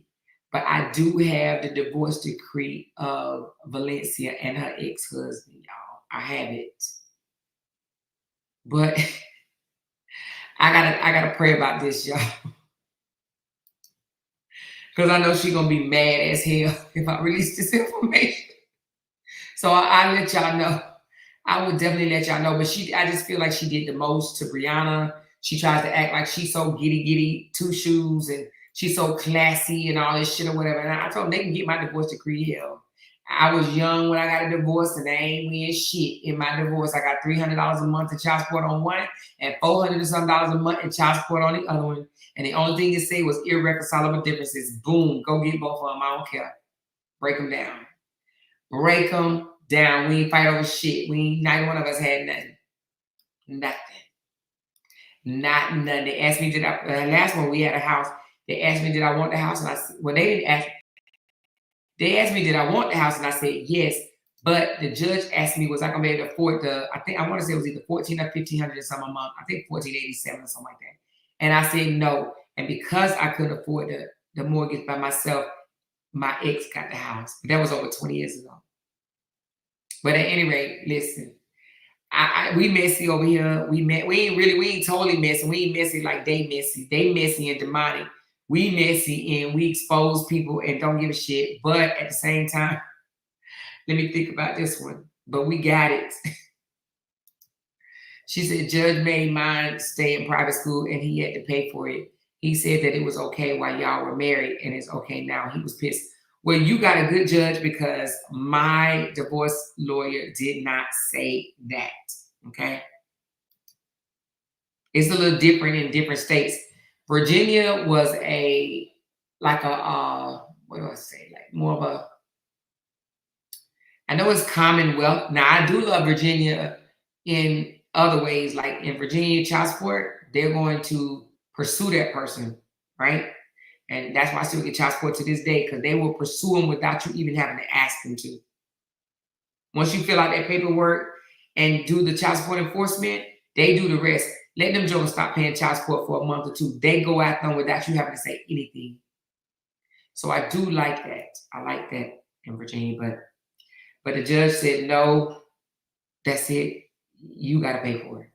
But I do have the divorce decree of Valencia and her ex-husband, y'all. I have it. But I gotta pray about this, y'all. Because I know she's gonna be mad as hell if I release this information. So I'll let y'all know. I would definitely let y'all know. But I just feel like she did the most to Brianna. She tries to act like she's so giddy, two shoes, and she's so classy and all this shit or whatever. And I told them they can get my divorce decree. Hell, I was young when I got a divorce, and I ain't win shit in my divorce. I got $300 a month in child support on one, and $400 and some a month in child support on the other one. And the only thing it said was irreconcilable differences. Boom, go get both of them. I don't care. Break them down. Break them down. We ain't fight over shit. Neither one of us had nothing. Not nothing. They asked me, last one we had a house. They asked me, did I want the house? And I said, well, they didn't ask. They asked me, did I want the house? And I said, yes. But the judge asked me, was I going to be able to afford I want to say it was either $1,400 or $1,500 or something a month. I think $1,487 or something like that. And I said no. And because I couldn't afford the mortgage by myself, my ex got the house. That was over 20 years ago. But at any rate, listen, we messy over here. We ain't totally messy. We ain't messy like they messy. They messy and demonic. We messy and we expose people and don't give a shit. But at the same time, let me think about this one. But we got it. She said, Judge made mine stay in private school and he had to pay for it. He said that it was okay while y'all were married and it's okay now. He was pissed. Well, you got a good judge because my divorce lawyer did not say that, okay? It's a little different in different states. Virginia was what do I say? Like more of a, I know it's Commonwealth. Now, I do love Virginia in other ways. Like in Virginia, child support, they're going to pursue that person, right? And that's why I still get child support to this day, because they will pursue them without you even having to ask them to. Once you fill out that paperwork and do the child support enforcement, They do the rest. Let them jokers stop paying child support for a month or two. They go out there without you having to say anything. So I do like that. I like that in Virginia, but the judge said no. That's it. You got to pay for it.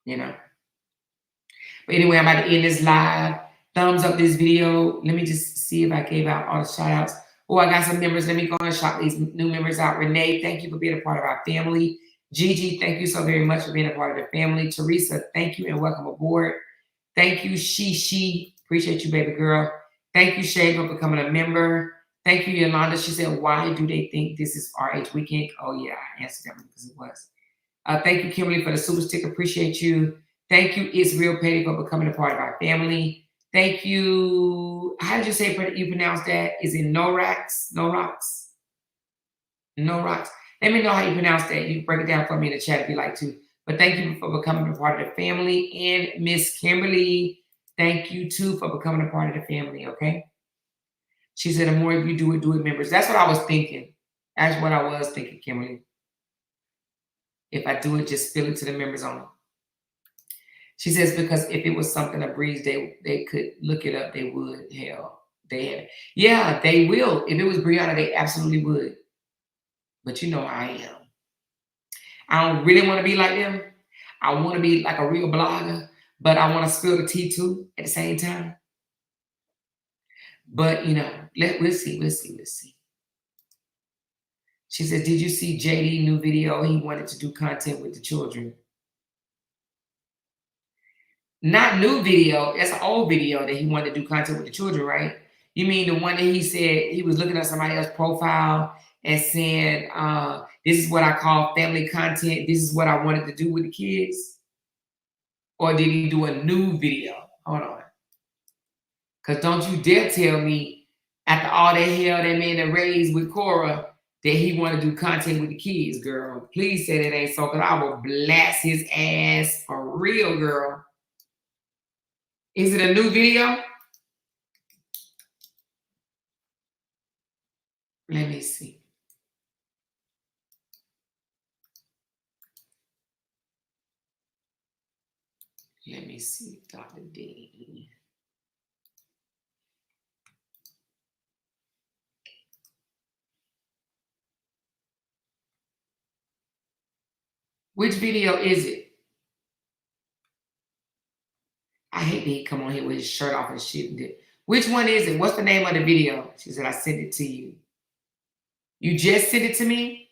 You know. But anyway, I'm about to end this live. Thumbs up this video. Let me just see if I gave out all the shout outs. Oh, I got some members. Let me go and shout these new members out. Renee, thank you for being a part of our family. Gigi, thank you so very much for being a part of the family. Teresa, thank you and welcome aboard. Thank you, She. Appreciate you, baby girl. Thank you, Shay, for becoming a member. Thank you, Yolanda. She said, why do they think this is RH Weekend? Oh, yeah, I answered that because it was. Thank you, Kimberly, for the super stick. Appreciate you. Thank you, It's Real Petty, for becoming a part of our family. Thank you. How did you say you pronounce that? Is it No Rocks? No Rocks? No Rocks. Let me know how you pronounce that. You can break it down for me in the chat if you like to. But thank you for becoming a part of the family. And Miss Kimberly, thank you too for becoming a part of the family, okay? She said, the more you do it, members. That's what I was thinking. That's what I was thinking, Kimberly. If I do it, just fill it to the members only. She says, because if it was something a breeze, they could look it up. They would. Hell, yeah, they will. If it was Brianna, they absolutely would. But you know how I am. I don't really want to be like them. I want to be like a real blogger, but I want to spill the tea too at the same time. But you know, we'll see. She said, did you see JD new video? He wanted to do content with the children. Not new video. That's an old video that he wanted to do content with the children, right? You mean the one that he said he was looking at somebody else's profile and saying, this is what I call family content. This is what I wanted to do with the kids? Or did he do a new video? Hold on. Because don't you dare tell me after all that hell that man that raised with Cora that he wanted to do content with the kids, girl. Please say that ain't so, because I will blast his ass for real, girl. Is it a new video? Let me see. Let me see, Dr. D. Which video is it? I hate that he come on here with his shirt off and shit. Which one is it? What's the name of the video? She said, I sent it to you. You just sent it to me?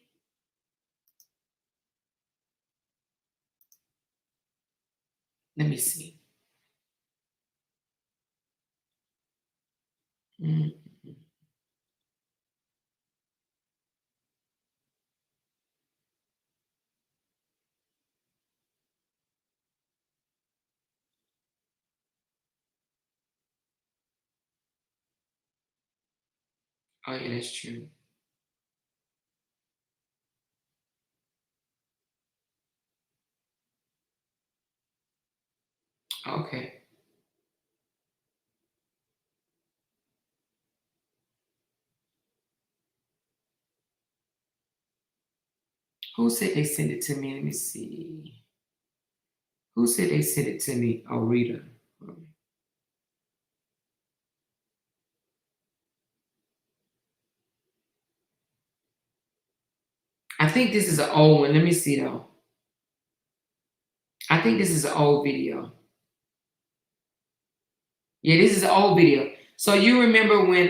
Let me see. Mm-hmm. Oh, yeah, that's true. Okay. Who said they sent it to me? Let me see. Who said they sent it to me? Oh, Rita. I think this is an old one. Let me see, though. I think this is an old video. Yeah, this is an old video. So you remember when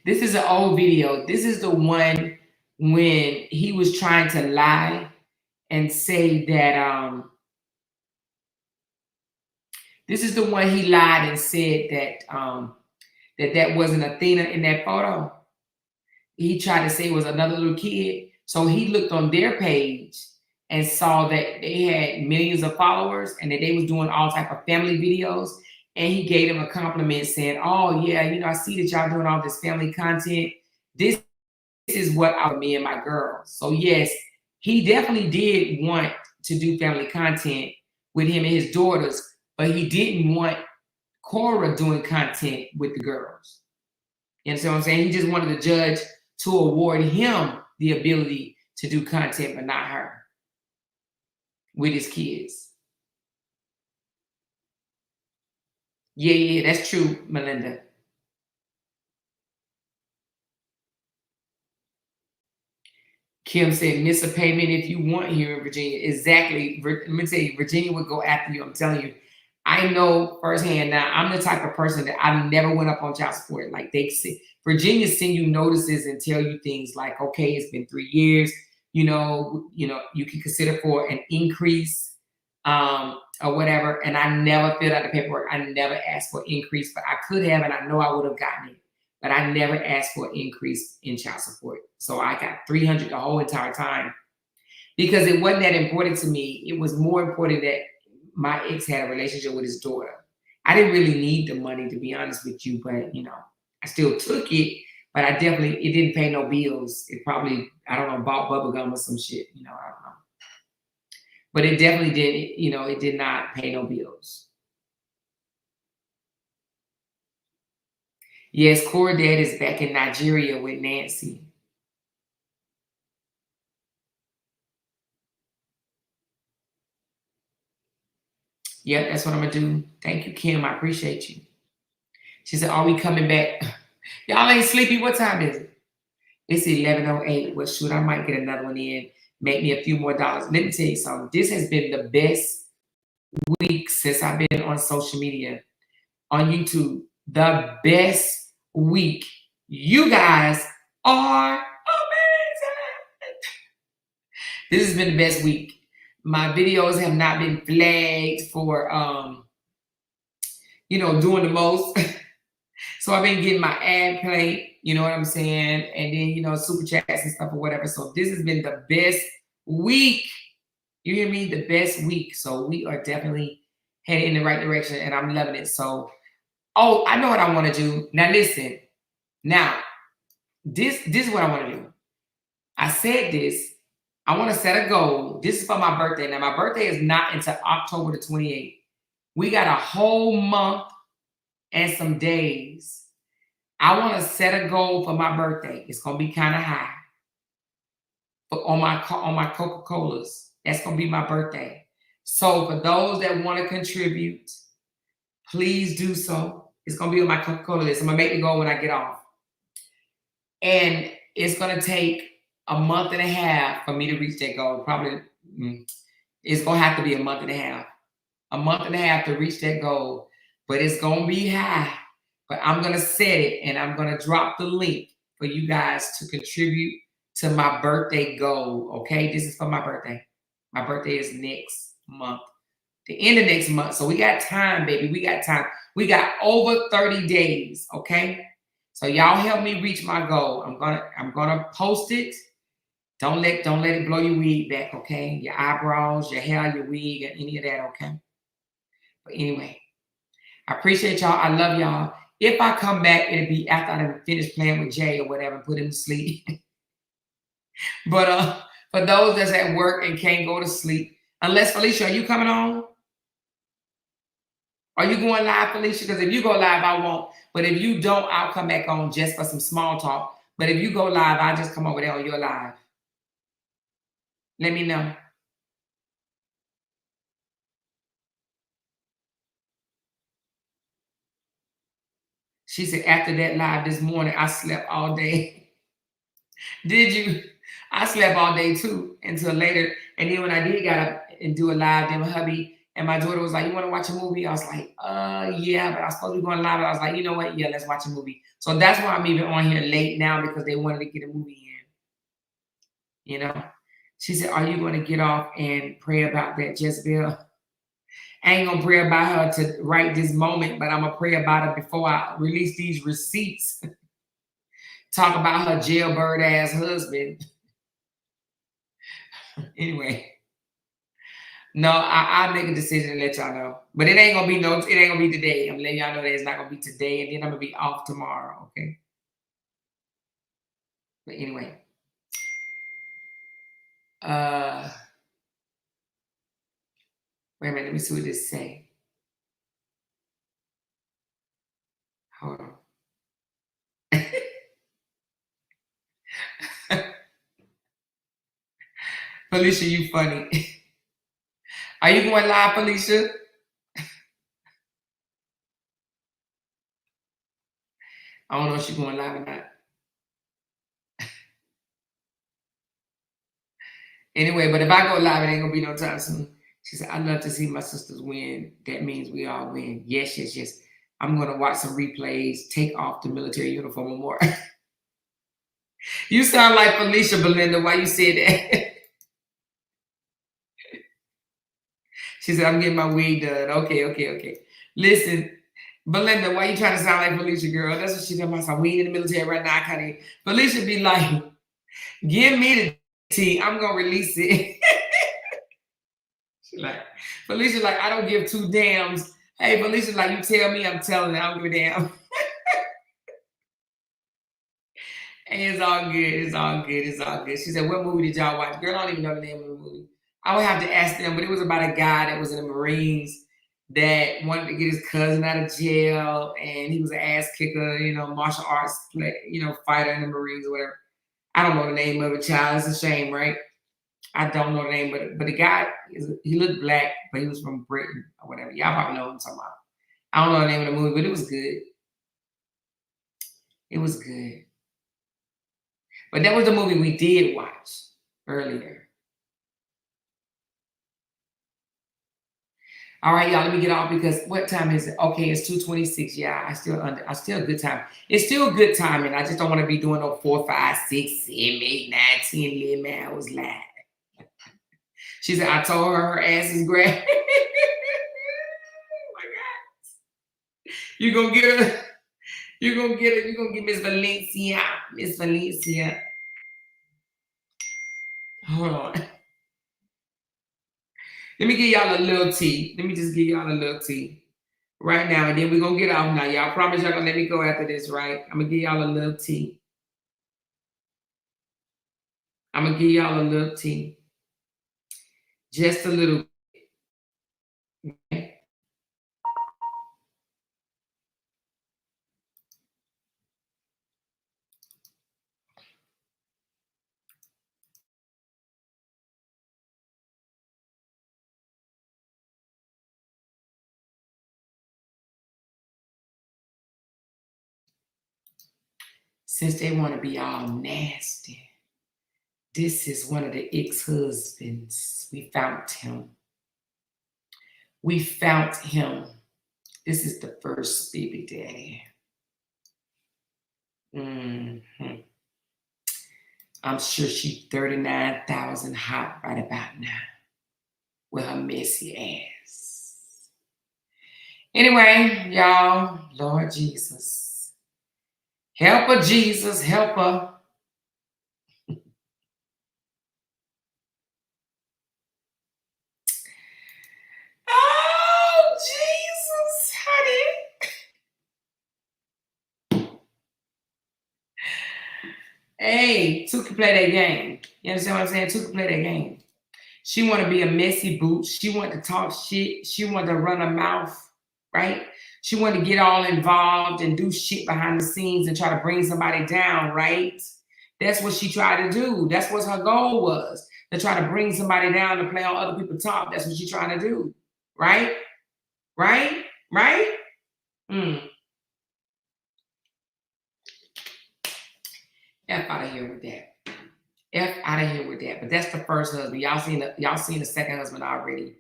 this is an old video. This is the one when he was trying to lie and say that this is the one he lied and said that that wasn't Athena in that photo. He tried to say it was another little kid. So he looked on their page and saw that they had millions of followers and that they was doing all type of family videos. And he gave them a compliment saying, oh yeah, you know, I see that y'all doing all this family content. This is what me and my girls. So yes, he definitely did want to do family content with him and his daughters, but he didn't want Cora doing content with the girls. You understand what I'm saying? He just wanted the judge to award him the ability to do content, but not her with his kids. Yeah, that's true, Melinda. Kim said, miss a payment if you want here in Virginia. Exactly. Let me tell you, Virginia would go after you. I'm telling you. I know firsthand now, I'm the type of person that I never went up on child support. Like they say, Virginia send you notices and tell you things like, okay, it's been 3 years, you can consider for an increase or whatever. And I never filled out the paperwork. I never asked for increase, but I could have, and I know I would have gotten it. But I never asked for an increase in child support. So I got 300 the whole entire time because it wasn't that important to me. It was more important that my ex had a relationship with his daughter. I didn't really need the money, to be honest with you, but I still took it, but it didn't pay no bills. It probably, I don't know, bought bubble gum or some shit, I don't know. But it definitely did, it did not pay no bills. Yes, Core Dad is back in Nigeria with Nancy. Yep, that's what I'm gonna do. Thank you, Kim. I appreciate you. She said, are we coming back? Y'all ain't sleepy. What time is it? It's 11:08. Well, shoot, I might get another one in. Make me a few more dollars. Let me tell you something. This has been the best week since I've been on social media, on YouTube. The best week. You guys are amazing. This has been the best week. My videos have not been flagged for doing the most. So I've been getting my ad play, you know what I'm saying? And then, super chats and stuff or whatever. So this has been the best week. You hear me? The best week. So we are definitely heading in the right direction and I'm loving it. So, I know what I want to do. Now listen. Now, this is what I want to do. I said this. I want to set a goal. This is for my birthday. Now, my birthday is not until October the 28th. We got a whole month and some days. I want to set a goal for my birthday. It's gonna be kind of high. But on my Coca-Colas, that's gonna be my birthday. So for those that want to contribute, please do so. It's gonna be on my Coca-Cola list. I'm gonna make the goal when I get off. And it's gonna take a month and a half for me to reach that goal. Probably it's gonna have to be a month and a half. A month and a half to reach that goal. But it's gonna be high. But I'm going to set it and I'm going to drop the link for you guys to contribute to my birthday goal. Okay. This is for my birthday. My birthday is next month, the end of next month. So we got time, baby. We got time. We got over 30 days. Okay. So y'all help me reach my goal. I'm going to post it. Don't let it blow your wig back. Okay. Your eyebrows, your hair, your wig, and any of that. Okay. But anyway, I appreciate y'all. I love y'all. If I come back, it'll be after I finish playing with Jay or whatever and put him to sleep. But for those that's at work and can't go to sleep, unless Felicia, are you coming on? Are you going live, Felicia? Because if you go live, I won't. But if you don't, I'll come back on just for some small talk. But if you go live, I'll just come over there on your live. Let me know. She said, after that live this morning, I slept all day. Did you? I slept all day too until later. And then when I did get up and do a live, then my hubby and my daughter was like, you want to watch a movie? I was like, yeah, but I was supposed to be going live. I was like, you know what? Yeah, let's watch a movie. So that's why I'm even on here late now because they wanted to get a movie in. She said, are you going to get off and pray about that, Jezebel? I ain't going to pray about her to right this moment, but I'm going to pray about her before I release these receipts. Talk about her jailbird ass husband. Anyway. No, I'll make a decision and let y'all know. But it ain't gonna be today. I'm letting y'all know that it's not gonna be today, and then I'm gonna be off tomorrow, okay? But anyway. Wait a minute, let me see what this say. Hold on. Felicia, you funny. Are you going live, Felicia? I don't know if she's going live or not. Anyway, but if I go live, it ain't gonna be no time soon. She said, "I'd love to see my sisters win. That means we all win." Yes, yes, yes. I'm gonna watch some replays. Take off the military uniform or more. You sound like Felicia, Belinda. Why you said that? She said, "I'm getting my wig done." Okay, okay, okay. Listen, Belinda, why you trying to sound like Felicia, girl? That's what she talking about. Some weed in the military right now. I can't. Felicia be like, "Give me the tea. I'm gonna release it." She like, Felicia like, "I don't give two damns." Hey, Felicia like, "You tell me, I'm telling you. I don't give a damn." Hey, it's all good. It's all good. It's all good. She said, "What movie did y'all watch?" Girl, I don't even know the name of the movie. I would have to ask them, but it was about a guy that was in the Marines that wanted to get his cousin out of jail, and he was an ass kicker, martial arts fighter in the Marines or whatever. I don't know the name of it, child. It's a shame, right? I don't know the name, but the guy he looked black, but he was from Britain or whatever. Y'all probably know what I'm talking about. I don't know the name of the movie, but it was good. It was good. But that was the movie we did watch earlier. All right, y'all, let me get off because what time is it? Okay, it's 2:26. Yeah, I still a good time. It's still good timing. I just don't want to be doing no 4, 5, 6, 7, 8, 9, 10, 11 hours live. She said, "I told her ass is great." Oh my God. You're gonna get her. You're gonna get it. You're gonna get Miss Valencia. Miss Valencia. Hold on. Let me give y'all a little tea. Let me just give y'all a little tea right now. And then we're gonna get off now. Y'all promise y'all gonna let me go after this, right? I'm gonna give y'all a little tea. I'm gonna give y'all a little tea. Just a little. Okay? Since they want to be all nasty. This is one of the ex-husbands. We found him. We found him. This is the first baby daddy. Mm-hmm. I'm sure she's 39,000 hot right about now with her messy ass. Anyway, y'all, Lord Jesus. Help her, Jesus, help her. Oh, Jesus, honey. Hey, Two can play that game. You understand what I'm saying? Two can play that game. She want to be a messy boot. She want to talk shit. She want to run her mouth, right? She want to get all involved and do shit behind the scenes and try to bring somebody down, right? That's what she tried to do. That's what her goal was, to try to bring somebody down to play on other people's top. That's what she trying to do, right? Right? Right? F out of here with that. F out of here with that. But that's the first husband. Y'all seen the second husband already.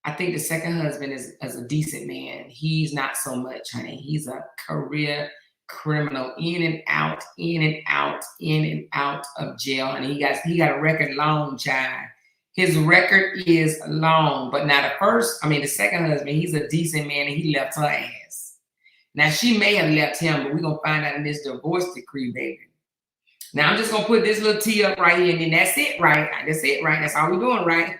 I think the second husband is a decent man. He's not so much, honey. He's a career criminal, in and out, in and out, in and out of jail. And he got a record long, child. His record is long. But now the second husband, he's a decent man and he left her ass. Now she may have left him, but we're gonna find out in this divorce decree, baby. Now I'm just gonna put this little T up right here, and then that's it, right? That's it, right? That's all we're doing, right?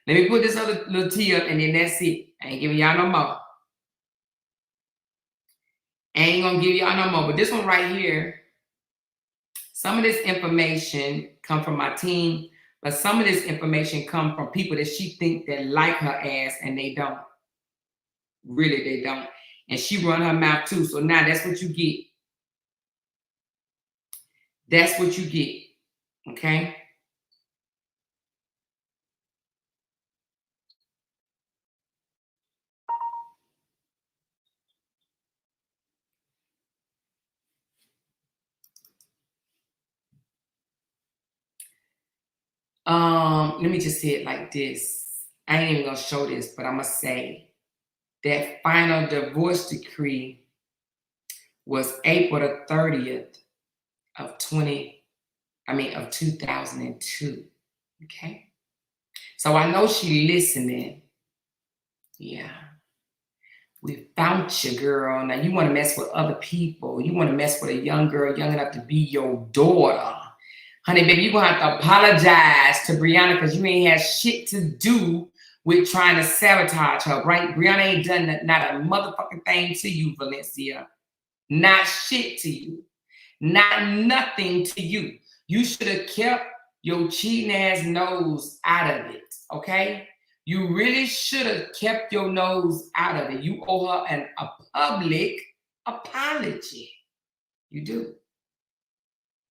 Let me put this other little T up, and then that's it. I ain't giving y'all no more. I ain't gonna give y'all no more. But this one right here, some of this information come from my team, but some of this information come from people that she think that like her ass, and they don't. Really, they don't. And she run her mouth too. So now that's what you get. That's what you get. Okay? Let me just say it like this. I ain't even gonna show this, but I'm gonna say that final divorce decree was April the 30th of 2002. Okay. So I know she listening. Yeah. We found you, girl. Now you want to mess with other people. You want to mess with a young girl, young enough to be your daughter. Honey, baby, you're going to have to apologize to Brianna because you ain't had shit to do with trying to sabotage her, right? Brianna ain't done not a motherfucking thing to you, Valencia. Not shit to you. Not nothing to you. You should have kept your cheating ass nose out of it, okay? You really should have kept your nose out of it. You owe her a public apology. You do.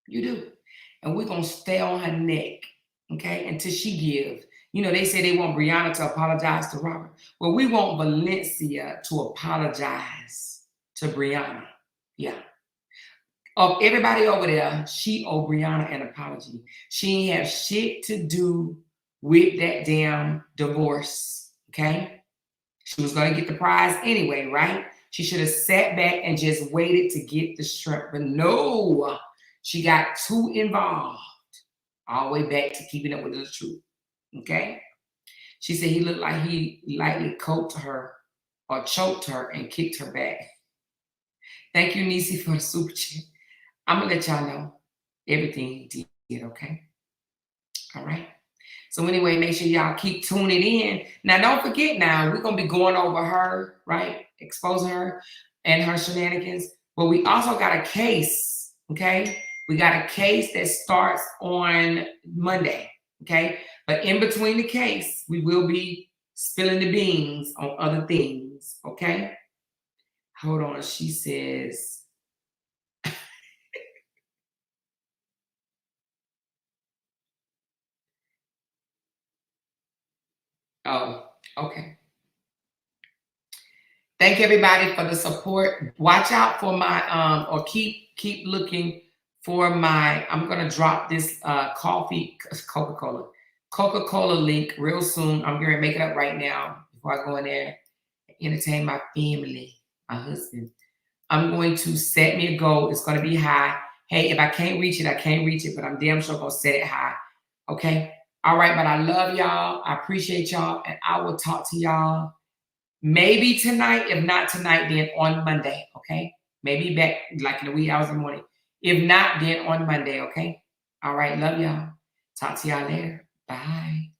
You do. And we're going to stay on her neck, okay, until she gives. You know, they say they want Brianna to apologize to Robert. Well, we want Valencia to apologize to Brianna. Yeah. Of everybody over there, she owe Brianna an apology. She ain't have shit to do with that damn divorce, okay? She was going to get the prize anyway, right? She should have sat back and just waited to get the shrimp. But no, she got too involved. All the way back to keeping up with the truth, okay? She said he looked like he lightly coated her or choked her and kicked her back. Thank you, Nisi, for the super chat. I'm going to let y'all know everything he did, okay? All right? So anyway, make sure y'all keep tuning in. Now, don't forget now, we're going to be going over her, right? Exposing her and her shenanigans. But we also got a case, okay? We got a case that starts on Monday, okay? But in between the case, we will be spilling the beans on other things, okay? Hold on. She says... Oh, okay. Thank everybody for the support. Watch out for my or keep looking for my. I'm gonna drop this Coca-Cola link real soon. I'm gonna make it up right now before I go in there and entertain my family, my husband. I'm going to set me a goal. It's gonna be high. Hey, if I can't reach it, I can't reach it, but I'm damn sure gonna set it high. Okay. All right, but I love y'all. I appreciate y'all, and I will talk to y'all maybe tonight. If not tonight, then on Monday, okay? Maybe back like in the wee hours of the morning. If not, then on Monday, okay? All right, love y'all. Talk to y'all later. Bye.